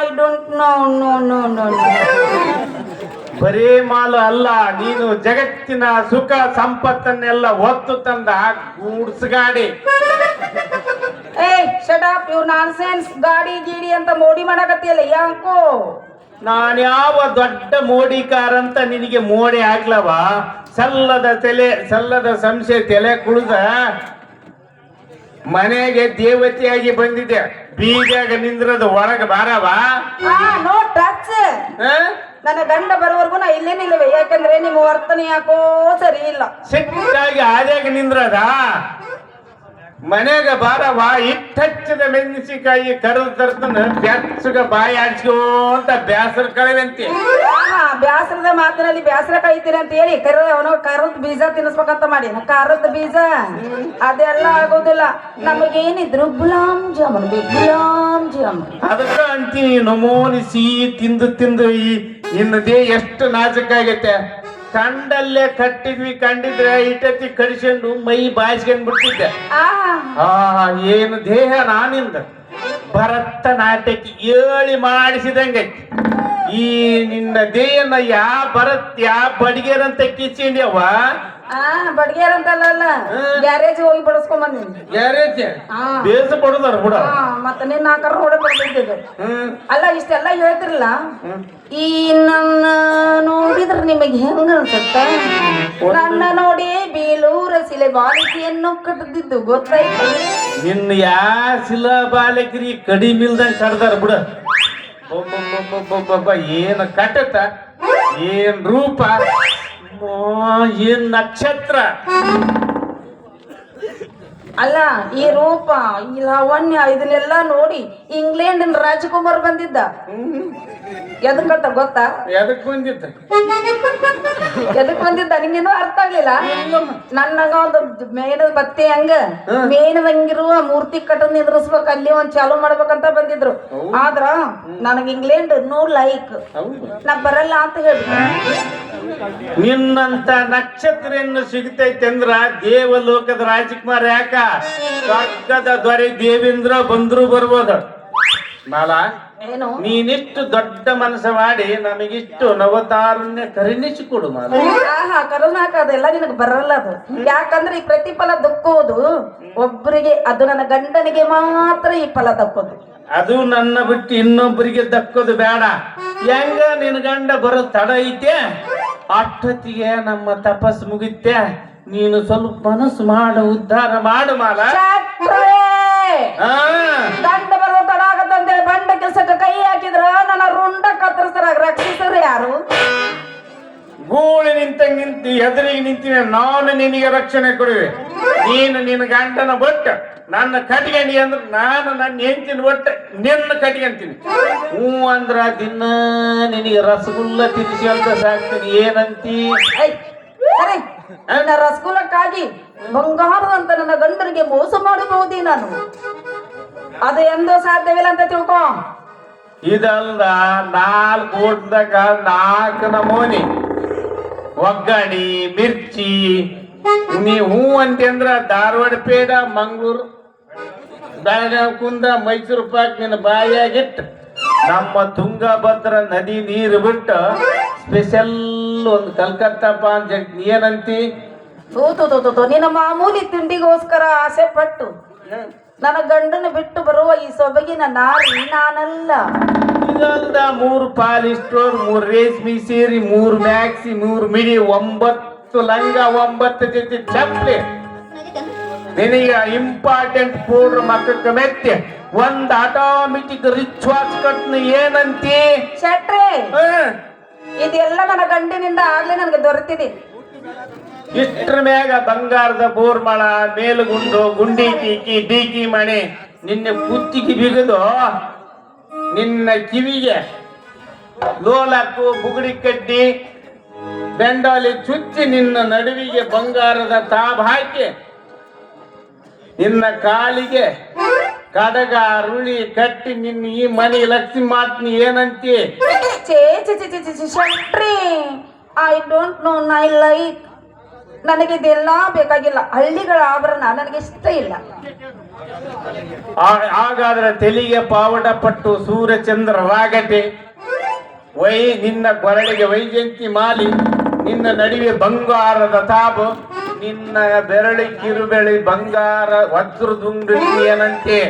I don't know. No no no no. ಬರೇ ಮಾಲು ಅಲ್ಲ, ನೀನು ಜಗತ್ತಿನ ಸುಖ ಸಂಪತ್ತನ್ನೆಲ್ಲ ಒತ್ತು ತಂದ ಗೂಡ್ಸ್ಗಾಡಿ. ಏ ಶಟ್ ಅಪ್ ಯು ನಾನ್ಸೆನ್ಸ್. ಗಾಡಿ ಗೀಡಿ ಅಂತ ಮೋಡಿ ಮಾಡಕತ್ತಿಯಲ್ಲ ಯಾಕೋ? ನಾನ್ಯಾವ ದೊಡ್ಡ ಮೋಡಿಕಾರ ಅಂತ ನಿನಗೆ ಮೋಡಿ ಆಗ್ಲವ? ಸಲ್ಲದ ಸಂಶಯ ತಲೆ ಕುಳಿದ ಮನೆಗೆ ದೇವತೆಯಾಗಿ ಬಂದಿದೆ. ಬೀಜಾಗ ನಿಂದ್ರದ ಒಳಗ ಬಾರವ. No touch. ನನ್ನ ಗಂಡ ಬರೋವರೆಗೂ ನಾ ಇಲ್ಲೇ ನಿಲ್ಲವೆ. ಯಾಕಂದ್ರೆ ನಿಮ್ಮ ವರ್ತನೆ ಯಾಕೋ ಸರಿ ಇಲ್ಲ. ಸಿಟ್ಟಾಗಿ ಆದ್ಯಾಗ ನಿಂದ್ರದ ಮನೆಗ ಬಾರವ. ಇಟ್ಟಚ್ಚಿದ ಮೆಣಸಿಕಾಯಿ ಕರೆದು ತರ್ತನ ಬೆಚ್ಚಗ ಬಾಯಿ ಆಡ್ಸ್ಕೋ ಅಂತ ಬ್ಯಾಸರ ಕಳೆವಂತೆ. ಬ್ಯಾಸರದ ಮಾತಿನಲ್ಲಿ ಬ್ಯಾಸರ ಕೈತೀರಿ ಅಂತ ಹೇಳಿ ಕರದ ಬೀಜ ತಿನ್ನಿಸ್ಬೇಕಂತ ಮಾಡಿ. ಖಾರದ ಬೀಜ ಅದೆಲ್ಲ ಆಗೋದಿಲ್ಲ. ನಮಗೇನಿದ್ರು ಗುಲಾಮ್ ಜಾಮೂನ್ ಬೇಕು, ಗುಲಾಮ್ ಜಾಮೂನ್. ಅದಕ್ಕ ಅಂತೀನಿ ನಮೋನಿ ಸಿಹಿ ತಿಂದು ಈ ನಿನ್ನದೇ ಎಷ್ಟು ನಾಜುಕಾಗೈತೆ. ಕಂಡಲ್ಲೇ ಕಂಡಿದ್ರೆ ಇಟ್ಟತಿ ಕಡಿಸ್ಕೊಂಡು ಮೈ ಬಾಯಿಸ್ಕೊಂಡ್ ಬಿಡ್ತಿದ್ದೆ. ಏನು ದೇಹ ನಾನಿಂದ ಭರತನಾಟ್ಯಕ್ಕೆ ಏಳಿ ಮಾಡಿಸಿದಂಗೈತಿ. ಈ ನಿನ್ನ ದೇಹನ ಯಾ ಬಡಿಗೆರಂತ ಕಿಚ್ಚಿಂಡ್ಯವ. ಬಡ್ಗೇರ್ ಅಂತಲ್ಲ, ಗ್ಯಾರೇಜ್ ಹೋಗಿ ಬಡಸ್ಕೊಂಡ್ ಬಂದಿನಿ. ಗ್ಯಾರೇಜ್ ಬೇಸ ಬಡದಾರ ಬಿಡ. ಮತ್ತೆ ನಿನ್ನ ಆಕಾರ ನೋಡೇ ಬಡ್ದಿದ್ದೆ. ಅಲ್ಲ ಇಷ್ಟೆಲ್ಲ ಹೇಳ್ತಿರಲ್ಲ, ಈ ನನ್ನ ನೋಡಿದ್ರೆ ನಿಮಗೆ ಹೆಂಗ ಅನ್ಸುತ್ತ? ನನ್ನ ನೋಡಿ ಬೇಲೂರ ಶಿಲೆ ಬಾಲಿಕೆಯನ್ನು ಕಟ್ಟದಿದ್ದು ಗೊತ್ತಾಯ್ತು? ನಿನ್ನ ಶಿಲಾ ಬಾಲಕರಿ ಕಡಿಮೆ ಇಲ್ದಂಗ ಕಡ್ದಾರ ಬಿಡ. ಏನ್ ಕಟ್ಟತ, ಏನ್ ರೂಪ, ಏನ್ ನಕ್ಷತ್ರ. ಅಲ್ಲ ಈ ರೂಪ, ಈ ಲಾವಣ್ಯ ಇದನ್ನೆಲ್ಲ ನೋಡಿ ಇಂಗ್ಲೆಂಡಿನ ರಾಜಕುಮಾರ್ ಬಂದಿದ್ದ. ಎದಕ್ಕಂತ ಗೊತ್ತಾ? ಎದಕ್ ಬಂದಿದ್ದ? ಎದಕ್ ಬಂದಿದ್ದ ನಿಂಗೇನು ಅರ್ಥ ಆಗ್ಲಿಲ್ಲ? ನನ್ನಗ ಒಂದು ಮೇಣದ ಬತ್ತಿ ಹಂಗ ಮೇಣದಂಗಿರುವ ಮೂರ್ತಿ ಕಟ್ಟದ್ ನಿದ್ರಿಸ್ಬೇಕು, ಅಲ್ಲಿ ಒಂದ್ ಚಾಲು ಮಾಡ್ಬೇಕಂತ ಬಂದಿದ್ರು. ಆದ್ರ ನನಗ್ ಇಂಗ್ಲೆಂಡ್ ನೋ ಲೈಕ್, ನಾ ಬರಲ್ಲ ಅಂತ ಹೇಳಿ. ನಿನ್ನಂತ ನಕ್ಷತ್ರ ಏನು ಸಿಗ್ತೈತೆ ಅಂದ್ರ ದೇವಲೋಕದ ರಾಜಕುಮಾರ ಯಾಕ? ಸ್ವರ್ಗದ ದೊರೆ ದೇವೇಂದ್ರ ಬಂದ್ರು ಬರ್ಬೋದು. ಮಾಲ ಏನು ನೀನಿಷ್ಟು ದೊಡ್ಡ ಮನಸ್ಸು ಮಾಡಿ ನಮಗಿಷ್ಟು ನವತಾರುಣ್ಯ ಕರುಣಿಸಿಕೊಡು ಮಾಲ. ಆಹಾ ಕರುಣಾಕ ಅದೆಲ್ಲ ನಿನಗೆ ಬರಲ್ಲ ಅದು. ಯಾಕಂದ್ರೆ ಈ ಪ್ರತಿಫಲ ದಕ್ಕುವುದು ಒಬ್ಬರಿಗೆ, ಅದು ನನ್ನ ಗಂಡನಿಗೆ ಮಾತ್ರ ಈ ಫಲ ದಕ್ಕೋದು. ಅದು ನನ್ನ ಬಿಟ್ಟು ಇನ್ನೊಬ್ಬರಿಗೆ ದಕ್ಕೋದು ಬೇಡ. ಹೆಂಗ ನಿನ್ ಗಂಡ ಬರೋ ತಡ ಐತೆ, ಅಷ್ಟೊತ್ತಿಗೆ ನಮ್ಮ ತಪಸ್ ಮುಗಿತೆ. ನೀನು ಸ್ವಲ್ಪ ಮನಸ್ಸು ಮಾಡು, ಉದ್ಧಾರ ಮಾಡು ಮಾಲ. ಗಂಡ ಬರೋ ತಡ ಆಗತ್ತಂತೇಳಿ ಬಂಡ ಕೆಲ್ಸಕ್ಕೆ ಕೈ ಹಾಕಿದ್ರ ನನ್ನ ರುಂಡ ಕತ್ತರಿಸ್ತಾರ. ರಕ್ಷಿಸ್ರ ಯಾರು? ಗೂಳಿ ನಿಂತಂಗ್ ನಿಂತು ಎದುರಿಗೆ ನಿಂತೀನಿ ನಾನು ನಿನಗೆ ರಕ್ಷಣೆ ಕೊಡುವೆ. ನೀನು ನಿನ್ನ ಗಂಡನ ಬಟ್ಟ ನನ್ನ ಕಟ್ಗಂಡಿ ಅಂದ್ರೆ ನಾನು ನನ್ನ ಹೆಂಡತಿನ ಬಟ್ಟ ನಿನ್ನ ಕಟ್ಕೊಂತೀನಿ. ಹ್ಞೂ ಅಂದ್ರ ದಿನ ನಿನಗೆ ರಸಗುಲ್ಲ ತಿನ್ನಿಸಿ ಅಂತ ಸಾಕ್ತೀನಿ. ಏನಂತಿ? ಸರಿ, ನನ್ನ ರಸಗುಲ್ಲಕ್ಕಾಗಿ ಬಂಗಾರದಂತ ನನ್ನ ಗಂಡನಿಗೆ ಮೋಸ ಮಾಡಬಹುದೇ ನಾನು? ಅದು ಎಂದೂ ಸಾಧ್ಯವಿಲ್ಲ ಅಂತ ತಿಳ್ಕೊ. ಇದಲ್ದ 4 ಊಟದಾಗ 4 ನಮೂನಿ ಒಗ್ಗಣಿ ಮಿರ್ಚಿ. ನೀ ಹೂ ಅಂತಂದ್ರ ಧಾರವಾಡ ಪೇಡ, ಮಂಗಳೂರು ಬೆಳಗಾವಿ ಕುಂದ, ಮೈಸೂರು ಪಾಕ್ ನಿನ್ನ ಬಾಯಾಗಿಟ್ಟು ನಮ್ಮ ತುಂಗಭದ್ರ ನದಿ ನೀರು ಬಿಟ್ಟು ಸ್ಪೆಷಲ್ ಒಂದು ಕಲ್ಕತ್ತಾ ಪಾನ್ ಜಗ್. ಏನಂತಿ? ತೂ ನಿನ್ನ ಮಾಮೂಲಿ ತಿಂಡಿಗೋಸ್ಕರ ಆಸೆ ಪಟ್ಟು ನನ್ನ ಗಂಡನ ಬಿಟ್ಟು ಬರುವ ಈ ಸೊಬಗಿನ ನಾರಿ ನಾನಲ್ಲ. ಇದಲ್ದ 3 ಪಾಲಿಸ್ಟರ್, 3 ರೇಷ್ಮಿ ಸೀರೆ, 3 ಮ್ಯಾಕ್ಸಿ, 3 ಮಿಡಿ, 9 ಲಂಗ, 9 ಜೊತೆ ಚಪ್ಪಲಿ. ನಿನಗ ಇಂಪಾರ್ಟೆಂಟ್ ಪೌಡರ್ ಮಕ್ಕಕ್ಕೆ ಮೆತ್ತೆ, 1 ಆಟೋಮೆಟಿಕ್ ರಿಚ್ ವಾಚ್ ಕಟ್ನ. ಏನಂತಿ? ಶೆಟ್ರೆ, ಇದೆಲ್ಲ ನನ್ನ ಗಂಡಿನಿಂದ ಆಗ್ಲೇ ನನಗೆ ದೊರೆತಿದೆ. ಇಷ್ಟ್ರ ಮ್ಯಾಗ ಬಂಗಾರದ ಬೋರ್ಮಳ, ಮೇಲುಗುಂಡು, ಗುಂಡಿ ಟೀಕಿ, ಡೀಕಿ ಮಣಿ ನಿನ್ನ ಕುತ್ತಿಗೆ ಬಿಗಿದು ನಿನ್ನ ಕಿವಿಗೆ ಲೋಲಾಕು, ಬುಗುಡಿ ಕಡ್ಡಿ, ಬೆಂಡಾಲಿ ಚುಚ್ಚಿ ನಿನ್ನ ನಡುವಿಗೆ ಬಂಗಾರದ ತಾಬ್ ಹಾಕಿ ನಿನ್ನ ಕಾಲಿಗೆ ಕಡಗ ರುಳಿ ಕಟ್ಟಿ ನಿನ್ನ ಈ ಮನೆ ಲಕ್ಷ್ಮಿ ಮಾಡ್ತೀನಿ. ಏನಂತಿ? ಶೆಟ್ರಿ, I don't know, I like. ನನಗೆ ಇದೆಲ್ಲ ಬೇಕಾಗಿಲ್ಲ. ಹಳ್ಳಿಗಳ ಆಭರಣ ನನಗೆ ಇಷ್ಟ ಇಲ್ಲ. ಹಾಗಾದ್ರೆ ತೆಲಿಗೆ ಪಾವಡ ಪಟ್ಟು, ಸೂರ್ಯಚಂದ್ರ ರಾಗಟೆ, ನಿನ್ನ ಕೊರಳಿಗೆ ವೈಜಯಂತಿ ಮಾಲಿ, ನಿನ್ನ ನಡುವೆ ಬಂಗಾರದ ತಾಬು, ನಿನ್ನ ಬೆರಳಿ ಕಿರುಬೆಳಿ ಬಂಗಾರ ವಜ್ರದುಂಡು. ಏನಂತೆ?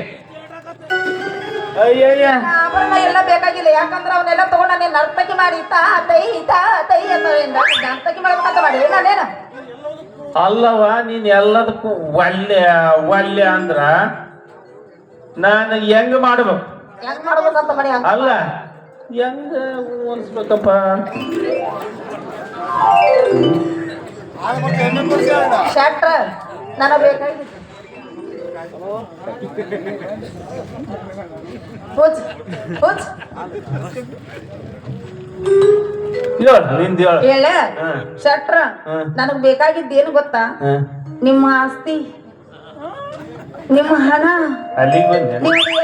ಅಯ್ಯಯ್ಯ, ಆಭರಣ ಎಲ್ಲ ಬೇಕಾಗಿಲ್ಲ. ಯಾಕಂದ್ರೆ ಅವನ್ನೆಲ್ಲ ತಗೊಂಡ ನೀನ್ ನರ್ತಕಿ ಮಾಡಿ ತಾ ತೈ ನರ್ತಕಿ ಮಾಡ್ಬೇಕಂತ ಮಾಡಿ ನಾನೇನ. ಅಲ್ಲವ, ನೀನ್ ಎಲ್ಲದಕ್ಕೂ ಒಲ್ಲೆ ಅಂದ್ರ ನಾನು ಹೆಂಗ್ ಮಾಡ್ಬೇಕು? ಹೆಂಗ್ ಮಾಡ್ಬೇಕಂತ ಮಾಡಿ? ಅಲ್ಲ, ಹೆಂಗ ಅನ್ಸ್ಬೇಕಪ್ಪ? ಶೆಟ್ರ, ನನಗೆ ಬೇಕಾಗಿತ್ತು ಹೇಳ. ಶೆಟ್ರ, ನನಗ್ ಬೇಕಾಗಿದ್ದೇನು ಗೊತ್ತಾ? ನಿಮ್ಮ ಆಸ್ತಿ, ನಿಮ್ಮ ಹಣ, ನಿಮ್ಗೆ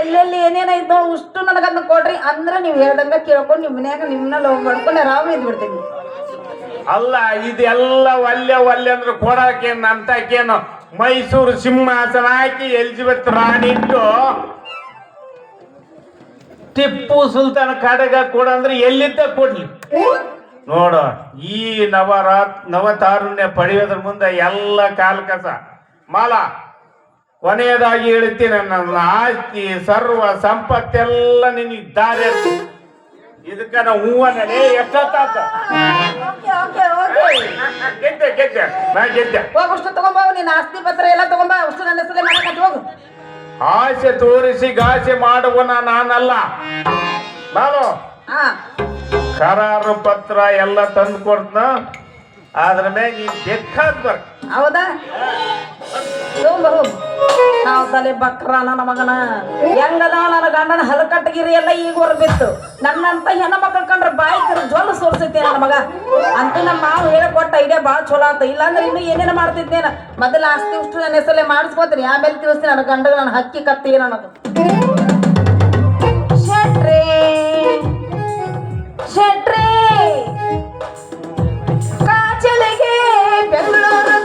ಎಲ್ಲೆಲ್ಲಿ ಏನೇನಾಯ್ತೋ ಅಷ್ಟು ನನಗನ್ನ ಕೊಡ್ರಿ. ಅಂದ್ರ ನೀವ್ ಹೇಳ್ದಂಗ ಕೇಳ್ಕೊಂಡು ನಿಮ್ ಮನ್ಯಾಗ ನಿಮ್ನ ಲವ್ ಮಾಡ್ಕೊಂಡು ಆರಾಮ ಇದ್ ಬಿಡ್ತೀನಿ. ಅಲ್ಲ, ಇದೆಲ್ಲ ಒಲ್ಲೆ ಅಂದ್ರೆ ಕೊಡಾಕೇನು ಅಂತಕೇನು? ಮೈಸೂರು ಸಿಂಹಾಸನ ಹಾಕಿ ಎಲಿಜಬೆತ್ ರಾಣಿ ಇಟ್ಟು ಟಿಪ್ಪು ಸುಲ್ತಾನ್ ಕಡಗ ಕೊಡಂದ್ರೆ ಎಲ್ಲಿದ್ದ ಕೊಡ್ಲಿ ನೋಡ. ಈ ನವತಾರುಣ್ಯ ಪಡೆಯೋದ್ರ ಮುಂದೆ ಎಲ್ಲ ಕಾಲ ಕಸ ಮಾಲ. ಕೊನೆಯದಾಗಿ ಹೇಳ್ತೀನಿ, ನನ್ನ ಆಸ್ತಿ ಸರ್ವ ಸಂಪತ್ತೆಲ್ಲ ನಿನಗೆ ದಾರಿ. ಇದಕ್ಕ ನಾವು ಹೂವನೇ ಎಷ್ಟೊತ್ತಾತ ಗೆದ್ದೆ ನಾ ಗೆದ್ದೆ. ಹೋಗಷ್ಟು ತಗೊಂಬ, ನೀನ್ ಆಸ್ತಿ ಪತ್ರ ಎಲ್ಲ ತಗೊಂಬ. ಅಷ್ಟು ನನ್ನ ಹೆಸರೇ ಮಾಡಕತ್ತಿ ಹೋಗು. ಆಸೆ ತೋರಿಸಿ ಗಾಸೆ ಮಾಡುವನ ನಾನಲ್ಲ. ನಾನು ಕರಾರು ಪತ್ರ ಎಲ್ಲ ತಂದು ಕೊಡ್ತನ. ಅದ್ರ ಮೇಲೆ ನೀನ್ ಬೇಕಾದ್ ಬರ್. ಹೌದಾ? ನಾವು ತಲೆ ಬಕ್ರ ನನ್ನ ಮಗನ. ಹೆಂಗದ ನನ್ನ ಗಂಡನ ಹಲಕಟ್ಟಗಿರಿ ಎಲ್ಲ ಈಗ ಹೊರಬಿತ್ತು. ನನ್ನಂತ ಹೆಣ್ಣು ಮಕ್ಕಳು ಕಂಡ್ರೆ ಬಾಯಿ ಜೊಲ್ಲು ಸೋರ್ಸೈತಿ ನನ್ನ ಮಗ. ಅಂತೂ ನಮ್ಮ ಮಾವು ಹೇಳಿಕೊಟ್ಟ ಐಡಿಯಾ ಭಾಳ ಚಲೋ ಆತ. ಇಲ್ಲಾಂದ್ರೆ ಇನ್ನು ಏನೇನು ಮಾಡ್ತಿದ್ದೇನ. ಮೊದಲ ಆಸ್ತಿ ಉಷ್ಟು ನನ್ನ ಹೆಸರಲ್ಲೇ ಮಾಡಿಸ್ಕೋತೀನಿ, ಆಮೇಲೆ ತಿಳಿಸ್ತೀನಿ ನನ್ನ ಗಂಡಗ ನನ್ನ ಹಕ್ಕಿ ಕತ್ತಿ ನನಗೆ. ಶೆಟ್ರೇ, ಶೆಟ್ರೇ, ಕಾಚಲಿಗೆ ಬೆಂಗಳೂರು ಬೆಂಗಳೂರು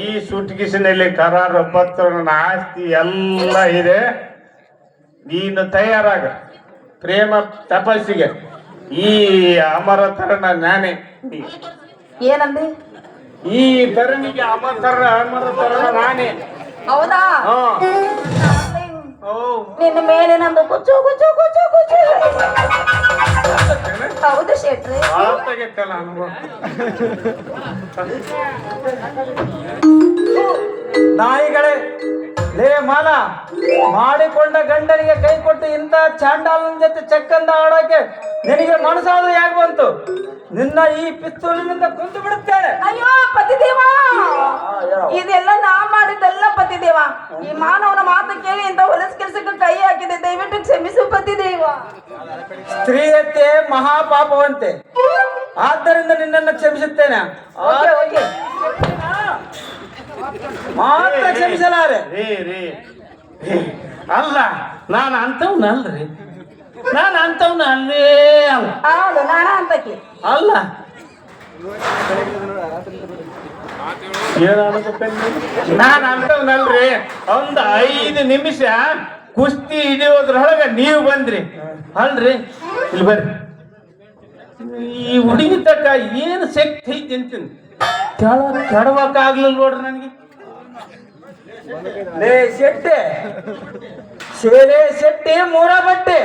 ಈ ಸುಟ್ಕಿಸಿನಲ್ಲಿ ಕರಾರು ಪತ್ರ ನನ್ನ ಆಸ್ತಿ ಎಲ್ಲ ಇದೆ. ನೀನು ತಯಾರಾಗ ಪ್ರೇಮ ತಪಸ್ಸಿಗೆ. ಈ ಅಮರತರನ ನಾನೇ. ಏನಂದಿ? ಈ ತರನಿಗೆ ಅಮರತರನ ನಾನೇ. ಹೌದಾ? ಹಾ. ಓ ನಿನ್ನ ಮೇಲೆ ನಂದು ಕುಚ್ಚು ಕುಚ್ಚು ಕುಚ್ಚು ಕುಚ್ಚು. ಹೌದು ಶೆಟ್ರಿ. ತೆಗೆತ್ತಲ್ಲ ಅನುಭವ. ನಾಯಿಗಳೇ, ಲೇ ಮಾಲ, ಮಾಡಿಕೊಂಡ ಗಂಡನಿಗೆ ಕೈ ಕೊಟ್ಟು ಇಂಥ ಚಾಂಡಾಲನ ಜೊತೆ ಚೆಕ್ಕಂದ ಆಡೋಕೆ ನಿನಗೆ ಮನಸ್ಸಾದ್ರೂ ಯಾಕೆ ಬಂತು? ನಿನ್ನ ಈ ಪಿಸ್ತೂಲಿನಿಂದ ಕುಂತು ಬಿಡುತ್ತೇನೆ. ಅಯ್ಯೋ ಪತಿದೇವ, ಇದೆಲ್ಲ ನಾ ಮಾಡಿದ್ದೆಲ್ಲ ಪತಿದೇವ. ಈ ಮಾನವನ ಮಾತು ಕೇಳಿ ಇಂಥ ಹೊಲಸ ಕೆಲಸಕ್ಕೆ ಕೈ ಹಾಕಿದೆ, ದಯವಿಟ್ಟು ಕ್ಷಮಿಸು ಪತಿದೇವ. ಸ್ತ್ರೀಯತೆ ಮಹಾಪಾಪವಂತೆ, ಆದ್ದರಿಂದ ನಿನ್ನನ್ನು ಕ್ಷಮಿಸುತ್ತೇನೆ. Okay okay. ಮಾತ್ರ ಕ್ಷಮಿಸಲಾರೆ. ರೀ ಅಲ್ಲ, ನಾನು ಅಂತವ್ನಲ್ರಿ. ನಾನು ಅಂತವ್ನ ಅಲ್ಲೇ ಅಲ್ಲ. ಹೌದು, ನಾನ ಅಂತಕಿ ಅಲ್ಲ. ನಾನು ಅಂತವ್ನಲ್ರಿ. ಒಂದು 5 ನಿಮಿಷ ಕುಸ್ತಿ ಹಿಡಿಯೋದ್ರೊಳಗ ನೀವು ಬಂದ್ರಿ ಅಲ್ರಿ. ಇಲ್ಲಿ ಬರ್ರಿ. ಈ ಹುಡುಗಿ ತಕ್ಕ ಏನು ಶಕ್ತಿ ಐತಿ ಅಂತೀನಿ. ಕೆಡವಾಗ್ಲಿಲ್ಲ ನೋಡ್ರಿ ನನಗೆ. ಲೇ ಶೆಟ್ಟಿ, ಶೇಲೆ ಶೆಟ್ಟಿ ಮೂರ ಬಟ್ಟೆ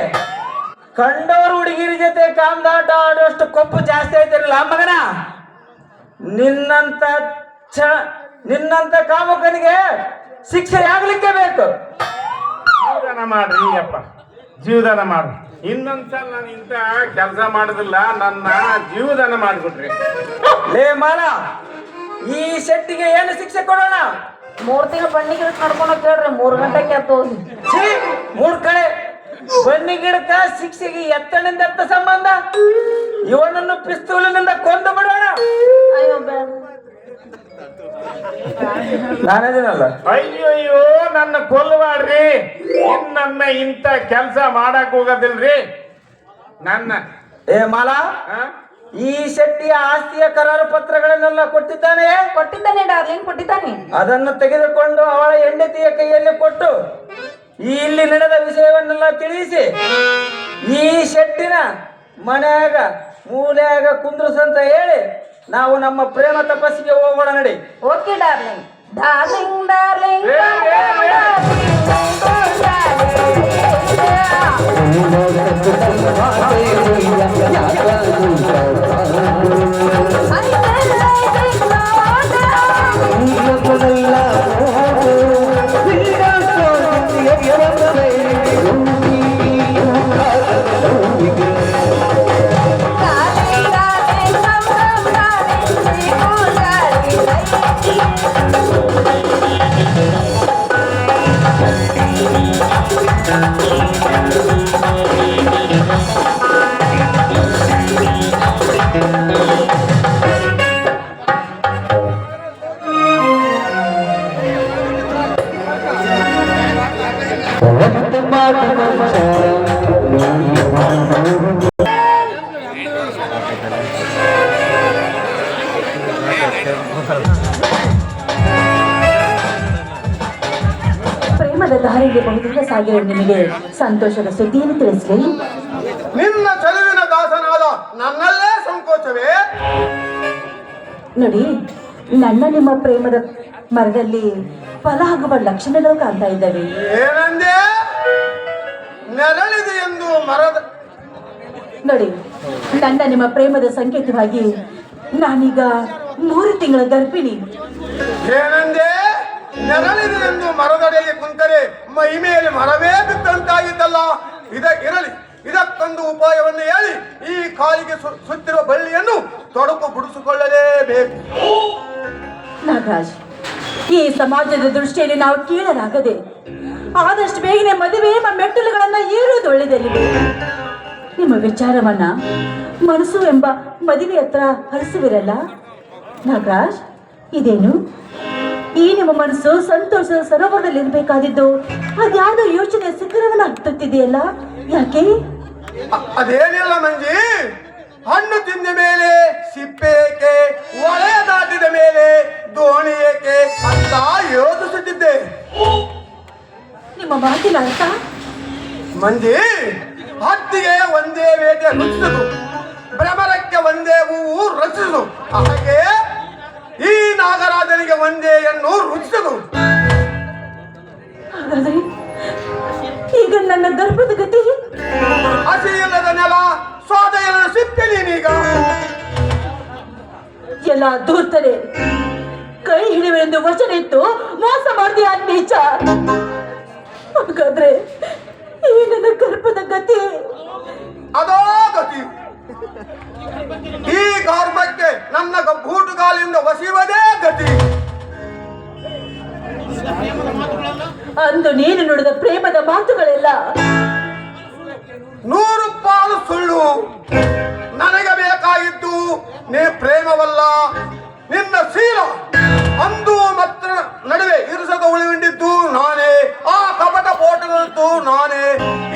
ಕಂಡೋರು ಹುಡುಗಿರಿ ಜೊತೆ ಕಾಮ್ದಾಟ ಆಡುವಷ್ಟು ಕೊಪ್ಪು ಜಾಸ್ತಿ ಆಯ್ತಿರಲ್ಲ ಮಗನ. ನಿನ್ನಂತ ಕಾಮಕನಿಗೆ ಶಿಕ್ಷೆ ಆಗ್ಲಿಕ್ಕೆ ಬೇಕು. ಜೀವದಾನ ಮಾಡ್ರಿ ಅಪ್ಪ, ಜೀವದಾನ ಮಾಡು. ಇನ್ನೊಂದ್ಸಲ ನಾನು ಇಂಥ ಕೆಲಸ ಮಾಡುದಿಲ್ಲ. ನನ್ನ ಜೀವದಾನ ಮಾಡ್ಬಿಟ್ರಿ. ಲೇ ಮಾಲ, ಈ ಶೆಟ್ಟಿಗೆ ಏನು ಶಿಕ್ಷೆ ಕೊಡೋಣ? 3 ತಿಂಗಳು ಬಣ್ಣಿಗೆ ನಡ್ಕೊಂಡು ಕೇಳ್ರಿ, 3 ಗಂಟೆಗೆ ಎದ್ದು ಹೋಗಿ. ಛೀ, 3 ಕಡೆ ಬನ್ನಿ ಗಿಡಕ್ಕ ಶಿಕ್ಷೆಗೆ ಎತ್ತನಿಂದ ಎತ್ತ ಸಂಬಂಧ? ಇವನನ್ನು ಪಿಸ್ತೂಲಿನಿಂದ ಕೊಂದು ಬಿಡೋಣ. ಅಯ್ಯೋ ಬೇಡ. ನಾನೇನಲ್ಲ. ಅಯ್ಯೋ ನನ್ನ ಕೊಲ್ಲವಾಡ್ರಿ. ಇನ್ನೊಮ್ಮೆ ಇಂಥ ಕೆಲಸ ಮಾಡಕ್ ಹೋಗೋದಿಲ್ರಿ ನನ್ನ. ಏ ಮಾಲ, ಈ ಶೆಟ್ಟಿಯ ಆಸ್ತಿಯ ಕರಾರು ಪತ್ರಗಳನ್ನೆಲ್ಲ ಕೊಟ್ಟಿದ್ದಾನೆ. ಕೊಟ್ಟಿದ್ದಾನೆ ಡಾರ್ಲಿಂಗ್, ಕೊಟ್ಟಿದ್ದಾನೆ. ಅದನ್ನು ತೆಗೆದುಕೊಂಡು ಅವಳ ಹೆಂಡತಿಯ ಕೈಯಲ್ಲಿ ಕೊಟ್ಟು ಇಲ್ಲಿ ನಡೆದ ವಿಷಯವನ್ನೆಲ್ಲ ತಿಳಿಸಿ ಈ ಶೆಟ್ಟಿನ ಮನ್ಯಾಗ ಮೂಲ್ಯಾಗ ಕುಂದ್ರಸಂತ ಹೇಳಿ ನಾವು ನಮ್ಮ ಪ್ರೇಮ ತಪಸ್ಸಿಗೆ ಹೋಗೋಣ. ನಡಿ. Okay darling. ಡಾರ್ಲಿಂಗ್ ಡಾರ್ಲಿಂಗ್ ಪ್ರೇಮದ ದಾರಿಗೆ ಬಹುದೂರ ಸಾಗಿರೋ ನಿಮಗೆ ಸಂತೋಷದ ಸುದ್ದಿಯನ್ನು ತಿಳಿಸಲಿ. ನಿನ್ನ ಚೆಲುವಿನ ದಾಸನಾದ ನನ್ನಲ್ಲೇ ಸಂಕೋಚವೇ? ನೋಡಿ, ನನ್ನ ನಿಮ್ಮ ಪ್ರೇಮದ ಮರದಲ್ಲಿ ಫಲ ಆಗುವ ಲಕ್ಷಣಗಳು ಕಾಣ್ತಾ ಇದ್ದಾವೆ. ಏನಂದೆ? ನೆರಳಿದೆ ಎಂದು ಮರದ. ನೋಡಿ, ನನ್ನ ನಿಮ್ಮ ಪ್ರೇಮದ ಸಂಕೇತವಾಗಿ ನಾನೀಗ 3 ತಿಂಗಳ ಗರ್ಭಿಣಿ. ಏನಂದೆ? ನೆರಳಿದೆ ಎಂದು ಮರದಡಿಯಲ್ಲಿ ಕುಂತರೆ ಮೈ ಮೇಲೆ ಮರವೇ ಬಿದ್ದಂತಾಗಿದ್ದಲ್ಲ. ಇರಲಿ, ಇದಕ್ಕೊಂದು ಉಪಾಯವನ್ನು ಹೇಳಿ ಈ ಕಾಲಿಗೆ ಸುತ್ತಿರುವ ಬಳ್ಳಿಯನ್ನು ತೊಡಕು ಬಿಡಿಸಿಕೊಳ್ಳಲೇಬೇಕು. ನಾಗರಾಜ್, ಈ ಸಮಾಜದ ದೃಷ್ಟಿಯಲ್ಲಿ ನಾವು ಕೀಳರಾಗದೆ ಆದಷ್ಟು ಬೇಗನೆ ಮದುವೆ ಮೆಟ್ಟಲುಗಳನ್ನ ಏರುವುದು ಒಳ್ಳೆಯದಲ್ಲಿದೆ. ನಿಮ್ಮ ವಿಚಾರವನ್ನ ಮನಸ್ಸು ಎಂಬ ಮದುವೆ ಹತ್ರ ಹರಿಸುವಿರಲ್ಲ ನಾಗರಾಜ್. ಇದೇನು ಈ ನಿಮ್ಮ ಮನಸ್ಸು ಸಂತೋಷದ ಸರೋವರದಲ್ಲಿ ಇರಬೇಕಾದಿದ್ದು ಅದ್ಯಾವುದೋ ಯೋಚನೆ ಶಿಖರವನ್ನ ಹತ್ತುತ್ತಿದೆಯಲ್ಲ, ಯಾಕೆ? ಅದೇನಿಲ್ಲ ಮಂಜಿ, ಹಣ್ಣು ತಿಂದ ಮೇಲೆ ಸಿಪ್ಪೆ ಏಕೆ, ಒಳೆ ದಾಟಿದ ಮೇಲೆ ದೋಣಿ ಏಕೆ ಅಂತ ಯೋಚಿಸುತ್ತಿದ್ದೆ. ನಿಮ್ಮ ಮಾತಿನ ಅರ್ಥ? ಮಂದಿ ಹತ್ತಿಗೆ ಒಂದೇ ವೇದೆ ರುಚಿಸುದು, ಭ್ರಮರಕ್ಕೆ ಒಂದೇ ಹೂವು ರಚಿಸುದು, ಹಾಗೆ ಈ ನಾಗರಾಜನಿಗೆ ಒಂದೇ ಹೆಣ್ಣು ರುಚಿಸುದು. ಹಾಗಾದ್ರೆ ಈಗ ನನ್ನ ಗರ್ಭದ ಗತಿ? ಹಸಿ ಇಲ್ಲದ ನೆಲ, ಸ್ವಾದ ಇಲ್ಲದ ಸಿಪ್ಪೆ ನೀನೀಗ. ಎಲ್ಲ ದೂರ್ತನೆ, ಕೈ ಹಿಡಿವೆಂದು ವಚನ ಇತ್ತು ಮೋಸ ಮಾಡಿದೆಯಾ ನೀಚ. ಹಾಗಾದ್ರೆ ಈ ನನ್ನ ಗರ್ಭದ ಗತಿ? ಅದೋ ಗತಿ. ಈ ಗರ್ಭಕ್ಕೆ ನನ್ನ ಬೂಟುಗಾಲಿಂದ ಒಸಿಯುವುದೇ ಗತಿ. ಅಂದು ನೀನು ನುಡಿದ ಪ್ರೇಮದ ಮಾತುಗಳೆಲ್ಲ 100 ಪಾಲು ಸುಳ್ಳು. ನನಗೆ ಬೇಕಾಗಿದ್ದು ನೀ ಪ್ರೇಮವಲ್ಲ, ನಿನ್ನ ಶೀಲ. ಅಂದು ಮತ್ತು ನಡುವೆ ಇರಿಸದ ಉಳಿವಿಂಡಿದ್ದು ನಾನೇ, ಆ ಕಪಟ ಪೋಟಗಳದ್ದು ನಾನೇ.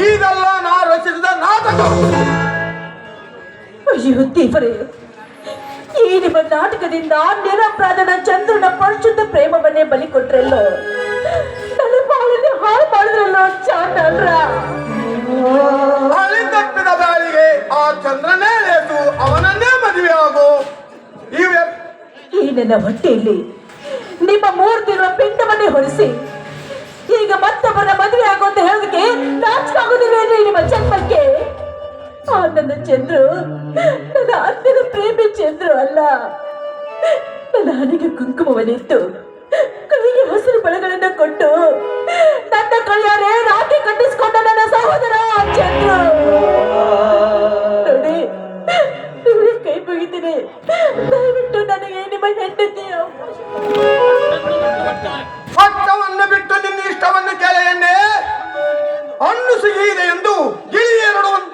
ಇದೆಲ್ಲ ನಾ ರಚಿಸಿದ ನಾಟಕ. ಅಯ್ಯೋ ದೇವರೇ, ಈ ನಿಮ್ಮ ನಾಟಕದಿಂದ ನಿರಪರಾಧನ ಚಂದ್ರನ ಪರಿಶುದ್ಧ ಪ್ರೇಮವನ್ನೇ ಬಲಿ ಕೊಟ್ರಲ್ಲೋ, ನನ್ನ ಬಾಳನ್ನೇ ಹಾಳು ಮಾಡಿದ್ರಲ್ಲೋ ಚಾಂದ್ರ. ಹಳಿ ತಪ್ಪಿದ ಬಾಳಿಗೆ ಆ ಚಂದ್ರನೇ ಲೇಸು, ಅವನನ್ನೇ ಮದುವೆ ಆಗು. ಈ ನನ್ನ ಹೊಟ್ಟೆಯಲ್ಲಿ ನಿಮ್ಮ 3 ತಿಂಗಳ ಪಿಂಡವನ್ನೇ ಹೊರಿಸಿ ಈಗ ಮತ್ತೊಬ್ಬರ ಮದುವೆ ಆಗು ಅಂತ ಹೇಳೋದಕ್ಕೆ ನಾಚಿಕಾಗೋದಿಲ್ಲ ನಿಮ್ಮ ಜನ್ಮಕ್ಕೆ. ಆ ನನ್ನ ಚಂದ್ರು ನನ್ನ ಅತ್ತೆಯ ಪ್ರೇಮಿ ಚಂದ್ರು ಅಲ್ಲ. ನನ್ನ ಹಣೆಗೆ ಕುಂಕುಮವನ್ನಿತ್ತು, ಕೈಗೆ ಹಸಿರು ಬಳೆಗಳನ್ನ ಕೊಟ್ಟು ನನ್ನ ಕೈಯಾರೆ ರಾಖಿ ಕಟ್ಟಿಸಿಕೊಂಡ ನನ್ನ ಸಹೋದರ ಚಂದ್ರು. ನೋಡಿ, ನಿಮಗೆ ಕೈ ಮುಗಿತೀನಿ, ದಯವಿಟ್ಟು ನನಗೆ ನಿಮ್ಮ ಹೆಂಡತಿಯ ಪಕ್ಕವನ್ನು ಬಿಟ್ಟು ನಿನ್ನ ಇಷ್ಟವನ್ನು ಕೇಳೆಯನ್ನೇ. ಹಣ್ಣು ಸಿಗಿದೆ ಎಂದು ಗಿಳಿ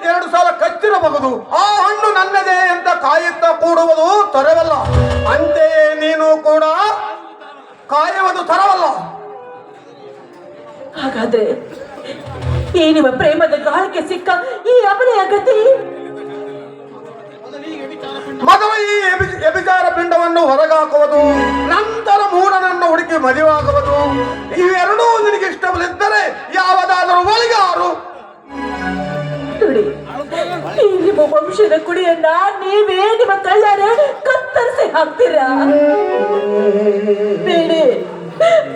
2 ಸಾಲ ಕಚ್ಚಿರಬಹುದು. ಆ ಹಣ್ಣು ನನ್ನದೇ ಅಂತ ಕಾಯುತ್ತಾ ಕೂಡುವುದು ತರವಲ್ಲ. ಅಂತೆಯೇ ನೀನು ಕೂಡ ಕಾಯುವುದು ತರವಲ್ಲ. ಹಾಗಾದ್ರೆ ಈ ನಿಮ್ಮ ಪ್ರೇಮದ ಗಾಳಕ್ಕೆ ಸಿಕ್ಕ ಈ ಅಮನೆಯ ಗತಿ? ಮೊದಲು ಈ ವ್ಯಭಿಚಾರ ಪಿಂಡವನ್ನು ಹೊರಗಾಕುವುದು, ನಂತರ ಮೂಢನನ್ನು ಹುಡುಕಿ ಮದುವಾಗುವುದು. ಇವೆರಡೂ ನಿನಗೆ ಇಷ್ಟವಿದ್ದರೆ ಯಾವುದಾದರೂ ಒಳಗಾರು. ನೋಡಿ, ಈ ನಿಮ್ಮ ವಂಶದ ಕುಡಿಯನ್ನ ನೀವೇ ನಿಮ್ಮ ಕೈಯಾರೆ ಕತ್ತರಿಸಿ ಹಾಕ್ತೀರಾ? ಬೇಡಿ,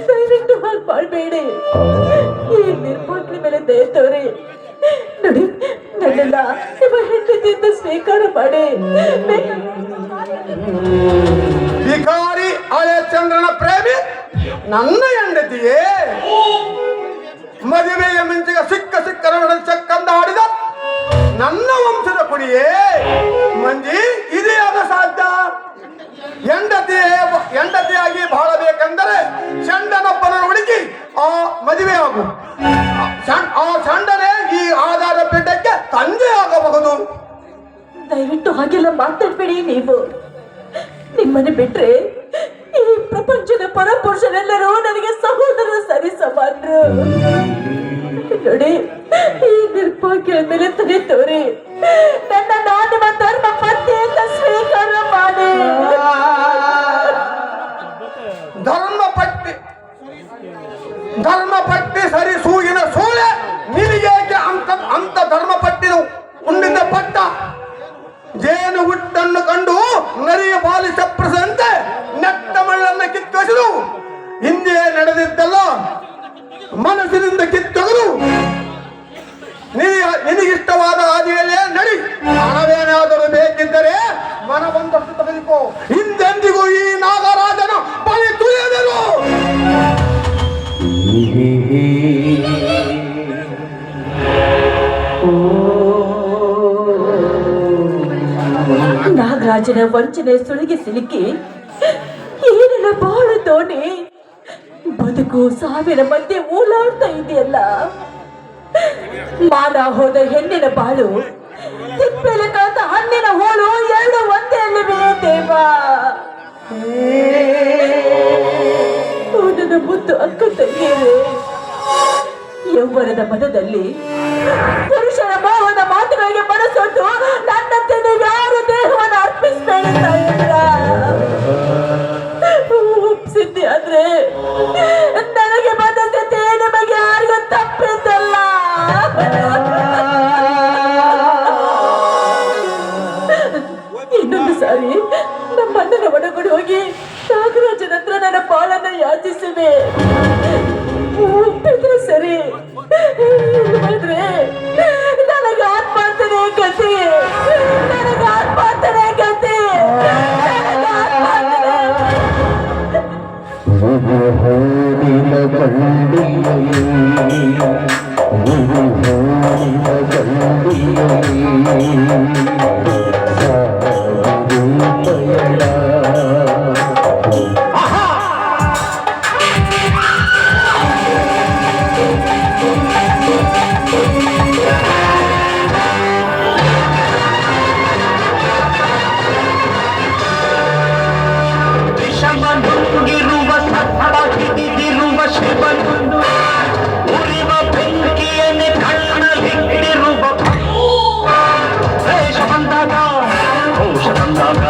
ದಯವಿಟ್ಟು ಹಾಗೆ ಮಾಡಬೇಡಿ. ಈ ನಿರ್ಪೋಟ್ಲಿ ಮೇಲೆ ದಯ ತೋರಿ. ನೋಡಿ, ನನ್ನೆಲ್ಲ ನಿಮ್ಮ ಹೆಂಡತಿಯಿಂದ ಸ್ವೀಕಾರ ಮಾಡಿ. ವಿಕಾರಿ ಹಳೆ ಚಂದ್ರನ ಪ್ರೇಮಿ ನನ್ನ ಹೆಂಡತಿಯೇ. ಮದುವೆಯ ಮಿಂಚಿಗೆ ಸಿಕ್ಕ ಚಕ್ಕಂದ ಆಡಿದ ನನ್ನ ವಂಶದ ಕುಡಿಯೇ. ಮಂಜಿ, ಇದೇಯಾದ ಸಾಧ್ಯ? ಹೆಂಡತಿಯಾಗಿ ಬಾಳಬೇಕೆಂದರೆ ಚಂಡನೊಬ್ಬನನ್ನು ಹುಡುಕಿ ಆ ಮದುವೆ ಆಗು. ಆ ಚಂಡನೇ ಈ ಆಧಾರ ಪಿಂಡಕ್ಕೆ ತಂದೆ ಆಗಬಹುದು. ದಯವಿಟ್ಟು ಹಾಗೆಲ್ಲ ಮಾತಾಡ್ಬೇಡಿ. ನೀವು ನಿಮ್ಮನ್ನು ಬಿಟ್ರೆ ಈ ಪ್ರಪಂಚದ ಪರಪುರುಷರೆಲ್ಲರೂ ನನಗೆ ಸಹೋದರ ಸರಿ ಸಮಾನರು. ನೋಡಿ, ಈ ನಿರ್ಭಾಗ್ಯ ಮೇಲೆ ತಲೆ ತೋರಿ ನನ್ನ ನಿಮ್ಮ ಧರ್ಮ ಪತ್ನಿ ಅಂತ ಸ್ವೀಕಾರ ಮಾಡಿ. ಧರ್ಮಪಟ್ಟಿ ಸರಿ ಸೂಗಿನ ಸೂಳೆ. ನಿನಗೇಕೆ ಅಂತ ಧರ್ಮಪಟ್ಟಿನ ಉಂಡಿದ್ದ ಪಟ್ಟ? ಜೇನು ಹುಟ್ಟನ್ನು ಕಂಡು ನರಿಯ ಬಾಲಿ ಚಪ್ರಸಂತೆ ನೆಟ್ಟ ಮಳ್ಳನ್ನ ಕಿತ್ತೊಸೆದು ಹಿಂದೆ ನಡೆದಿದ್ದಲ್ಲ ಮನಸ್ಸಿನಿಂದ ಕಿತ್ತೊಗೆದು ನಿನಗಿಷ್ಟವಾದ ಹಾದಿಯಲ್ಲೇ ನಡಿ. ಹಣವೇನಾದರೂ ಬೇಕಿದ್ದರೆ ಮನ ಬಂದಷ್ಟು ತೆಗೆದುಕೋ. ಹಿಂದೆಂದಿಗೂ ಈ ನಾಗರಾಜನ ಬಳಿ ತುಳಿಯದಿರು. ನಾಗರಾಜನ ವಂಚನೆ ಸುಳಿಗೆ ಸಿಲುಕಿ ಏನೆಲ್ಲ ಬಾಳ ದೋಣಿ ಬದುಕು ಸಾವಿರ ಮಧ್ಯೆ ಓಲಾಡ್ತಾ ಇದೆಯಲ್ಲ. ಮಾನ ಹೋದ ಹೆಣ್ಣಿನ ಬಾಳು, ತಿಪ್ಪೆಲೆ ಕಳೆದ ಹಣ್ಣಿನ ಹೋಳು ಎರಡು ಒಂದೇ ಅಲ್ಲವೇ ದೇವ? ನನ್ನ ಮುದ್ದು ಅಕ್ಕ ತಂಗಿಯರೇ, ಯೌವನದ ಮನದಲ್ಲಿ ಪುರುಷರ ಮೋಹದ ಮಾತುಗಳಿಗೆ ಮನಸ್ಸೊಟ್ಟು ನನ್ನಂತೆ ಯಾರು ಬೇಡ ತಾಯಂದ್ರ. ಒಪ್ಸಿದ್ದೆ ಆದ್ರೆ ನನಗೆ ಬಂದತೆ ನಿಮಗೆ ಯಾರಿಗೂ ತಪ್ಪಿದ್ದಲ್ಲ. ಇನ್ನೊಂದು ಸಾರಿ ನಮ್ಮ ಅಣ್ಣನ ಒಡಗಡೆ ಹೋಗಿ ನಾಗರಾಜನ ಹತ್ರ ನನ್ನ ಪಾಲನ್ನ ಯಾಚಿಸುವೆ. ಒಪ್ಪಿದ್ರೆ ಸರಿ, ಇಲ್ಲಾಂದ್ರೆ ನನಗೆ ಆತ್ಮಹತ್ಯೆ ಗತಿ, ನನಗೆ ಆತ್ಮಹತ್ಯೆ ಗತಿ, ನನಗೆ ಆತ್ಮಹತ್ಯೆ. ವಿಷಮನುಂಗಿರುವ ಸತ್ತ ಹಿಡಿದಿರುವ ಶಿವನುಂದು ಉರಿವ ಬೆಂಕಿಯನ್ನೇ ಕಣ್ಣಲ್ಲಿಟ್ಟಿರುವ ದ್ವೇಷ ಬಂದಾಗ, ರೋಷ ಬಂದಾಗ,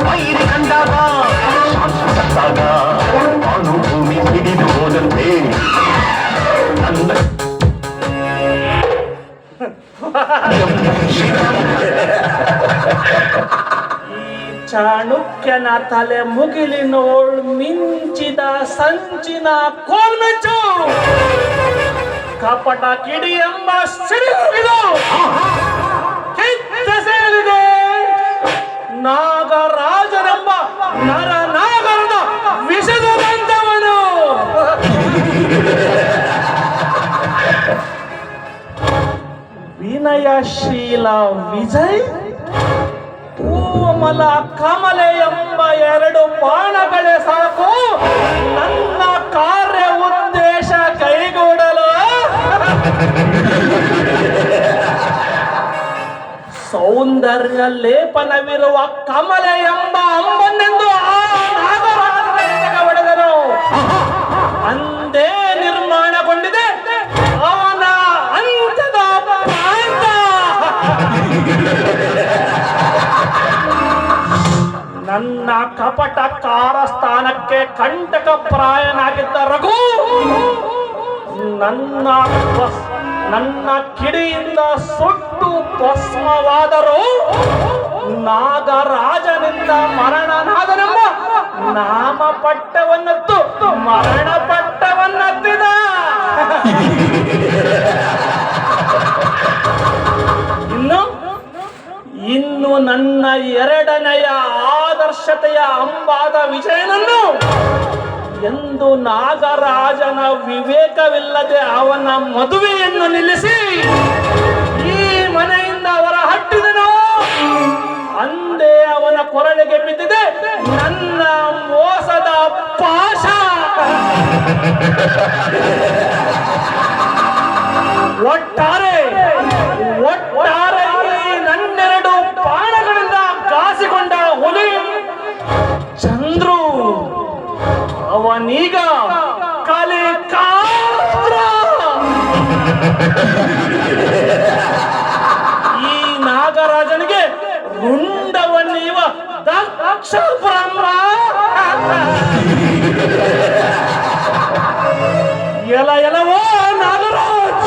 ವೈರಿ ಕಂಡಾಗ, ಶಾಂತಿ ಸತ್ತಾಗ ಅನುಭೂಮಿ ಹಿಡಿದು ಹೋದಂತೆ ನನ್ನ ಚಾಣುಕ್ಯನ ತಲೆ ಮುಗಿಲಿನೋಳ್ ಮಿಂಚಿದ ಸಂಚಿನ ಕೋಲ್ಮೆಚ್ಚು ಕಪಟ ಕಿಡಿ ಎಂಬ ಸಿಡಿದು ಕಿತ್ತ ಸೇರಿದೆ ನಾಗರಾಜನೆಂಬ ನರ ನಾಗರದ ವಿಷದ ಬಂದವನು. ವಿನಯಶೀಲ ವಿಜಯ್, ಕೋಮಲ ಕಮಲೆ ಎಂಬ ಎರಡು ಬಾಣಗಳೇ ಸಾಕು ನನ್ನ ಕಾರ್ಯ ಉದ್ದೇಶ ಕೈಗೂಡಲು. ಸೌಂದರ್ಯ ಲೇಪನವಿರುವ ಕಮಲೆ ಎಂಬ ಅಂಬನ್ನೆಂದು ಆ ನಾಗರಾಜನಿಗೆ ಹೊಡೆದರು. ಅಂದೇ ನಿರ್ಮಾಣಗೊಂಡಿದೆ ಅವನ ಅಂತ್ಯದ ಪ್ರಾಂತ. ನನ್ನ ಕಪಟ ಕಾರಸ್ಥಾನಕ್ಕೆ ಕಂಟಕ ಪ್ರಾಯನಾಗಿದ್ದ ರಘು ನನ್ನ ಕಿಡಿಯಿಂದ ಸುಟ್ಟು ಭಸ್ಮವಾದರೂ ನಾಗರಾಜನಿಂದ ಮರಣನಾದನೆಂಬ ನಾಮ ಪಟ್ಟವನ್ನತ್ತು ಮರಣ ಪಟ್ಟವನ್ನತ್ತಿದ. ಇನ್ನು ನನ್ನ ಎರಡನೆಯ ಆದರ್ಶತೆಯ ಅಂಬಾದ ವಿಜಯನನ್ನು ಎಂದು ನಾಗರಾಜನ ವಿವೇಕವಿಲ್ಲದೆ ಅವನ ಮದುವೆಯನ್ನು ನಿಲ್ಲಿಸಿ ಈ ಮನೆಯಿಂದ ಹೊರ ಹಟ್ಟಿದನು. ಅಂದೇ ಅವನ ಕೊರಳಿಗೆ ಬಿದ್ದಿದೆ ನನ್ನ ಮೋಸದ ಪಾಶ. ಒಟ್ಟಾರೆ ನನ್ನೆರಡು ಬಾಣಗಳಿಂದ ಕಾಸಿಕೊಂಡ ಹುಲಿ ಚಂದ್ರು ಅವನೀಗ ಕಲಿಕಾಸ್ತ್ರ. ಈ ನಾಗರಾಜನಿಗೆ ಗುಂಡವನ್ನೀವ ದಕ್ಷ ಬ್ರಹ್ಮ. ಎಲವೋ ನಾಗರಾಜ್,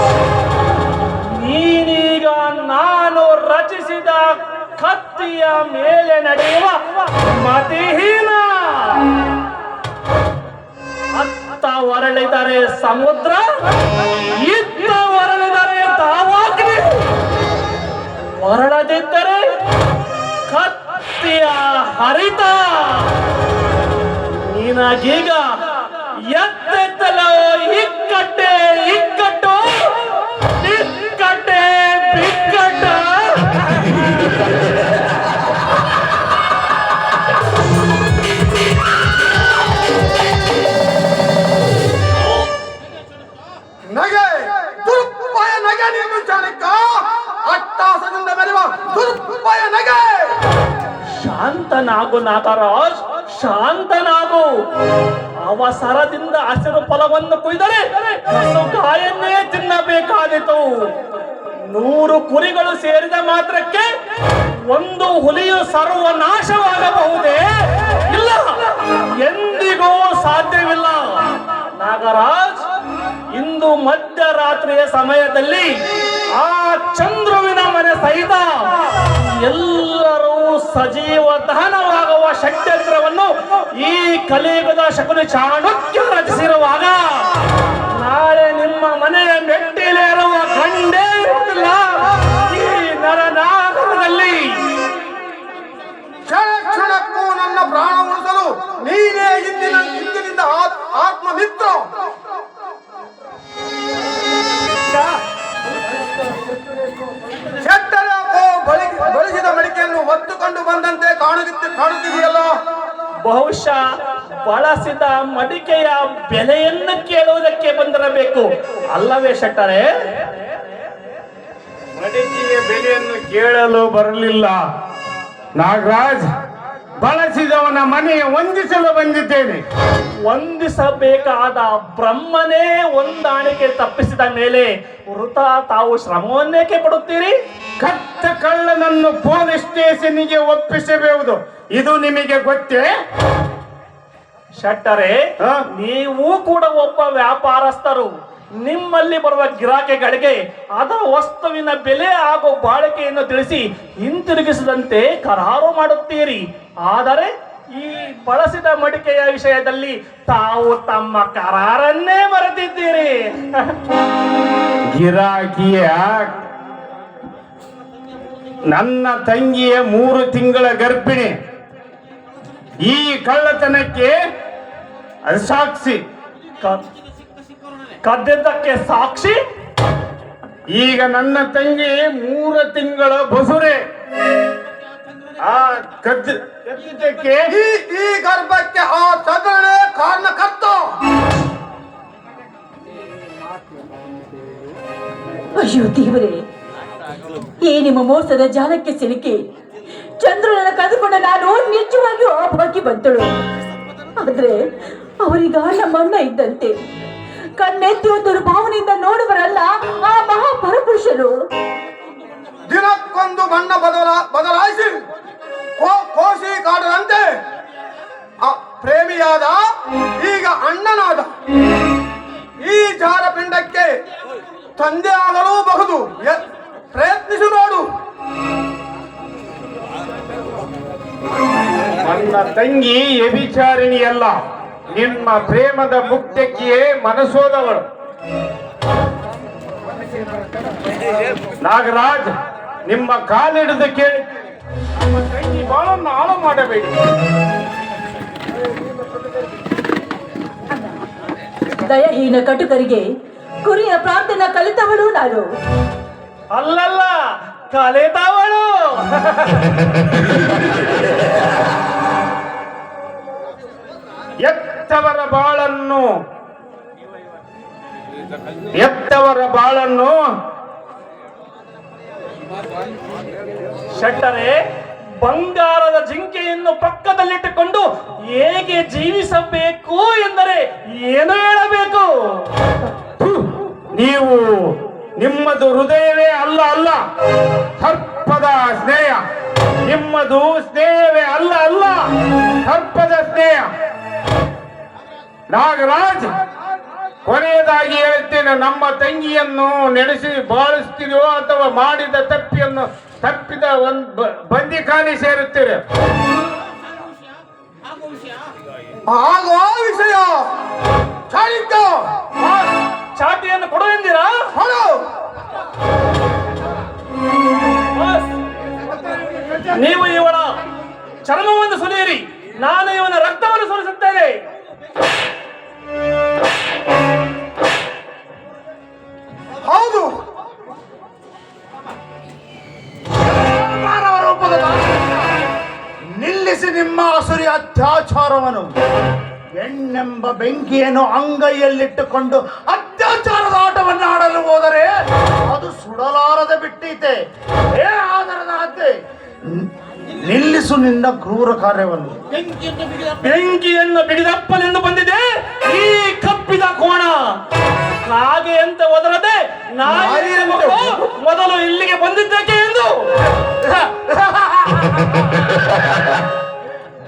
ನೀನೀಗ ನಾನು ರಚಿಸಿದ ಕತ್ತಿಯ ಮೇಲೆ ನಡೆಯುವ ಮತಿಹೀನ. ಅತ್ತ ಹೊರಳಿದರೆ ಸಮುದ್ರ, ಇತ್ತ ಹೊರಳಿದರೆ ತಾವಾಗ್ನಿ, ಹೊರಳದಿದ್ದರೆ ಕತ್ತಿಯ ಹರಿತ. ನಿನಗೀಗ ಎತ್ತೆತ್ತಲೋ ಇಕ್ಕಟ್ಟೆ ಇಕ್ಕಟ್ಟು, ಇಕ್ಕಟ್ಟೆ ಬಿಕ್ಕಟ್ಟ. ನಗೆ ದುರುಪಾಯ ನಗೆ ನೀನು ಚಾಣಕ್ಯ, ಅಟ್ಟಾಸದಿಂದ ಮೆರೆವ ದುರುಪಾಯ ನಗೆ. ಶಾಂತನಾಗು ನಾಗರಾಜ್, ಶಾಂತನಾಗು. ಅವಸರದಿಂದ ಹಸಿರು ಫಲವನ್ನು ಕೊಯ್ದರೆ ಗಾಯನ್ನೇ ತಿನ್ನಬೇಕಾದಿತು. 100 ಕುರಿಗಳು ಸೇರಿದ ಮಾತ್ರಕ್ಕೆ ಒಂದು ಹುಲಿಯು ಸರ್ವನಾಶವಾಗಬಹುದೇ? ಇಲ್ಲ, ಎಂದಿಗೂ ಸಾಧ್ಯವಿಲ್ಲ. ನಾಗರಾಜ್, ಇಂದು ಮಧ್ಯರಾತ್ರಿಯ ಸಮಯದಲ್ಲಿ ಆ ಚಂದ್ರುವಿನ ಮನೆ ಸಹಿತ ಎಲ್ಲರೂ ಸಜೀವ ದಹನವಾಗುವ ಷಡ್ಯಂತ್ರವನ್ನು ಈ ಕಲಿಯುಗದ ಶಕುನಿ ಚಾಣಕ್ಯ ರಚಿಸಿರುವಾಗ ನಾಳೆ ನಿಮ್ಮ ಮನೆಯ ಮೆಟ್ಟಿಲೇರುವ ಗಂಡೇ ಇರುತ್ತಿಲ್ಲ ಈ ನರನಾಗರದಲ್ಲಿ. ಕ್ಷಣ ಕ್ಷಣಕ್ಕೂ ನನ್ನ ಪ್ರಾಣ ಉಳಿಸಲು ನೀನೇ ಇಂದಿನಿಂದ ಆತ್ಮಮಿತ್ರ. ಶೆಟ್ಟರಪ್ಪ ಬಳಸಿದ ಮಡಿಕೆಯನ್ನು ಹೊತ್ತುಕೊಂಡು ಬಂದಂತೆ ಕಾಣುತ್ತಿದೆಯಲ್ಲ. ಬಹುಶಃ ಬಳಸಿದ ಮಡಿಕೆಯ ಬೆಲೆಯನ್ನು ಕೇಳುವುದಕ್ಕೆ ಬಂದಿರಬೇಕು ಅಲ್ಲವೇ ಶೆಟ್ಟರೆ? ಮಡಿಕೆಯ ಬೆಲೆಯನ್ನು ಕೇಳಲು ಬರಲಿಲ್ಲ ನಾಗರಾಜ್. ಬಳಸಿದವನ ಮನೆಯ ವಂದಿಸಲು ಬಂದಿದ್ದೇನೆ. ವಂದಿಸಬೇಕಾದ ಬ್ರಹ್ಮನೇ ಹೊಂದಾಣಿಕೆ ತಪ್ಪಿಸಿದ ಮೇಲೆ ವೃಥ ತಾವು ಶ್ರಮವನ್ನೇಕೆ ಪಡುತ್ತೀರಿ? ಕತ್ತ ಕಳ್ಳನನ್ನು ಪೊಲೀಸ್ ಸ್ಟೇಷನ್ಗೆ ಒಪ್ಪಿಸಬಹುದು, ಇದು ನಿಮಗೆ ಗೊತ್ತೇ? ಶೆಟ್ಟರೆ, ನೀವು ಕೂಡ ಒಬ್ಬ ವ್ಯಾಪಾರಸ್ಥರು. ನಿಮ್ಮಲ್ಲಿ ಬರುವ ಗಿರಾಕಿಗಳಿಗೆ ಅದರ ವಸ್ತುವಿನ ಬೆಲೆ ಹಾಗೂ ಬಾಳಿಕೆಯನ್ನು ತಿಳಿಸಿ ಹಿಂತಿರುಗಿಸದಂತೆ ಕರಾರು ಮಾಡುತ್ತೀರಿ. ಆದರೆ ಈ ಬಳಸಿದ ಮಡಿಕೆಯ ವಿಷಯದಲ್ಲಿ ತಾವು ತಮ್ಮ ಕರಾರನ್ನೇ ಮರೆತಿದ್ದೀರಿ. ಗಿರಾಕಿಯ ನನ್ನ ತಂಗಿಯ 3 ತಿಂಗಳ ಗರ್ಭಿಣಿ. ಈ ಕಳ್ಳತನಕ್ಕೆ ಅದು ಸಾಕ್ಷಿ. ಕದ್ದಿದ್ದಕ್ಕೆ ಸಾಕ್ಷಿ? ಈಗ ನನ್ನ ತಂಗಿ 3 ತಿಂಗಳ ಬಸುರೆ. ಆ ಕದ್ದಿದ್ದಕ್ಕೆ ಈ ಗರ್ಭಕ್ಕೆ ಆ ಚಂದ್ರನೇ ಕಾರಣಕರ್ತ. ಅಯ್ಯೋ ದೇವರೇ, ಈ ನಿಮ್ಮ ಮೋಸದ ಜಾಲಕ್ಕೆ ಸಿಲುಕಿ ಚಂದ್ರನನ್ನು ಕದ್ದುಕೊಂಡ ನಾನು ನಿಜವಾಗಿಯೂ ಅಭಾಗಿ ಬಂತಳು. ಆದ್ರೆ ಅವರೀಗ ನಮ್ಮ ಅಣ್ಣ ಇದ್ದಂತೆ. ಕಣ್ಣೆತ್ತಿ ಒಂದು ಭಾವನೆಯಿಂದ ನೋಡುವರಲ್ಲ ಆ ಮಹಾಪರಪುರುಷರು. ದಿನಕ್ಕೊಂದು ಬಣ್ಣ ಬದಲಾಯಿಸಿ ಕೋಶಿ ಕಾಡದಂತೆ ಪ್ರೇಮಿಯಾದ, ಈಗ ಅಣ್ಣನಾದ. ಈ ಜಾರಪಿಂಡಕ್ಕೆ ತಂದೆ ಆಗಲೂಬಹುದು. ಪ್ರಯತ್ನಿಸಿ ನೋಡು. ನನ್ನ ತಂಗಿ ವ್ಯಭಿಚಾರಿಣಿಯಲ್ಲ, ನಿಮ್ಮ ಪ್ರೇಮದ ಮುಕ್ತಕ್ಕಿಯೇ ಮನಸೋದವಳು. ನಾಗರಾಜ್, ನಿಮ್ಮ ಕಾಲಿಡಿದು ಕೇಳಿ ನಮ್ಮ ತಂಗಿ ಬಾಳನ್ನು ಹಾಳು ಮಾಡಬೇಡಿ. ದಯಹೀನ ಕಟುಕರಿಗೆ ಕುರಿಯ ಪ್ರಾರ್ಥನೆ ಕಲಿತವಳು ನಾನು. ಅಲ್ಲಲ್ಲ, ಕಲಿತವಳು. ಎತ್ತವರ ಬಾಳನ್ನು ಶೆಟ್ಟರೆ, ಬಂಗಾರದ ಜಿಂಕೆಯನ್ನು ಪಕ್ಕದಲ್ಲಿಟ್ಟುಕೊಂಡು ಹೇಗೆ ಜೀವಿಸಬೇಕು ಎಂದರೆ ಏನು ಹೇಳಬೇಕು? ನೀವು ನಿಮ್ಮದು ಹೃದಯವೇ ಅಲ್ಲ ಸರ್ಪದ ಸ್ನೇಹ. ನಿಮ್ಮದು ಸ್ನೇಹವೇ ಅಲ್ಲ ಸರ್ಪದ ಸ್ನೇಹ. ನಾಗರಾಜ್, ಕೊನೆಯದಾಗಿ ಹೇಳುತ್ತೇನೆ, ನಮ್ಮ ತಂಗಿಯನ್ನು ನಡೆಸಿ ಬಾಳಿಸ್ತೀರೋ ಅಥವಾ ಮಾಡಿದ ತಪ್ಪಿದ ಬಂದಿಖಾನೆ ಸೇರುತ್ತೀರಿ. ಆಗೋ ವಿಷಯ ಚಾಟಿಯನ್ನು ಕೊಡು ಎಂದಿರಾ? ನೀವು ಇವಳ ಚರ್ಮವನ್ನು ಸುಲಿಯಿರಿ, ನಾನು ಇವನ ರಕ್ತವನ್ನು ಸುರಿಸುತ್ತೇನೆ. ಹೌದು, ನಿಲ್ಲಿಸಿ ನಿಮ್ಮ ಅಸುರಿ ಅತ್ಯಾಚಾರವನ್ನು. ಹೆಣ್ಣೆಂಬ ಬೆಂಕಿಯನ್ನು ಅಂಗೈಯಲ್ಲಿಟ್ಟುಕೊಂಡು ಅತ್ಯಾಚಾರದ ಆಟವನ್ನು ಆಡಲು ಹೋದರೆ ಅದು ಸುಡಲಾರದೆ ಬಿಟ್ಟೀತೆ. ಆದರದ ಅತ್ತೆ, ನಿಲ್ಲಿಸು ನಿನ್ನ ಕ್ರೂರ ಕಾರ್ಯವನ್ನು. ಬೆಂಕಿಯನ್ನು ಬಿಗಿದಪ್ಪನೆಂದು ಬಂದಿದೆ ಈ ಕಪ್ಪಿದ ಕೋಣ. ಕಾಗೆ ಅಂತ ಒದರದೆ ನಾಯಿ ಮೊದಲು ಇಲ್ಲಿಗೆ ಬಂದಿದ್ದೇಕೆ ಎಂದು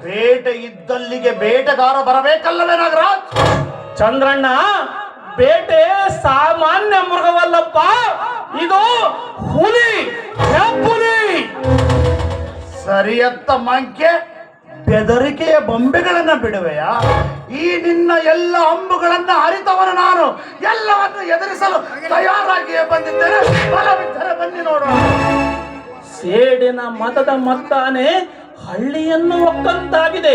ಬೇಟೆ ಇದ್ದಲ್ಲಿಗೆ ಬೇಟೆಗಾರ ಬರಬೇಕಲ್ಲವೇ ನಾಗರಾಜ್? ಚಂದ್ರಣ್ಣ, ಬೇಟೆ ಸಾಮಾನ್ಯ ಮೃಗವಲ್ಲಪ್ಪ, ಇದು ಹುಲಿ, ಹೆಬ್ಬುಲಿ. ಸರಿಯತ್ತ ಮಂಕೆ, ಬೆದರಿಕೆಯ ಬೊಂಬೆಗಳನ್ನ ಬಿಡುವೆಯಾ? ಈ ನಿನ್ನ ಎಲ್ಲ ಅಂಬುಗಳನ್ನ ಅರಿತವನು ನಾನು. ಎಲ್ಲವನ್ನು ಎದುರಿಸಲು ತಯಾರಾಗಿಯೇ ಬಂದಿದ್ದೇನೆ. ಬಲವಿದ್ದರೆ ಬನ್ನಿ ನೋಡೋಣ. ಸೇಡಿನ ಮತದ ಮತ್ತಾನೆ ಹಳ್ಳಿಯನ್ನು ಒಕ್ಕಂತಾಗಿದೆ.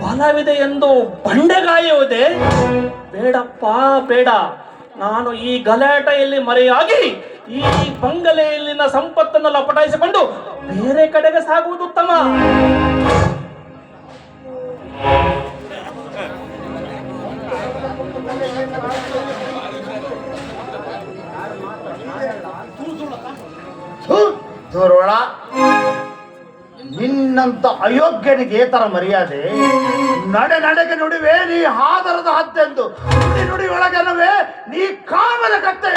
ಬಲವಿದೆ ಎಂದು ಬಂಡೆಗಾಯುವುದೇ? ಬೇಡಪ್ಪ ಬೇಡ. ನಾನು ಈ ಗಲಾಟೆಯಲ್ಲಿ ಮರೆಯಾಗಿ ಈ ಬಂಗಲೆಯಲ್ಲಿನ ಸಂಪತ್ತನ್ನು ಲಪಟಾಯಿಸಿಕೊಂಡು ಬೇರೆ ಕಡೆಗೆ ಸಾಗುವುದು ಉತ್ತಮ. ಧುರೋಳ, ನಿನ್ನಂತ ಅಯೋಗ್ಯನಿಗೆ ತರ ಮರ್ಯಾದೆ? ನಡೆಗೆ ನುಡಿವೆ ನೀ ಹಾದರದ ಹತ್ತೆಂದು, ನುಡಿ ಒಳಗನವೇ ನೀ ಕಾಮದ ಕತ್ತೆ.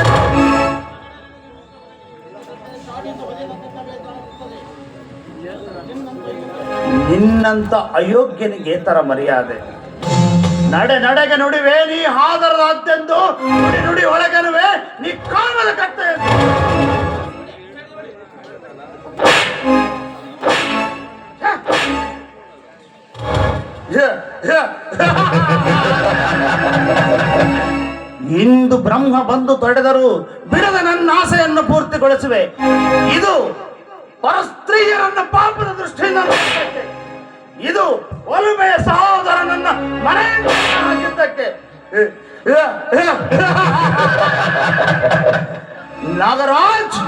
ನಿನ್ನಂತ ಅಯೋಗ್ಯನಿಗೆ ತರ ಮರ್ಯಾದೆ? ನಡೆಗೆ ನುಡಿವೆ ನೀ ಹಾದರದ ಹತ್ತೆಂದು, ನುಡಿ ಒಳಗನವೇ ನೀ ಕಾಮದ ಕತ್ತೆ. ಇಂದು ಬ್ರಹ್ಮ ಬಂದು ತೊಡೆದರು ಬಿಡದ ನನ್ನ ಆಸೆಯನ್ನು ಪೂರ್ತಿಗೊಳಿಸುವೆ. ಇದು ಪರಸ್ತ್ರೀಯರನ್ನ ಪಾಪದ ದೃಷ್ಟಿಯಿಂದ ನೋಡುವುದಕ್ಕೆ, ಇದು ಒಲುಮೆಯ ಸಹೋದರನನ್ನ ಮನೆಯಿಂದ ಹಾಕಿದ್ದಕ್ಕೆ. ನಾಗರಾಜ್,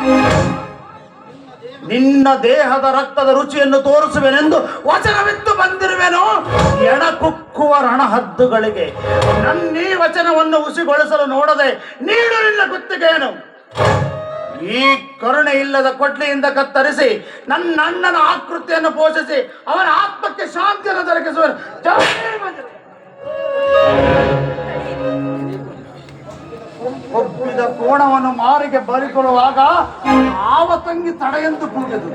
ನಿನ್ನ ದೇಹದ ರಕ್ತದ ರುಚಿಯನ್ನು ತೋರಿಸುವೆನೆಂದು ವಚನವಿತ್ತು ಬಂದಿರುವೆನು. ಎಣಕುಕ್ಕುವ ರಣಹದ್ದುಗಳಿಗೆ ನನ್ನೀ ವಚನವನ್ನು ಹುಸಿಗೊಳಿಸಲು ನೋಡದೆ ನೀಡು ನಿನ್ನ ಗುತ್ತಿಗೆಯನ್ನು. ಈ ಕರುಣೆ ಇಲ್ಲದ ಕೊಡ್ಲಿಯಿಂದ ಕತ್ತರಿಸಿ ನನ್ನ ಅಣ್ಣನ ಆಕೃತಿಯನ್ನು ಪೋಷಿಸಿ ಅವನ ಆತ್ಮಕ್ಕೆ ಶಾಂತಿಯನ್ನು ದೊರಕಿಸುವನು. ಒಪ್ಪಿದ ಕೋಣವನ್ನು ಮಾರಿಗೆ ಬರಿಕೊಳ್ಳುವಾಗ ಆವ ತಂಗಿ ತಡೆಯೆಂದು ಕೂಗಿದು.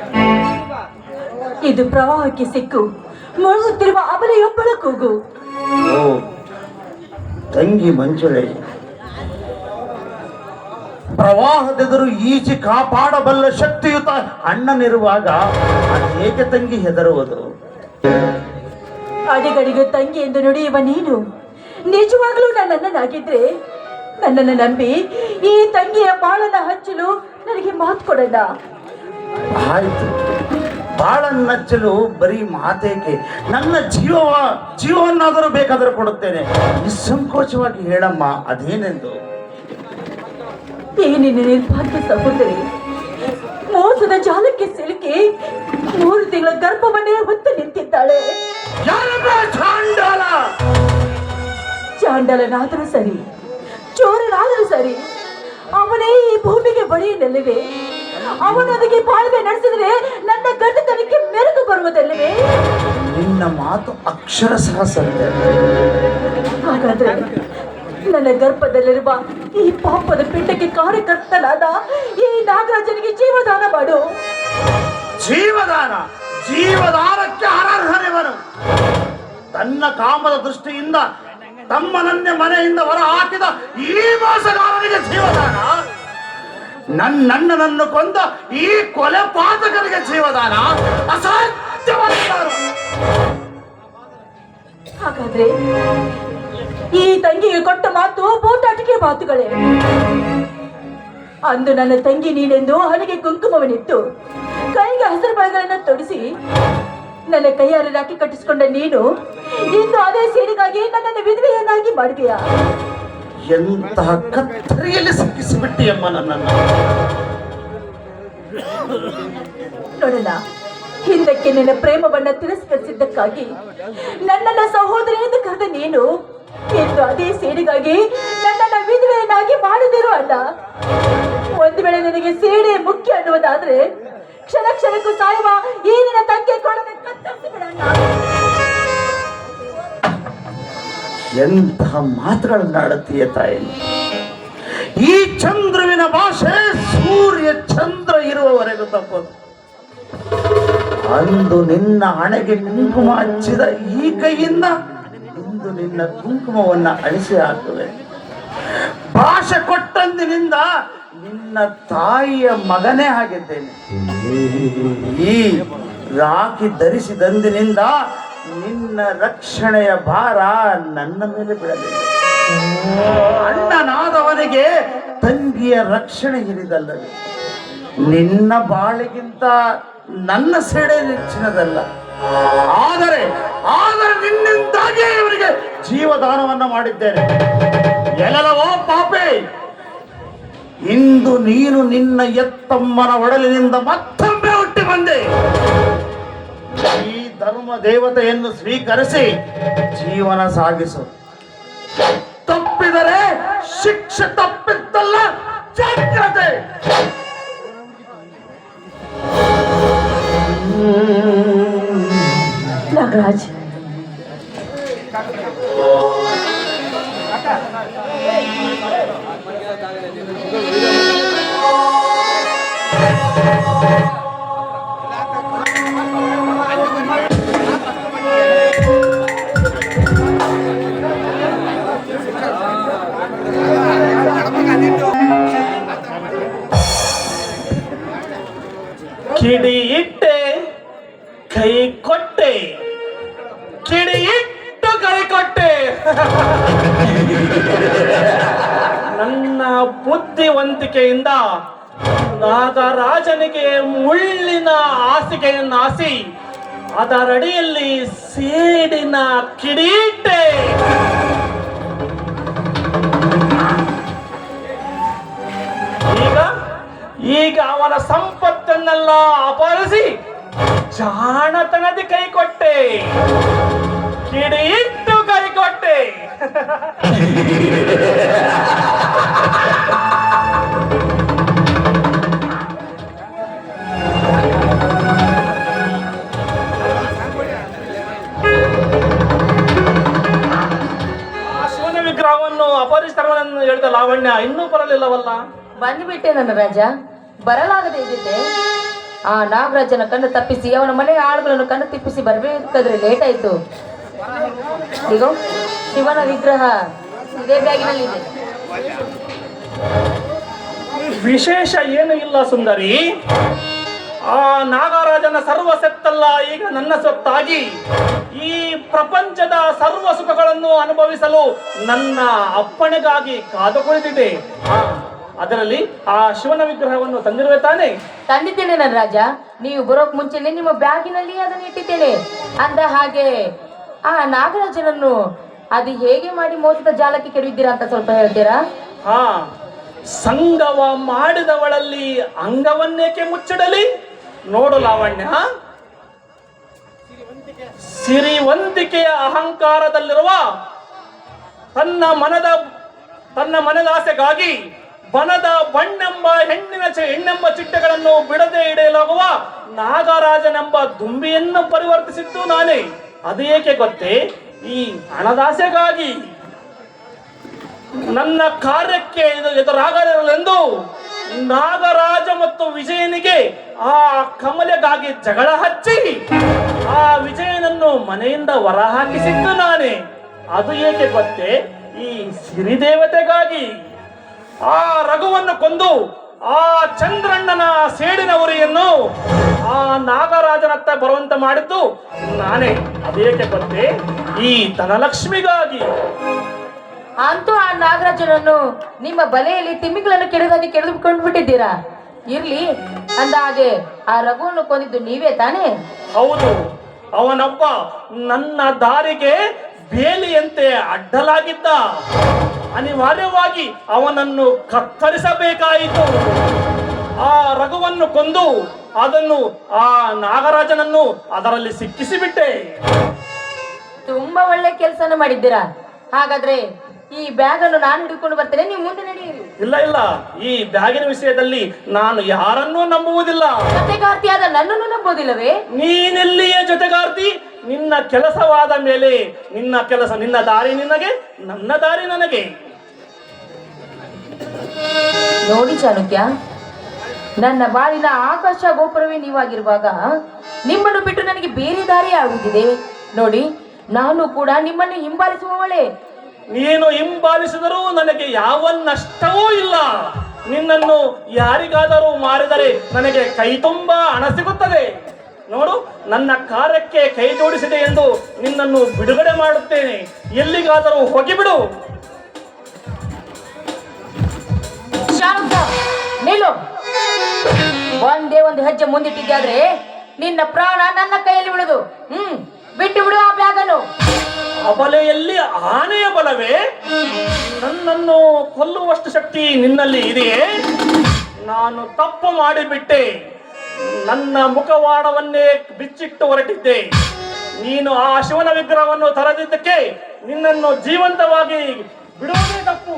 ಇದು ಪ್ರವಾಹಕ್ಕೆ ಸಿಕ್ಕು ಮುಳುಗುತ್ತಿರುವ ಅಬಲೆಯೊಬ್ಬಳ ಕೂಗು. ಓ ತಂಗಿ ಮಂಜುಳೆ, ಪ್ರವಾಹದೆದುರು ಈಜಿ ಕಾಪಾಡಬಲ್ಲ ಶಕ್ತಿಯುತ ಅಣ್ಣನಿರುವಾಗ ಅದೇಕೆ ತಂಗಿ ಹೆದರುವುದು? ಅಡಿಗಡಿಗೆ ತಂಗಿ ಎಂದು ನುಡಿಯುವ ನೀನು ನಿಜವಾಗ್ಲೂ ನನ್ನನ್ನಾಗಿದ್ರೆ ನನ್ನನ್ನು ನಂಬಿ ಈ ತಂಗಿಯ ಬಾಳನ್ನ ಹಚ್ಚಲು ನನಗೆ ಮಾತು ಕೊಡಲ್ಲ. ಆಯ್ತು, ಬಾಳನ್ನಚ್ಚಲು ಬರೀ ಮಾತೇಕೆ, ನನ್ನ ಜೀವವನ್ನಾದರೂ ಬೇಕಾದರೂ ಕೊಡುತ್ತೇನೆ. ನಿಸ್ಸಂಕೋಚವಾಗಿ ಹೇಳಮ್ಮ, ಅದೇನೆಂದು. ಈ ನಿನ್ನ ನಿರ್ಭಾಗ್ಯ ಸಹೋದರಿ ಮೋಸದ ಜಾಲಕ್ಕೆ ಸಿಲುಕಿ 3 ತಿಂಗಳ ಗರ್ಭವನ್ನೇ ಹೊತ್ತು ನಿಂತಿದ್ದಾಳೆ. ಚಾಂಡಲನಾದರೂ ಸರಿ, ಚೋರನಾದರೂ ಸರಿ, ಅವನೇ ಈ ಭೂಮಿಗೆ ಬಳಿಯನ್ನಲ್ಲವೇ? ಅವನೊಂದಿಗೆ ಬಾಳ್ವೆ ನಡೆಸಿದ್ರೆ ನನ್ನ ಗಂಡತನಕ್ಕೆ ಮೆರುಗು ಬರುವುದಲ್ಲವೇ? ನಿನ್ನ ಮಾತು ಅಕ್ಷರಶಃ ಸತ್ಯ. ಹಾಗಾದ್ರೆ ನನ್ನ ಗರ್ಭದಲ್ಲಿರುವ ಈ ಪಾಪದ ಪಿಂಡಕ್ಕೆ ಕಾರ್ಯಕರ್ತನಾದ ಈ ನಾಗರಾಜನಿಗೆ ಜೀವದಾನ ಮಾಡು. ಜೀವದಾನಕ್ಕೆ ಅನರ್ಹನೆವನು. ತನ್ನ ಕಾಮದ ದೃಷ್ಟಿಯಿಂದ ತಮ್ಮನನ್ನೇ ಮನೆಯಿಂದ ಹೊರ ಹಾಕಿದ ಈ ಮೋಸಗಾರನಿಗೆ ಜೀವದಾನ, ನನ್ನನ್ನು ಕೊಂದ ಈ ಕೊಲೆ ಪಾತಕರಿಗೆ ಜೀವದಾನ ಅಸಾಧ್ಯವಾದ. ಹಾಗಾದ್ರೆ ಈ ತಂಗಿಗೆ ಕೊಟ್ಟ ಮಾತು ಬೂಟಾಟಿಕೆ ಮಾತುಗಳೇ. ಅಂದು ನನ್ನ ತಂಗಿ ನೀನೆಂದು ಹಣೆಗೆ ಕುಂಕುಮವನ್ನಿತ್ತು, ಕೈಗೆ ಹಸಿರು ಬಳೆಗಳನ್ನು ತೊಡಿಸಿ ನನ್ನ ಕೈಯಾರೆ ರಾಖಿ ಕಟ್ಟಿಸಿಕೊಂಡ ನೀನು ಇಂದು ಅದೇ ಸೇರಿಗಾಗಿ ನನ್ನನ್ನು ವಿಧವೆಯನ್ನಾಗಿ ಮಾಡಿದೆಯಾ? ಎಂತಹ ಕತ್ತರಿಯಲ್ಲಿ ಸಿಕ್ಕಿಸಿಬಿಟ್ಟಿಯಮ್ಮ ನನ್ನನ್ನು. ನೋಡಲ್ಲ, ಹಿಂದಕ್ಕೆ ನಿನ್ನ ಪ್ರೇಮವನ್ನ ತಿರಸ್ಕರಿಸಿದ್ದಕ್ಕಾಗಿ ನನ್ನನ್ನ ಸಹೋದರಿ ಎಂದು ಕರೆದ ನೀನು ಇಂದು ಅದೇ ಸೇಡಿಗಾಗಿ ನನ್ನನ್ನ ವಿಧವೆಯನ್ನಾಗಿ ಮಾಡಿದಿರು ಅಲ್ಲ. ಒಂದು ವೇಳೆ ನನಗೆ ಸೇಡೆ ಮುಖ್ಯ ಅನ್ನುವುದಾದ್ರೆ ಕ್ಷಣ ಕ್ಷಣಕ್ಕೂ ಸಾಯುವ ಈ ನಿನ್ನ ತಂಗಿ ಕೊಡದೆ ಕತ್ತರಿಸಿ ಬಿಡಣ್ಣ. ಎಂತಹ ಮಾತುಗಳನ್ನು ಆಡುತ್ತೀಯ ತಾಯಿ. ಈ ಚಂದ್ರುವಿನ ಭಾಷೆ ಸೂರ್ಯ ಚಂದ್ರ ಇರುವವರೆಗೂ ತಪ್ಪದು. ಅಂದು ನಿನ್ನ ಹಣೆಗೆ ಕುಂಕುಮ ಹಚ್ಚಿದ ಈ ಕೈಯಿಂದ ಇಂದು ನಿನ್ನ ಕುಂಕುಮವನ್ನ ಅಳಿಸಿ ಹಾಕುವೆ. ಭಾಷೆ ಕೊಟ್ಟಂದಿನಿಂದ ನಿನ್ನ ತಾಯಿಯ ಮಗನೇ ಆಗಿದ್ದೇನೆ. ಈ ರಾಖಿ ಧರಿಸಿದಂದಿನಿಂದ ನಿನ್ನ ರಕ್ಷಣೆಯ ಭಾರ ನನ್ನ ಮೇಲೆ ಬೀಳಲಿಲ್ಲ. ಅಣ್ಣನಾದವನಿಗೆ ತಂಗಿಯ ರಕ್ಷಣೆ ಹಿರಿದಲ್ಲವೇ? ನಿನ್ನ ಬಾಳಿಗಿಂತ ನನ್ನ ಸೆಡೆ ನೆಚ್ಚಿನದಲ್ಲ. ಆದರೆ ನಿನ್ನಿಂದಾಗಿಯೇ ಇವರಿಗೆ ಜೀವದಾನವನ್ನ ಮಾಡಿದ್ದೇನೆ. ಎಲ್ಲವೋ ಪಾಪೆ, ಇಂದು ನೀನು ನಿನ್ನ ಎತ್ತಮ್ಮನ ಒಡಲಿನಿಂದ ಮತ್ತೊಮ್ಮೆ ಹುಟ್ಟಿ ಬಂದೆ. ಈ ಧರ್ಮ ದೇವತೆಯನ್ನು ಸ್ವೀಕರಿಸಿ ಜೀವನ ಸಾಗಿಸು. ತಪ್ಪಿದರೆ ಶಿಕ್ಷೆ ತಪ್ಪಿದ್ದಲ್ಲ, ಜಾಗ್ರತೆ. ನಾಗರಾಜ್, ಕಿಡಿ ಇಟ್ಟೆ ಕೈ ಕೊಟ್ಟೆ, ಕಿಡಿ ಇಟ್ಟು ಕೈ ಕೊಟ್ಟೆ. ನನ್ನ ಬುದ್ಧಿವಂತಿಕೆಯಿಂದ ನಾಗರಾಜನಿಗೆ ಮುಳ್ಳಿನ ಹಾಸಿಗೆಯನ್ನಾಸಿ ಅದರಡಿಯಲ್ಲಿ ಸೇಡಿನ ಕಿಡೀಟೆ. ಈಗ ಅವನ ಸಂಪತ್ತನ್ನೆಲ್ಲ ಅಪಹರಿಸಿ ಜಾಣತನದಿ ಕೈ ಕೊಟ್ಟೆ, ಕಿಡಿ ಇಟ್ಟು ಕೈ ಕೊಟ್ಟೆ. ಶಿವನ ವಿಗ್ರಹವನ್ನು ಅಪಹರಿಸಿದವನನ್ನು ಹೇಳಿದ ಲಾವಣ್ಯ ಇನ್ನೂ ಬರಲಿಲ್ಲವಲ್ಲ? ಬಂದ್ಬಿಟ್ಟೆ ನನ್ನ ರಾಜ, ಬರಲಾಗದೆ ಇದ್ದಿದ್ದೆ. ಆ ನಾಗರಾಜನ ಕಣ್ಣು ತಪ್ಪಿಸಿ ಅವನ ಮನೆಯ ಆಳುಗಳನ್ನು ಕಣ್ಣು ತಿಪ್ಪಿಸಿ ಬರಬೇಕಾದ್ರೆ ಲೇಟ್ ಆಯ್ತು. ಈಗ ಶಿವನ ವಿಗ್ರಹ ಇದೇ ಬ್ಯಾಗಿನಲ್ಲಿದೆ. ವಿಶೇಷ ಏನು ಇಲ್ಲ ಸುಂದರಿ. ಆ ನಾಗರಾಜನ ಸರ್ವ ಸೊತ್ತಲ್ಲ ಈಗ ನನ್ನ ಸೊತ್ತಾಗಿ ಈ ಪ್ರಪಂಚದ ಸರ್ವ ಸುಖಗಳನ್ನು ಅನುಭವಿಸಲು ನನ್ನ ಅಪ್ಪಣೆಗಾಗಿ ಕಾದು ಕುಳಿತಿದೆ. ಅದರಲ್ಲಿ ಆ ಶಿವನ ವಿಗ್ರಹವನ್ನು ತಂದಿರುವೆ ತಾನೆ? ತಂದಿದ್ದೇನೆ ನನ್ನ ರಾಜ. ನೀವು ಬರೋಕ್ ಮುಂಚೆನೆ ನಿಮ್ಮ ಬ್ಯಾಗಿನಲ್ಲಿ ಅದನ್ನು ಇಟ್ಟಿದ್ದೇನೆ. ಅಂದ ಹಾಗೆ ಆ ನಾಗರಾಜನನ್ನು ಅದು ಹೇಗೆ ಮಾಡಿ ಮೋಸದ ಜಾಲಕ್ಕೆ ಕೆಡವಿದ್ದೀರಾ ಅಂತ ಸ್ವಲ್ಪ ಹೇಳ್ತೀರಾ? ಸಂಗವ ಮಾಡಿದವಳಲ್ಲಿ ಅಂಗವನ್ನೇಕೆ ಮುಚ್ಚಿಡಲಿ? ನೋಡು ಲಾವಣ್ಯ, ಸಿರಿವಂತಿಕೆಯ ಅಹಂಕಾರದಲ್ಲಿರುವ ತನ್ನ ಮನದ ಆಸೆಗಾಗಿ ಬನದ ಬಣ್ಣೆಂಬ ಹೆಣ್ಣೆಂಬ ಚಿಟ್ಟೆಗಳನ್ನು ಬಿಡದೆ ಇಡಲಾಗುವ ನಾಗರಾಜನೆಂಬ ದುಂಬಿಯನ್ನು ಪರಿವರ್ತಿಸಿದ್ದು ನಾನೇ. ಅದು ಏಕೆ ಗೊತ್ತೇ? ಈ ಹಣದಾಸೆಗಾಗಿ. ನನ್ನ ಕಾರ್ಯಕ್ಕೆ ಎದುರಾಗಲಿರಲೆಂದು ನಾಗರಾಜ ಮತ್ತು ವಿಜಯನಿಗೆ ಆ ಕಮಲೆಗಾಗಿ ಜಗಳ ಹಚ್ಚಿ ಆ ವಿಜಯನನ್ನು ಮನೆಯಿಂದ ಹೊರ ಹಾಕಿಸಿದ್ದು ನಾನೇ. ಅದು ಏಕೆ ಗೊತ್ತೇ? ಈ ಸಿರಿದೇವತೆಗಾಗಿ. ಆ ರಘುವನ್ನು ಕೊಂದು ಆ ಚಂದ್ರಣ್ಣನ ಸೇಡಿನ ಉರಿಯನ್ನು ಆ ನಾಗರಾಜನತ್ತ ಬರುವಂತೆ ಮಾಡಿದ್ದು ನಾನೇ. ಅದೇಕೆ ಗೊತ್ತೇ? ಈ ಧನಲಕ್ಷ್ಮಿಗಾಗಿ. ಅಂತೂ ಆ ನಾಗರಾಜನನ್ನು ನಿಮ್ಮ ಬಲೆಯಲ್ಲಿ ತಿಮ್ಮಿಗಳನ್ನು ಕೆಡೆದುಕೊಂಡು ಬಿಟ್ಟಿದ್ದೀರಾ. ಇರ್ಲಿ, ಅಂದ ಹಾಗೆ ಆ ರಘುವನ್ನು ಕೊಂದಿದ್ದು ನೀವೇ ತಾನೇ? ಹೌದು, ಅವನೊಬ್ಬ ನನ್ನ ದಾರಿಗೆ ಬೇಲಿಯಂತೆ ಅಡ್ಡಲಾಗಿದ್ದ. ಅನಿವಾರ್ಯವಾಗಿ ಅವನನ್ನು ಕತ್ತರಿಸಬೇಕಾಯಿತು. ಆ ರಘುವನ್ನು ಕೊಂದು ಅದನ್ನು ಆ ನಾಗರಾಜನನ್ನು ಅದರಲ್ಲಿ ಸಿಕ್ಕಿಸಿಬಿಟ್ಟೆ. ತುಂಬಾ ಒಳ್ಳೆ ಕೆಲಸನ ಮಾಡಿದ್ದೀರಾ. ಹಾಗಾದ್ರೆ ಈ ಬ್ಯಾಗ್ ಅನ್ನು ನಾನು ಹಿಡ್ಕೊಂಡು ಬರ್ತೇನೆ, ನೀವು ಮುಂದೆ ನಡೆಯಿರಿ. ಇಲ್ಲ, ಈ ಬ್ಯಾಗಿನ ವಿಷಯದಲ್ಲಿ ನಾನು ಯಾರನ್ನೂ ನಂಬುವುದಿಲ್ಲ. ಜೊತೆಗಾರ್ತಿಯಾದ ನನ್ನನ್ನು ನಂಬೋದಿಲ್ಲವೇ? ನೀನೆಲ್ಲಿಯೇ ಜೊತೆಗಾರ್ತಿ? ನಿನ್ನ ಕೆಲಸವಾದ ಮೇಲೆ ನಿನ್ನ ದಾರಿ ನಿನಗೆ, ನನ್ನ ದಾರಿ ನನಗೆ. ನೋಡಿ ಚಾಣಕ್ಯ, ನನ್ನ ಬಾಳಿನ ಆಕಾಶ ಗೋಪುರವೇ ನೀವಾಗಿರುವಾಗ ನಿಮ್ಮನ್ನು ಬಿಟ್ಟು ನನಗೆ ಬೇರೆ ದಾರಿ ಆಗುತ್ತಿದೆ. ನೋಡಿ, ನಾನು ಕೂಡ ನಿಮ್ಮನ್ನು ಹಿಂಬಾಲಿಸುವವಳೆ. ನೀನು ಹಿಂಬಾಲಿಸಿದರೂ ನನಗೆ ಯಾವ ನಷ್ಟವೂ ಇಲ್ಲ. ನಿನ್ನನ್ನು ಯಾರಿಗಾದರೂ ಮಾರಿದರೆ ನನಗೆ ಕೈ ತುಂಬಾ ಹಣ ಸಿಗುತ್ತದೆ. ನೋಡು, ನನ್ನ ಕಾರ್ಯಕ್ಕೆ ಕೈ ಜೋಡಿಸಿದೆ ಎಂದು ನಿನ್ನನ್ನು ಬಿಡುಗಡೆ ಮಾಡುತ್ತೇನೆ. ಎಲ್ಲಿಗಾದರೂ ಹೋಗಿಬಿಡು. ಶಾಂತ ನಿಲ್ಲು. ಒಂದೇ ಒಂದು ಹೆಜ್ಜೆ ಮುಂದಿಟ್ಟಿದ್ದಾದ್ರೆ ನಿನ್ನ ಪ್ರಾಣ ನನ್ನ ಕೈಯಲ್ಲಿ ಉಳಿದು. ಬಿಟ್ಟು ಬಿಡು ಆ ಬ್ಯಾಗನ್ನು. ಅಬಲೆಯಲ್ಲಿ ಆನೆಯ ಬಲವೇ? ನನ್ನನ್ನು ಕೊಲ್ಲುವಷ್ಟು ಶಕ್ತಿ ನಿನ್ನಲ್ಲಿ ಇದೆಯೇ? ನಾನು ತಪ್ಪು ಮಾಡಿಬಿಟ್ಟೆ. ನನ್ನ ಮುಖವಾಡವನ್ನೇ ಬಿಚ್ಚಿಟ್ಟು ಹೊರಟಿದ್ದೆ. ನೀನು ಆ ಶಿವನ ವಿಗ್ರಹವನ್ನು ತರದಿದ್ದಕ್ಕೆ ನಿನ್ನನ್ನು ಜೀವಂತವಾಗಿ ಬಿಡುವುದೇ ತಪ್ಪು.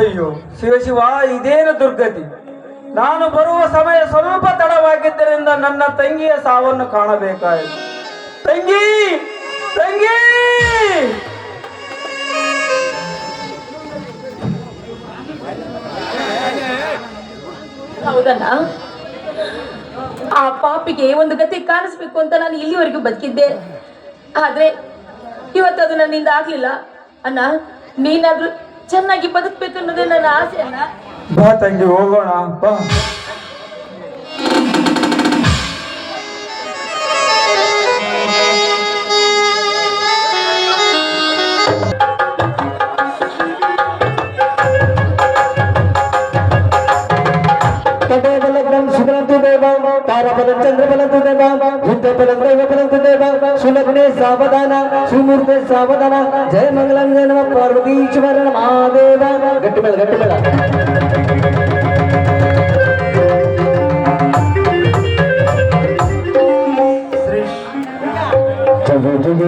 ಅಯ್ಯೋ ಶಿವ, ಇದೇನು ದುರ್ಗತಿ. ನಾನು ಬರುವ ಸಮಯ ಸ್ವಲ್ಪ ತಡವಾಗಿದ್ದರಿಂದ ನನ್ನ ತಂಗಿಯ ಸಾವನ್ನು ಕಾಣಬೇಕಾಯಿತು. ತಂಗಿ, ತಂಗಿ! ಹೌದಣ್ಣ, ಆ ಪಾಪಿಗೆ ಒಂದು ಗತಿ ಕಾಣಿಸ್ಬೇಕು ಅಂತ ನಾನು ಇಲ್ಲಿವರೆಗೂ ಬದುಕಿದ್ದೆ. ಆದ್ರೆ ಇವತ್ತದು ನನ್ನಿಂದ ಆಗ್ಲಿಲ್ಲ. ಅಣ್ಣ, ನೀನಾದ್ರೂ ಚೆನ್ನಾಗಿ ಬದುಕ್ಬೇಕು ಅನ್ನೋದೇ ನನ್ನ ಆಸೆ ಅಣ್ಣ. ಬಾ ತಂಗಿ, ಹೋಗೋಣ ಬಾ. ಕಟಬಲಂ ಸುಗ್ರಂತು ದೇವ ತಾರಬಲಂ ಚಂದ್ರಬಲಂತು ದೇವ ಯುದ್ಧಬಲಂ ದೈವಬಲಂತು ದೇವ ಸುಲಗ್ನೆ ಸಾವಧಾನ ಸುಮೂರ್ತೆ ಸಾವಧಾನ ಜಯ ಮಂಗಲಂ ಜಯ ನಮ ಪಾರ್ವತೀಶ್ವರ ಮಹಾದೇವ. ಗಟ್ಟಿ ಮೇಳ, ಗಟ್ಟಿ ಮೇಳ. ಜಗ ಜಗ